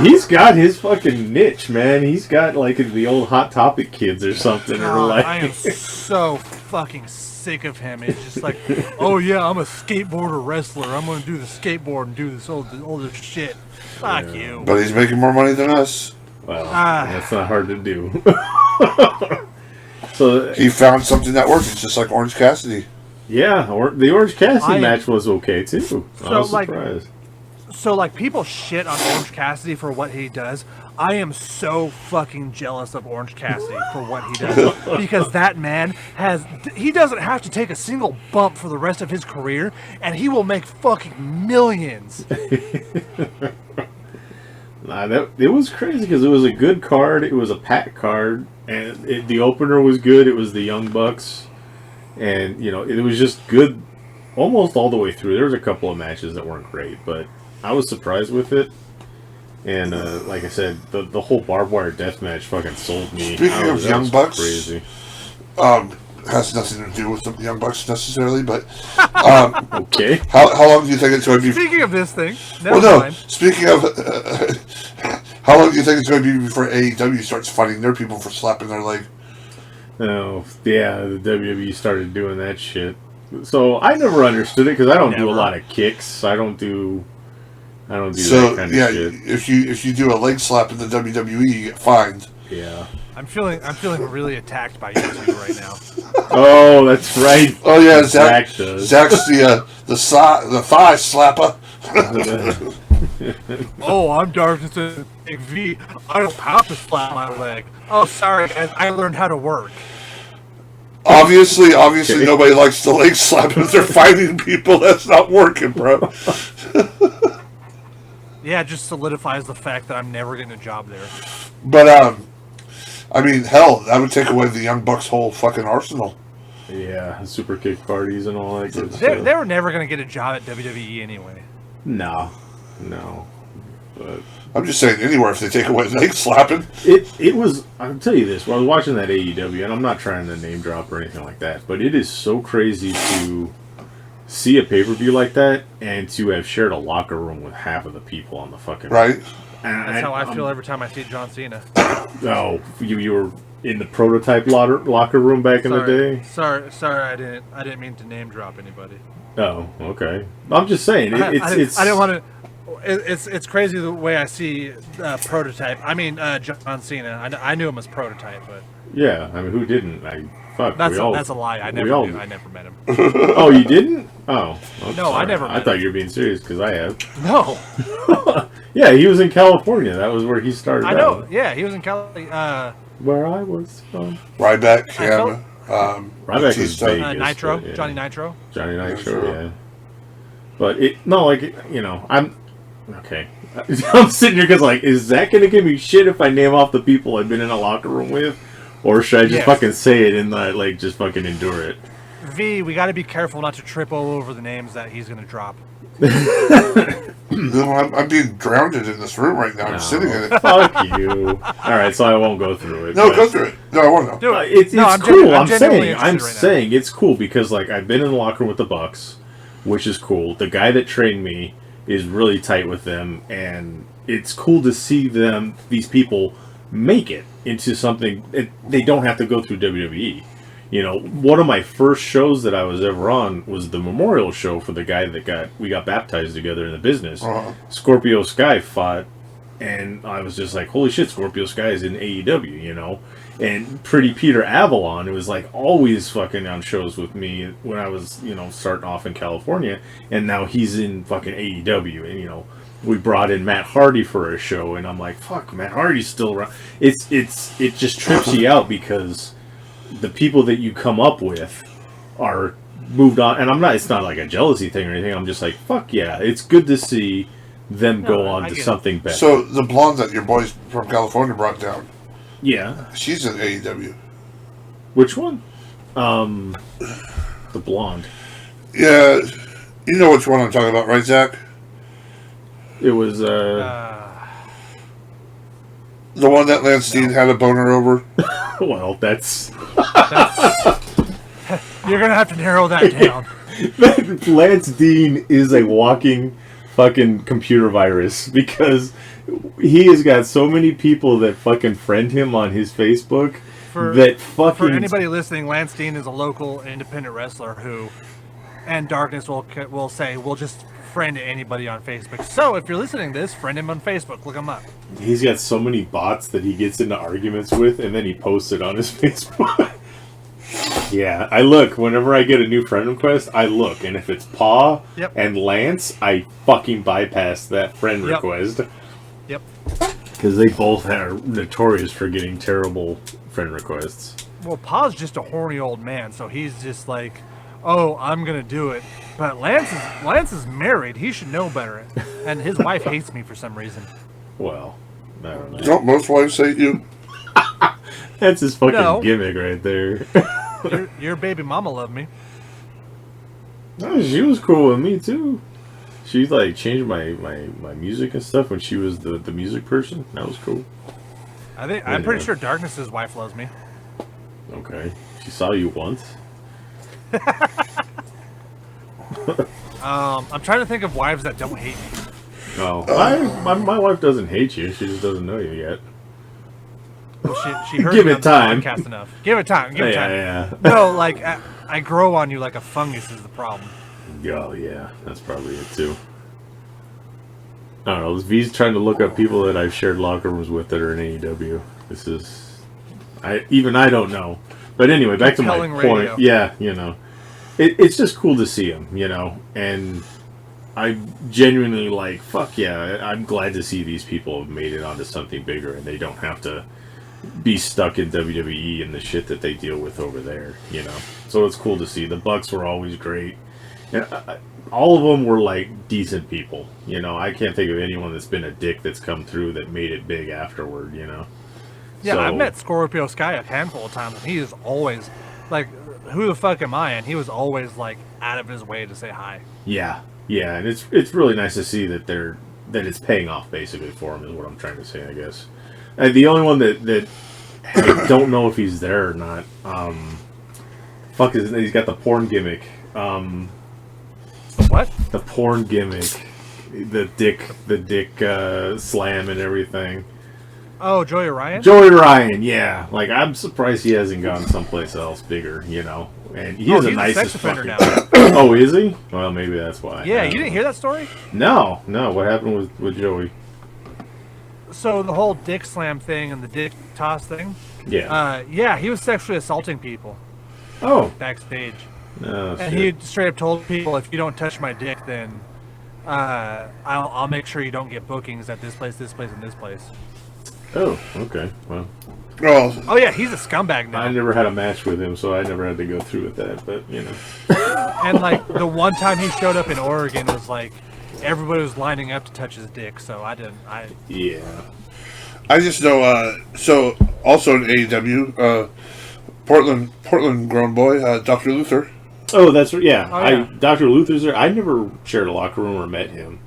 He's got his fucking niche, man. He's got like the old Hot Topic kids or something. God, or like... I am so fucking sick of him. It's just like, oh yeah, I'm a skateboarder wrestler. I'm going to do the skateboard and do this older shit. Fuck you. But he's making more money than us. Well, that's not hard to do. So he found something that works. It's just like Orange Cassidy. Yeah, the Orange Cassidy match was okay too. I was surprised. So, like, people shit on Orange Cassidy for what he does. I am so fucking jealous of Orange Cassidy for what he does. Because that man he doesn't have to take a single bump for the rest of his career, and he will make fucking millions. It was crazy because it was a good card. It was a packed card. And the opener was good. It was the Young Bucks. And, it was just good almost all the way through. There was a couple of matches that weren't great, but I was surprised with it. And like I said, the whole barbed wire death match fucking sold me. Speaking of Young Bucks, crazy. Has nothing to do with the Young Bucks necessarily, but okay. How long do you think it's going to be? Speaking of this thing, speaking of, how long do you think it's going to be before AEW starts fighting their people for slapping their leg? Oh yeah, the WWE started doing that shit. So I never understood it because I don't do a lot of kicks. I don't do that kind of shit. If you do a leg slap in the WWE, you get fined. Yeah. I'm feeling really attacked by you two right now. Oh, that's right. Oh yeah, Zach does. Zach's the thigh slapper. Oh, I'm Darkness Big V. I don't have to slap my leg. Oh, sorry, guys. I learned how to work. Obviously, nobody likes the leg slap if they're fighting people. That's not working, bro. Yeah, it just solidifies the fact that I'm never getting a job there. But I mean, hell, that would take away the Young Bucks' whole fucking arsenal. Yeah, super kick parties and all that good stuff. They were never going to get a job at WWE anyway. No. But I'm just saying, anywhere if they take away leg slapping. It was, I'll tell you this, when I was watching that AEW, and I'm not trying to name drop or anything like that, but it is so crazy to see a pay-per-view like that and to have shared a locker room with half of the people on the fucking... Right. That's how I feel every time I see John Cena. Oh, you were in the prototype locker room back in the day? Sorry, I didn't mean to name drop anybody. Oh, okay. I'm just saying, I didn't want to... It's crazy the way I see prototype. I mean, John Cena. I knew him as prototype, but... Yeah, I mean, who didn't? That's a lie. I never met him. Oh, you didn't? Oh. No, sorry. I never met him. I thought you were being serious, because I have. No. Yeah, he was in California. That was where he started I know. out. Yeah, he was in California. Where I was from. Ryback, Ryback is Vegas. Nitro. Yeah. Johnny Nitro. Johnny Nitro, yeah. But I'm... Okay. I'm sitting here because, is that going to give me shit if I name off the people I've been in a locker room with? Or should I just fucking say it and, just fucking endure it? V, we got to be careful not to trip all over the names that he's going to drop. No, I'm being drowned in this room right now. I'm sitting in it. Fuck you. Alright, so I won't go through it. No, go through it. No, I won't know. It's cool. I'm saying it's cool because, I've been in the locker room with the Bucks, which is cool. The guy that trained me is really tight with them, and it's cool to see these people make it into something. They don't have to go through WWE. One of my first shows that I was ever on was the memorial show for the guy that we got baptized together in the business. Uh-huh. Scorpio Sky fought, and I was just like, holy shit, Scorpio Sky is in AEW, And Pretty Peter Avalon, it was always fucking on shows with me when I was, starting off in California, and now he's in fucking AEW, and we brought in Matt Hardy for a show, and I'm like, fuck, Matt Hardy's still around. It just trips you out because the people that you come up with are moved on, and it's not like a jealousy thing or anything. I'm just like, fuck yeah, it's good to see them go on to something better. So the blonde that your boys from California brought down, yeah, she's in AEW. Which one? The blonde. Yeah, you know which one I'm talking about, right, Zach? It was the one that Lance Dean had a boner over. Well, that's you're gonna have to narrow that down. Lance Dean is a walking fucking computer virus because he has got so many people that fucking friend him on his Facebook. For anybody listening, Lance Dean is a local independent wrestler who, and Darkness will say, we'll just friend anybody on Facebook. So if you're listening to this, friend him on Facebook. Look him up. He's got so many bots that he gets into arguments with, and then he posts it on his Facebook. Yeah, I look. Whenever I get a new friend request, I look. And if it's Paw and Lance, I fucking bypass that friend request. Yep. Because they both are notorious for getting terrible friend requests. Well, Paw's just a horny old man, so he's just like, oh, I'm going to do it. But Lance is married. He should know better. And his wife hates me for some reason. Well, I don't know. Don't most wives hate you? That's his fucking gimmick right there. Your baby mama loved me. No, she was cool with me, too. She like changed my music and stuff when she was the music person. That was cool. I'm pretty sure Darkness's wife loves me. Okay. She saw you once. I'm trying to think of wives that don't hate me. Oh, my wife doesn't hate you. She just doesn't know you yet. Well, she heard Give me it on the time. podcast enough. Give it time. Give it time. Yeah. No, like I grow on you like a fungus is the problem. Oh yeah, that's probably it too. I don't know. V's trying to look up people that I've shared locker rooms with that are in AEW. This is, I don't know. But anyway, back to my Compelling point. radio. Yeah, you know, it's just cool to see him, you know, and I genuinely like, fuck yeah, I'm glad to see these people have made it onto something bigger and they don't have to be stuck in WWE and the shit that they deal with over there, you know. So it's cool to see. The Bucks were always great. And all of them were like decent people, you know. I can't think of anyone that's been a dick that's come through that made it big afterward, you know. Yeah, So, I've met Scorpio Sky a handful of times, and he is always like, "Who the fuck am I?" And he was always like out of his way to say hi. yeah, and it's really nice to see that it's paying off basically for him is what I'm trying to say, I guess. And the only one that I don't know if he's there or not. He's got the porn gimmick. What? The porn gimmick, the dick slam and everything. Oh, Joey Ryan? Joey Ryan, yeah. Like, I'm surprised he hasn't gone someplace else bigger, you know. And he's the he's nicest a sex offender fucking... now. Oh, is he? Well, maybe that's why. Yeah, you didn't hear that story? No. What happened with Joey? So the whole dick slam thing and the dick toss thing. Yeah. He was sexually assaulting people Oh. backstage. No, And shit. he straight up told people, if you don't touch my dick, then I'll make sure you don't get bookings at this place, and this place. Oh, okay. Well, Oh, yeah, he's a scumbag now. I never had a match with him, so I never had to go through with that, but, you know. And like the one time he showed up in Oregon was like everybody was lining up to touch his dick, so I didn't. Yeah. I just know. So also in AEW, Portland grown boy, Dr. Luther. Oh, that's yeah. Oh, yeah. Dr. Luther's there. I never shared a locker room or met him,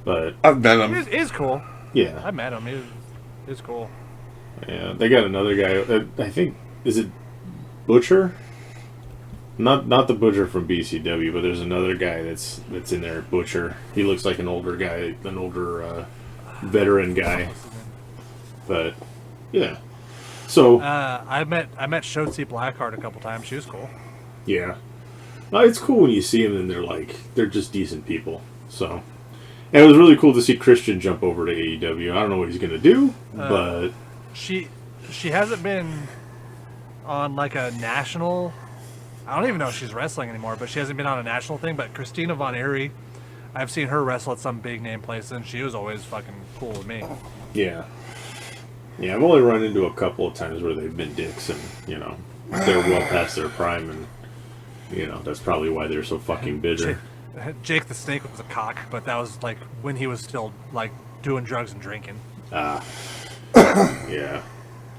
but I've met him. It is cool. yeah, I met him. It was cool. yeah. They got another guy. I think is it Butcher? Not the Butcher from BCW, but there's another guy that's in there. Butcher. He looks like an older guy, veteran guy. But yeah. So I met Shotzi Blackheart a couple times. She was cool. yeah. It's cool when you see them and they're just decent people. So, and it was really cool to see Christian jump over to AEW. I don't know what he's gonna do, but She hasn't been on like a national. I don't even know if she's wrestling anymore, but she hasn't been on a national thing. But Christina Von Eerie, I've seen her wrestle at some big name place, and she was always fucking cool with me. yeah, I've only run into a couple of times where they've been dicks, and you know they're well past their prime, and you know that's probably why they're so fucking bitter. Jake the Snake was a cock, but that was like when he was still like doing drugs and drinking. Yeah.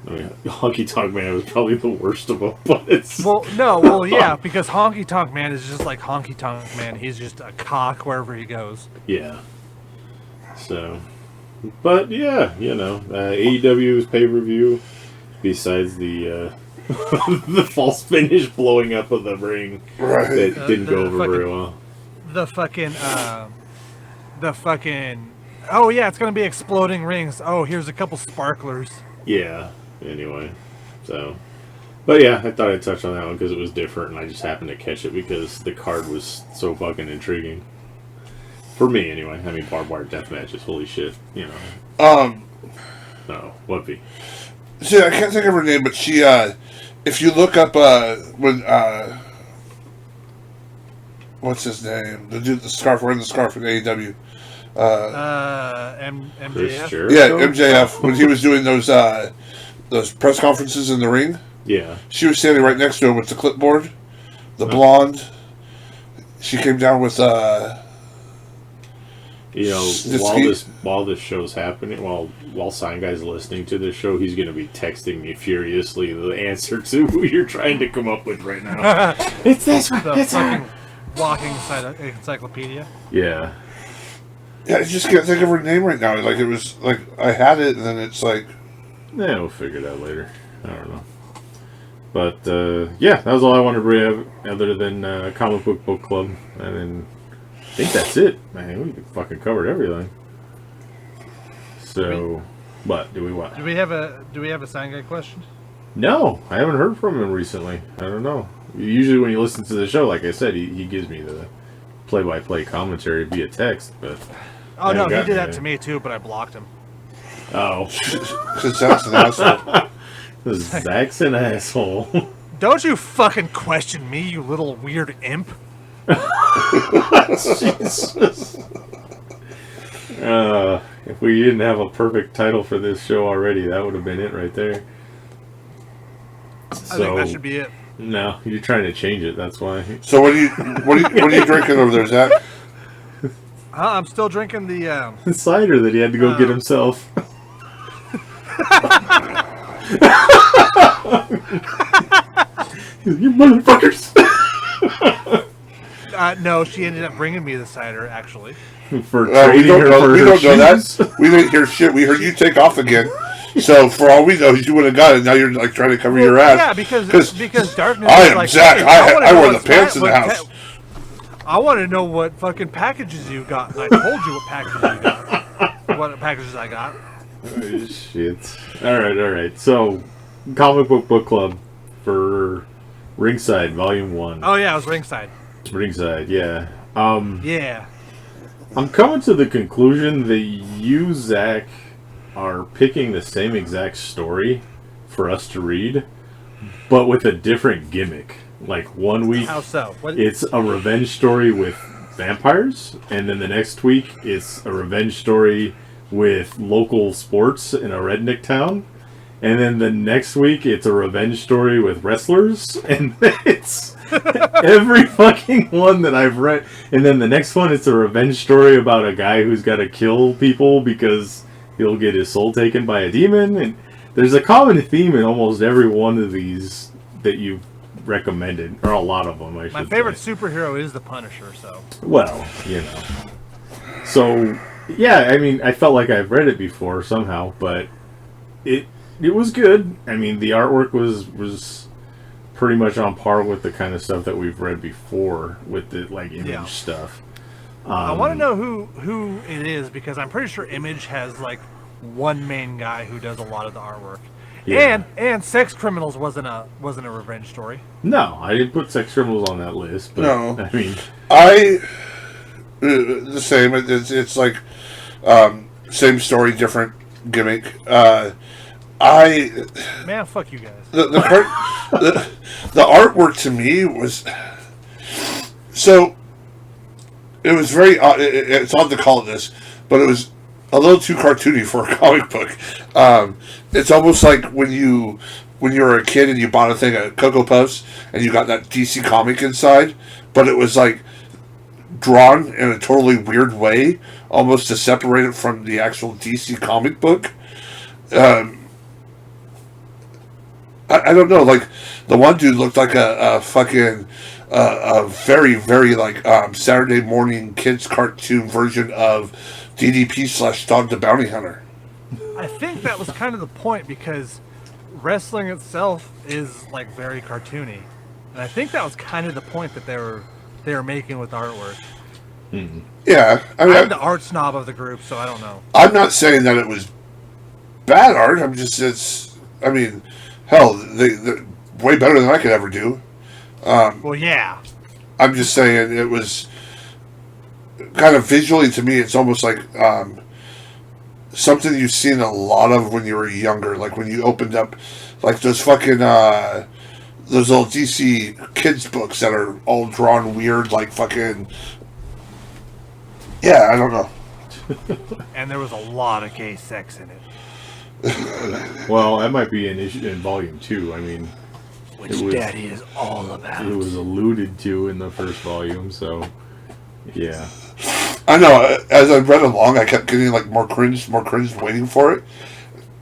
I mean, Honky Tonk Man was probably the worst of them, but it's... Yeah, because Honky Tonk Man is just like Honky Tonk Man. He's just a cock wherever he goes. Yeah. So, but yeah, you know, AEW's pay-per-view, besides the the false finish blowing up of the ring, Right. that didn't go over fucking, very well. The fucking, oh yeah, it's gonna be exploding rings. Oh, here's a couple sparklers. Yeah. Anyway, so, but yeah, I thought I'd touch on that one because it was different, and I just happened to catch it because the card was so fucking intriguing. For me, anyway. I mean, barbed wire death matches, holy shit, you know. No, what be? See, I can't think of her name, but she, if you look up, when, what's his name? The dude, wearing the scarf in AEW. MJF. Yeah, MJF. When he was doing those press conferences in the ring, Yeah. she was standing right next to him with the clipboard, the blonde. She came down with, You know, Snitsky. while this show's happening, while Sign Guy's listening to this show, he's going to be texting me furiously the answer to who you're trying to come up with right now. It's this one. The fucking walking encyclopedia. Yeah. Yeah, I just can't think of her name right now. Like, it was, like, I had it, and then it's like... Yeah, we'll figure it out later. I don't know. But, yeah, that was all I wanted to bring up, other than comic book club. And then, I think that's it. Man, we fucking covered everything. So, what? Do we what? Do we have a sign guy question? No, I haven't heard from him recently. I don't know. Usually when you listen to the show, like I said, he gives me the play-by-play commentary via text, but... Oh, no, he did that to me, too, but I blocked him. Oh. Because Zach's an asshole. Zach's an asshole. Don't you fucking question me, you little weird imp. Jesus. If we didn't have a perfect title for this show already, that would have been it right there. I think that should be it. No, you're trying to change it. That's why. So what are you drinking over there, Zach? I'm still drinking the cider that he had to go get himself. You motherfuckers! No, she ended up bringing me the cider, actually. For trading her for we her don't know shoes? that. We didn't hear shit. We heard you take off again. So for all we know, you would have got it. Now you're like trying to cover your ass. Yeah, because darkness. I is am like, Zach. hey, I wear the pants in the house. I want to know what fucking packages you got. And I told you what packages you got. What packages I got. Oh, shit. All right. So, comic book club for Ringside, Volume 1. Oh, yeah, it was Ringside. Ringside, yeah. Yeah. I'm coming to the conclusion that you, Zach, are picking the same exact story for us to read, but with a different gimmick. Like, one week, How so? it's a revenge story with vampires, and then the next week, it's a revenge story with local sports in a redneck town. And then the next week, it's a revenge story with wrestlers. And it's every fucking one that I've read. And then the next one, it's a revenge story about a guy who's got to kill people because he'll get his soul taken by a demon. And there's a common theme in almost every one of these that you've recommended. Or a lot of them, I should say. My favorite superhero is the Punisher, so... Well, you know. So, yeah, I mean, I felt like I've read it before somehow, but it was good. I mean, the artwork was pretty much on par with the kind of stuff that we've read before with the like Image stuff. I want to know who it is because I'm pretty sure Image has like one main guy who does a lot of the artwork. Yeah. And Sex Criminals wasn't a revenge story. No, I didn't put Sex Criminals on that list. But, no, I mean, the same. It's like same story, different gimmick. Man, fuck you guys. The artwork to me was so. It was very. It's odd to call it this, but it was a little too cartoony for a comic book. It's almost like when you were a kid and you bought a thing of Cocoa Puffs and you got that DC comic inside, but it was like drawn in a totally weird way, almost to separate it from the actual DC comic book. I don't know, like, the one dude looked like a fucking, a very, very, like, Saturday morning kids cartoon version of DDP / Dog the Bounty Hunter. I think that was kind of the point because wrestling itself is, like, very cartoony. And I think that was kind of the point that they were making with artwork. Mm-hmm. Yeah. I mean, I'm the art snob of the group, so I don't know. I'm not saying that it was bad art. I'm just, I mean... Hell, they're way better than I could ever do. Well, yeah. I'm just saying it was kind of visually to me. It's almost like something you've seen a lot of when you were younger, like when you opened up like those fucking those old DC kids books that are all drawn weird, like fucking. Yeah, I don't know. And there was a lot of gay sex in it. Well, that might be an issue in Volume 2. I mean, which Daddy is all about. It was alluded to in the first volume, so yeah. I know. As I read along, I kept getting like more cringe, waiting for it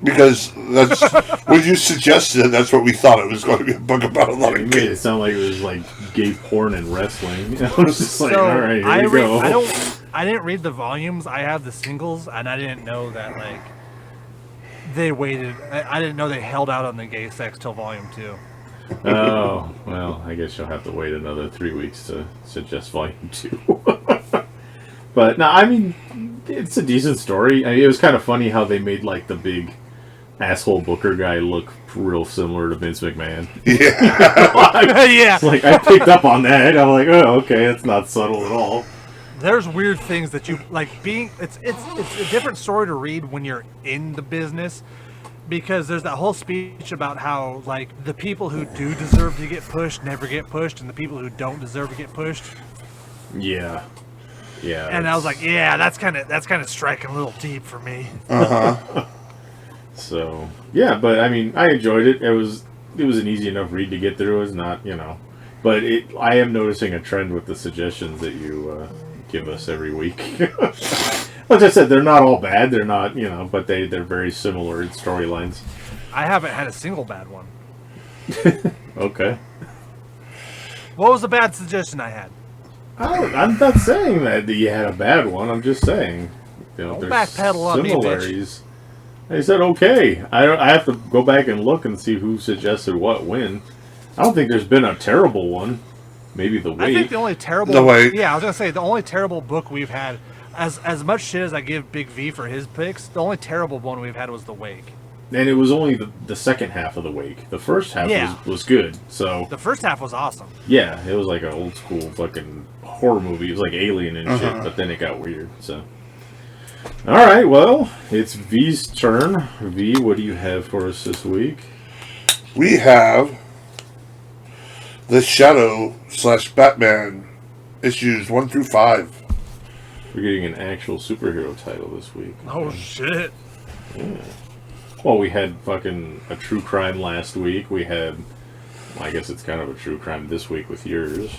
because that's when you suggested it. That's what we thought it was going to be a book about a lot of It gays. made it sound like it was like gay porn and wrestling. I was just like, all right, here we go. I didn't read the volumes. I have the singles, and I didn't know that like they waited. I didn't know they held out on the gay sex till volume 2. Oh, well, I guess you'll have to wait another 3 weeks to suggest volume 2. But, no, I mean, it's a decent story. I mean, it was kind of funny how they made, like, the big asshole Booker guy look real similar to Vince McMahon. Yeah. Yeah. It's like, I picked up on that. I'm like, oh, okay, that's not subtle at all. There's weird things that you like being. It's a different story to read when you're in the business, because there's that whole speech about how like the people who do deserve to get pushed never get pushed, and the people who don't deserve to get pushed. Yeah. Yeah. And I was like, yeah, that's kind of striking a little deep for me. So yeah, but I mean, I enjoyed it. It was an easy enough read to get through. It's not, but I am noticing a trend with the suggestions that you give us every week. Like I said, they're not all bad. They're not, but they're very similar in storylines. I haven't had a single bad one. Okay. What was the bad suggestion I had? I'm not saying that you had a bad one. I'm just saying, Don't there's backpedal on me, bitch. similarities. I said okay. I have to go back and look and see who suggested what when. I don't think there's been a terrible one. Maybe The Wait. I think the only terrible. The Wait. Yeah, I was gonna say the only terrible book we've had. As much shit as I give Big V for his picks, the only terrible one we've had was The Wake. And it was only the second half of The Wake. The first half was good. So The first half was awesome. yeah, it was like an old school fucking horror movie. It was like Alien and shit, but then it got weird. So all right, well, it's V's turn. V, what do you have for us this week? We have The Shadow / Batman issues 1 through 5. We're getting an actual superhero title this week. Oh shit! Yeah. Well, we had fucking a true crime last week. We had, I guess it's kind of a true crime this week with yours.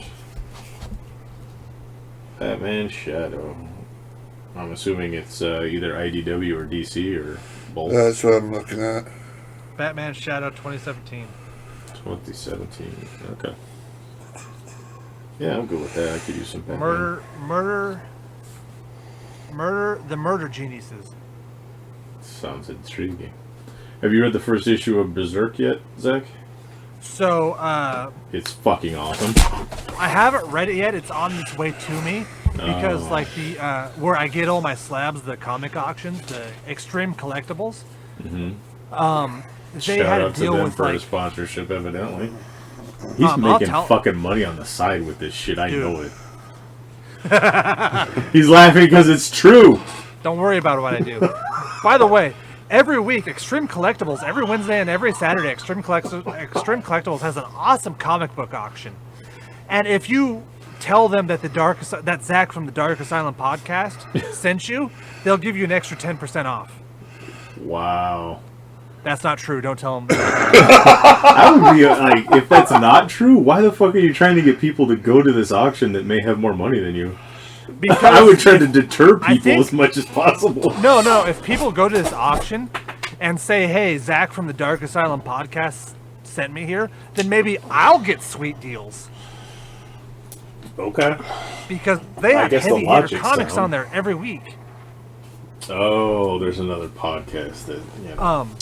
Batman Shadow. I'm assuming it's either IDW or DC or both. That's what I'm looking at. Batman Shadow 2017. 2017. Okay. Yeah, I'm good with that. I could use some Batman. The murder geniuses. Sounds intriguing. Have you read the first issue of Berserk yet, Zach? So, It's fucking awesome. I haven't read it yet. It's on its way to me because, like the where I get all my slabs, the comic auctions, the Extreme Collectibles. They Shout had a out to deal them with for like a sponsorship, evidently. He's making fucking money on the side with this shit. I know it. He's laughing because it's true. Don't worry about what I do. By the way, every week, Extreme Collectibles, every Wednesday and every Saturday, Extreme Collectibles has an awesome comic book auction. And if you tell them that that Zach from the Dark Asylum podcast sent you, they'll give you an extra 10% off. Wow. That's not true. Don't tell them. I would be like, if that's not true, why the fuck are you trying to get people to go to this auction that may have more money than you? Because I would try to deter people as much as possible. No. If people go to this auction and say, hey, Zach from the Dark Asylum podcast sent me here, then maybe I'll get sweet deals. Okay. Because they have guess the heavy hitter logic's comics sound. on there every week. Oh, there's another podcast that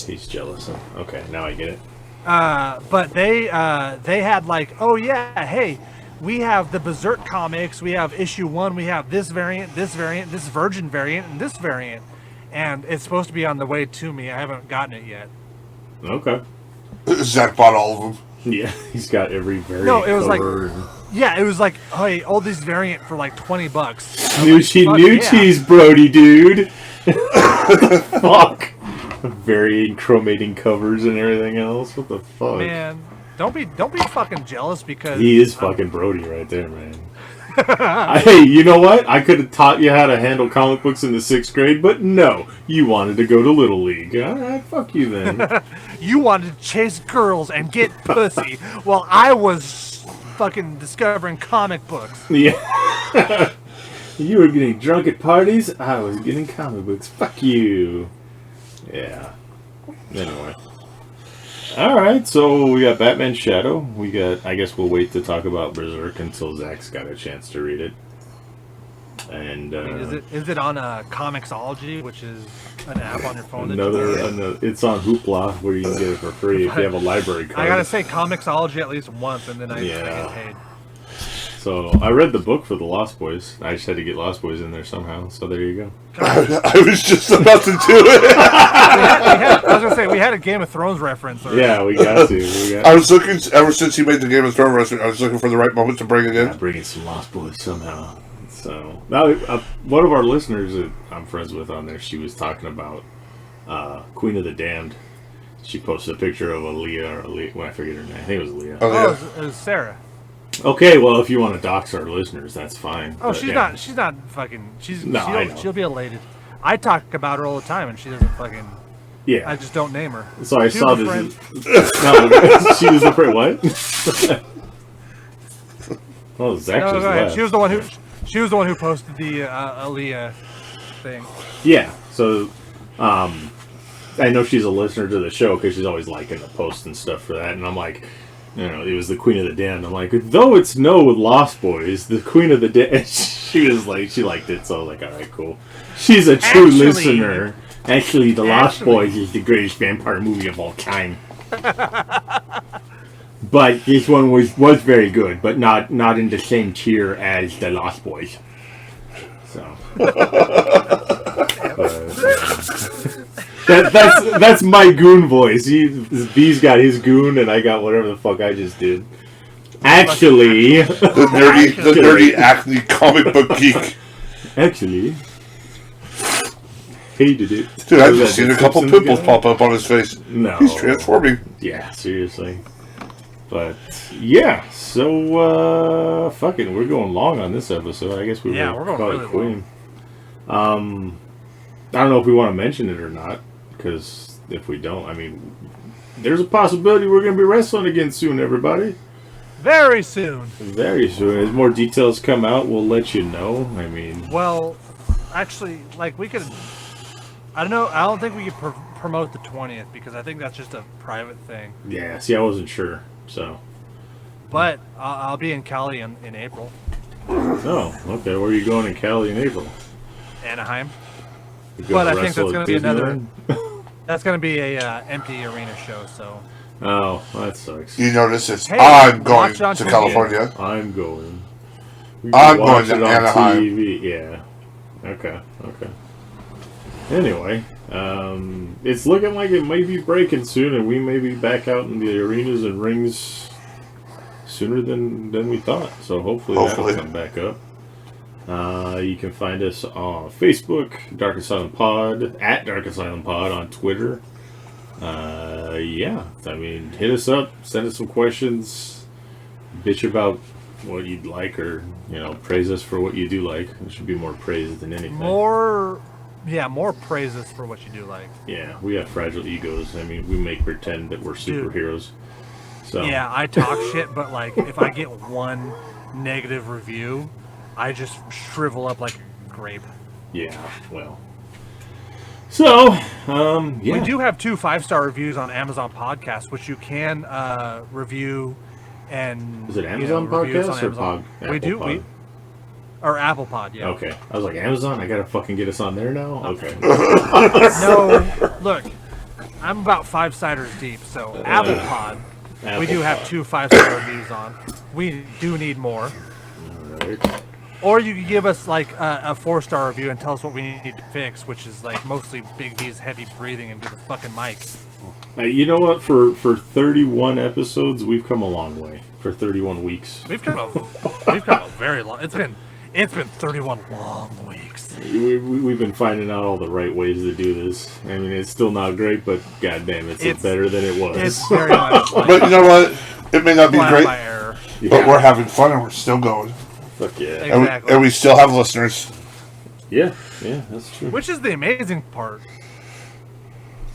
he's jealous of. Okay, now I get it. But they had like, oh yeah, hey, we have the Berserk comics, we have issue 1, we have this variant, this Virgin variant, and this variant. And it's supposed to be on the way to me. I haven't gotten it yet. Okay. Zach bought all of them. Yeah, he's got every variant. No, it was cover. it was like, hey, all these variant for like $20. New cheese, Brody, dude. Fuck. Varying chromating covers and everything else. What the fuck? Man, don't be fucking jealous because He is fucking Brody right there, man. Hey, you know what? I could have taught you how to handle comic books in the 6th grade, but no. You wanted to go to Little League. Alright, fuck you then. You wanted to chase girls and get pussy while I was fucking discovering comic books. Yeah. You were getting drunk at parties, I was getting comic books. Fuck you. Yeah. Anyway. Alright, so we got Batman Shadow. I guess we'll wait to talk about Berserk until Zach's got a chance to read it. And is it on Comixology, which is an app on your phone? It's on Hoopla where you can get it for free if you have a library card. I gotta say Comixology at least once, and then I get paid. So I read the book for the Lost Boys. I just had to get Lost Boys in there somehow. So there you go. I was just about to do it. I was gonna say we had a Game of Thrones reference. Already. Yeah, we got to. I was looking ever since he made the Game of Thrones reference. I was looking for the right moment to bring it in. Bringing some Lost Boys somehow. So now, one of our listeners that I'm friends with on there, she was talking about Queen of the Damned. She posted a picture of Aaliyah. Well, I forget her name. I think it was Aaliyah. It was Sarah. Okay, well, if you want to dox our listeners, that's fine. Oh, she's not fucking. She'll be elated. I talk about her all the time, and she doesn't fucking. Yeah. I just don't name her. So I saw this. No, she was the friend. What? Oh, Zach just left. She was the one who posted the Aaliyah thing. Yeah. So, I know she's a listener to the show because she's always liking the posts and stuff for that, and I'm like. It was the Queen of the Damned. I'm like, though it's no with Lost Boys, the Queen of the Damned. She was like, she liked it, so I was like, all right, cool. She's a true listener. Actually, the Lost Boys is the greatest vampire movie of all time. But this one was very good, but not in the same tier as the Lost Boys. So. That's my goon voice. B's got his goon, and I got whatever the fuck I just did. Actually, the nerdy Acme comic book geek. Actually, hated it. Dude, I've just seen a couple pimples pop up on his face. No, he's transforming. Yeah, seriously. But yeah, so fucking, we're going long on this episode. I guess we're going really Queen. Long. I don't know if we want to mention it or not. Because if we don't, I mean, there's a possibility we're going to be wrestling again soon, everybody. Very soon. Very soon. As more details come out, we'll let you know. I mean... Well, actually, like, we could... I don't know. I don't think we could promote the 20th, because I think that's just a private thing. Yeah, see, I wasn't sure, so... But I'll be in Cali in April. Oh, okay. Where are you going in Cali in April? Anaheim. But I think that's going to be another... That's going to be a empty arena show, so... Oh, that sucks. You notice I'm going to California. I'm going. I'm going to Anaheim. TV. Yeah. Okay. Anyway, it's looking like it may be breaking soon, and we may be back out in the arenas and rings sooner than we thought. So hopefully that'll come back up. You can find us on Facebook, Dark Asylum Pod, at Dark Asylum Pod on Twitter. Yeah, I mean, hit us up, send us some questions, bitch about what you'd like, or, praise us for what you do like. It should be more praise than anything. More praises for what you do like. Yeah, we have fragile egos. I mean, we make pretend that we're superheroes. So. Yeah, I talk shit, but, like, if I get one negative review... I just shrivel up like a grape. Yeah, well. So, yeah. We do have 2 5-star reviews on Amazon Podcast, which you can review and... Is it Amazon Podcast or Pod? We do. Or Apple Pod, yeah. Okay. I was like, Amazon? I gotta fucking get us on there now? Okay. No, look. I'm about 5 ciders deep, so Apple Pod, we do have 2 5-star reviews on. We do need more. All right. Or you could give us like a 4-star review and tell us what we need to fix, which is like mostly Big V's heavy breathing and get the fucking mic. You know what? For 31 episodes, we've come a long way. For 31 weeks, we've come a very long. It's been 31 long weeks. We've been finding out all the right ways to do this. I mean, it's still not great, but goddamn, it's better than it was. It's very much. Like, but you know what? It may not be great, but we're having fun and we're still going. Fuck yeah. Exactly. And we still have listeners. Yeah, that's true. Which is the amazing part.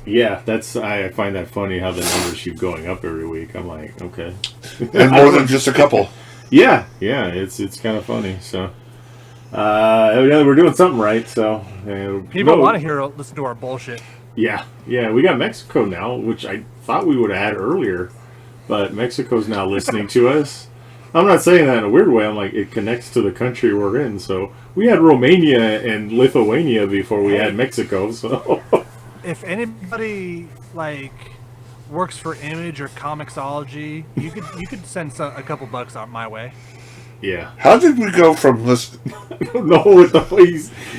Yeah, I find that funny how the numbers keep going up every week. I'm like, okay. And more than just a couple. Yeah, it's kind of funny. So, we're doing something right. So, people want to listen to our bullshit. Yeah, we got Mexico now, which I thought we would have had earlier, but Mexico's now listening to us. I'm not saying that in a weird way. I'm like, it connects to the country we're in. So we had Romania and Lithuania before we had Mexico. So if anybody like works for Image or Comixology, you could send a couple bucks out my way. yeah. How did we go from this? I don't know what the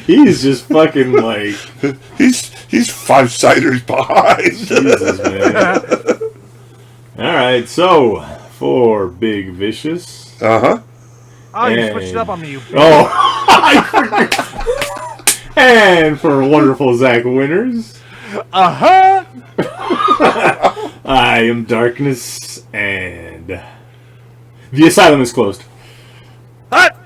he's just fucking like He's 5 ciders behind. Jesus, man. All right, so for Big Vicious. Oh, you switched it up on me. You And for Wonderful Zach Winners. I am Darkness, and the asylum is closed. Hut!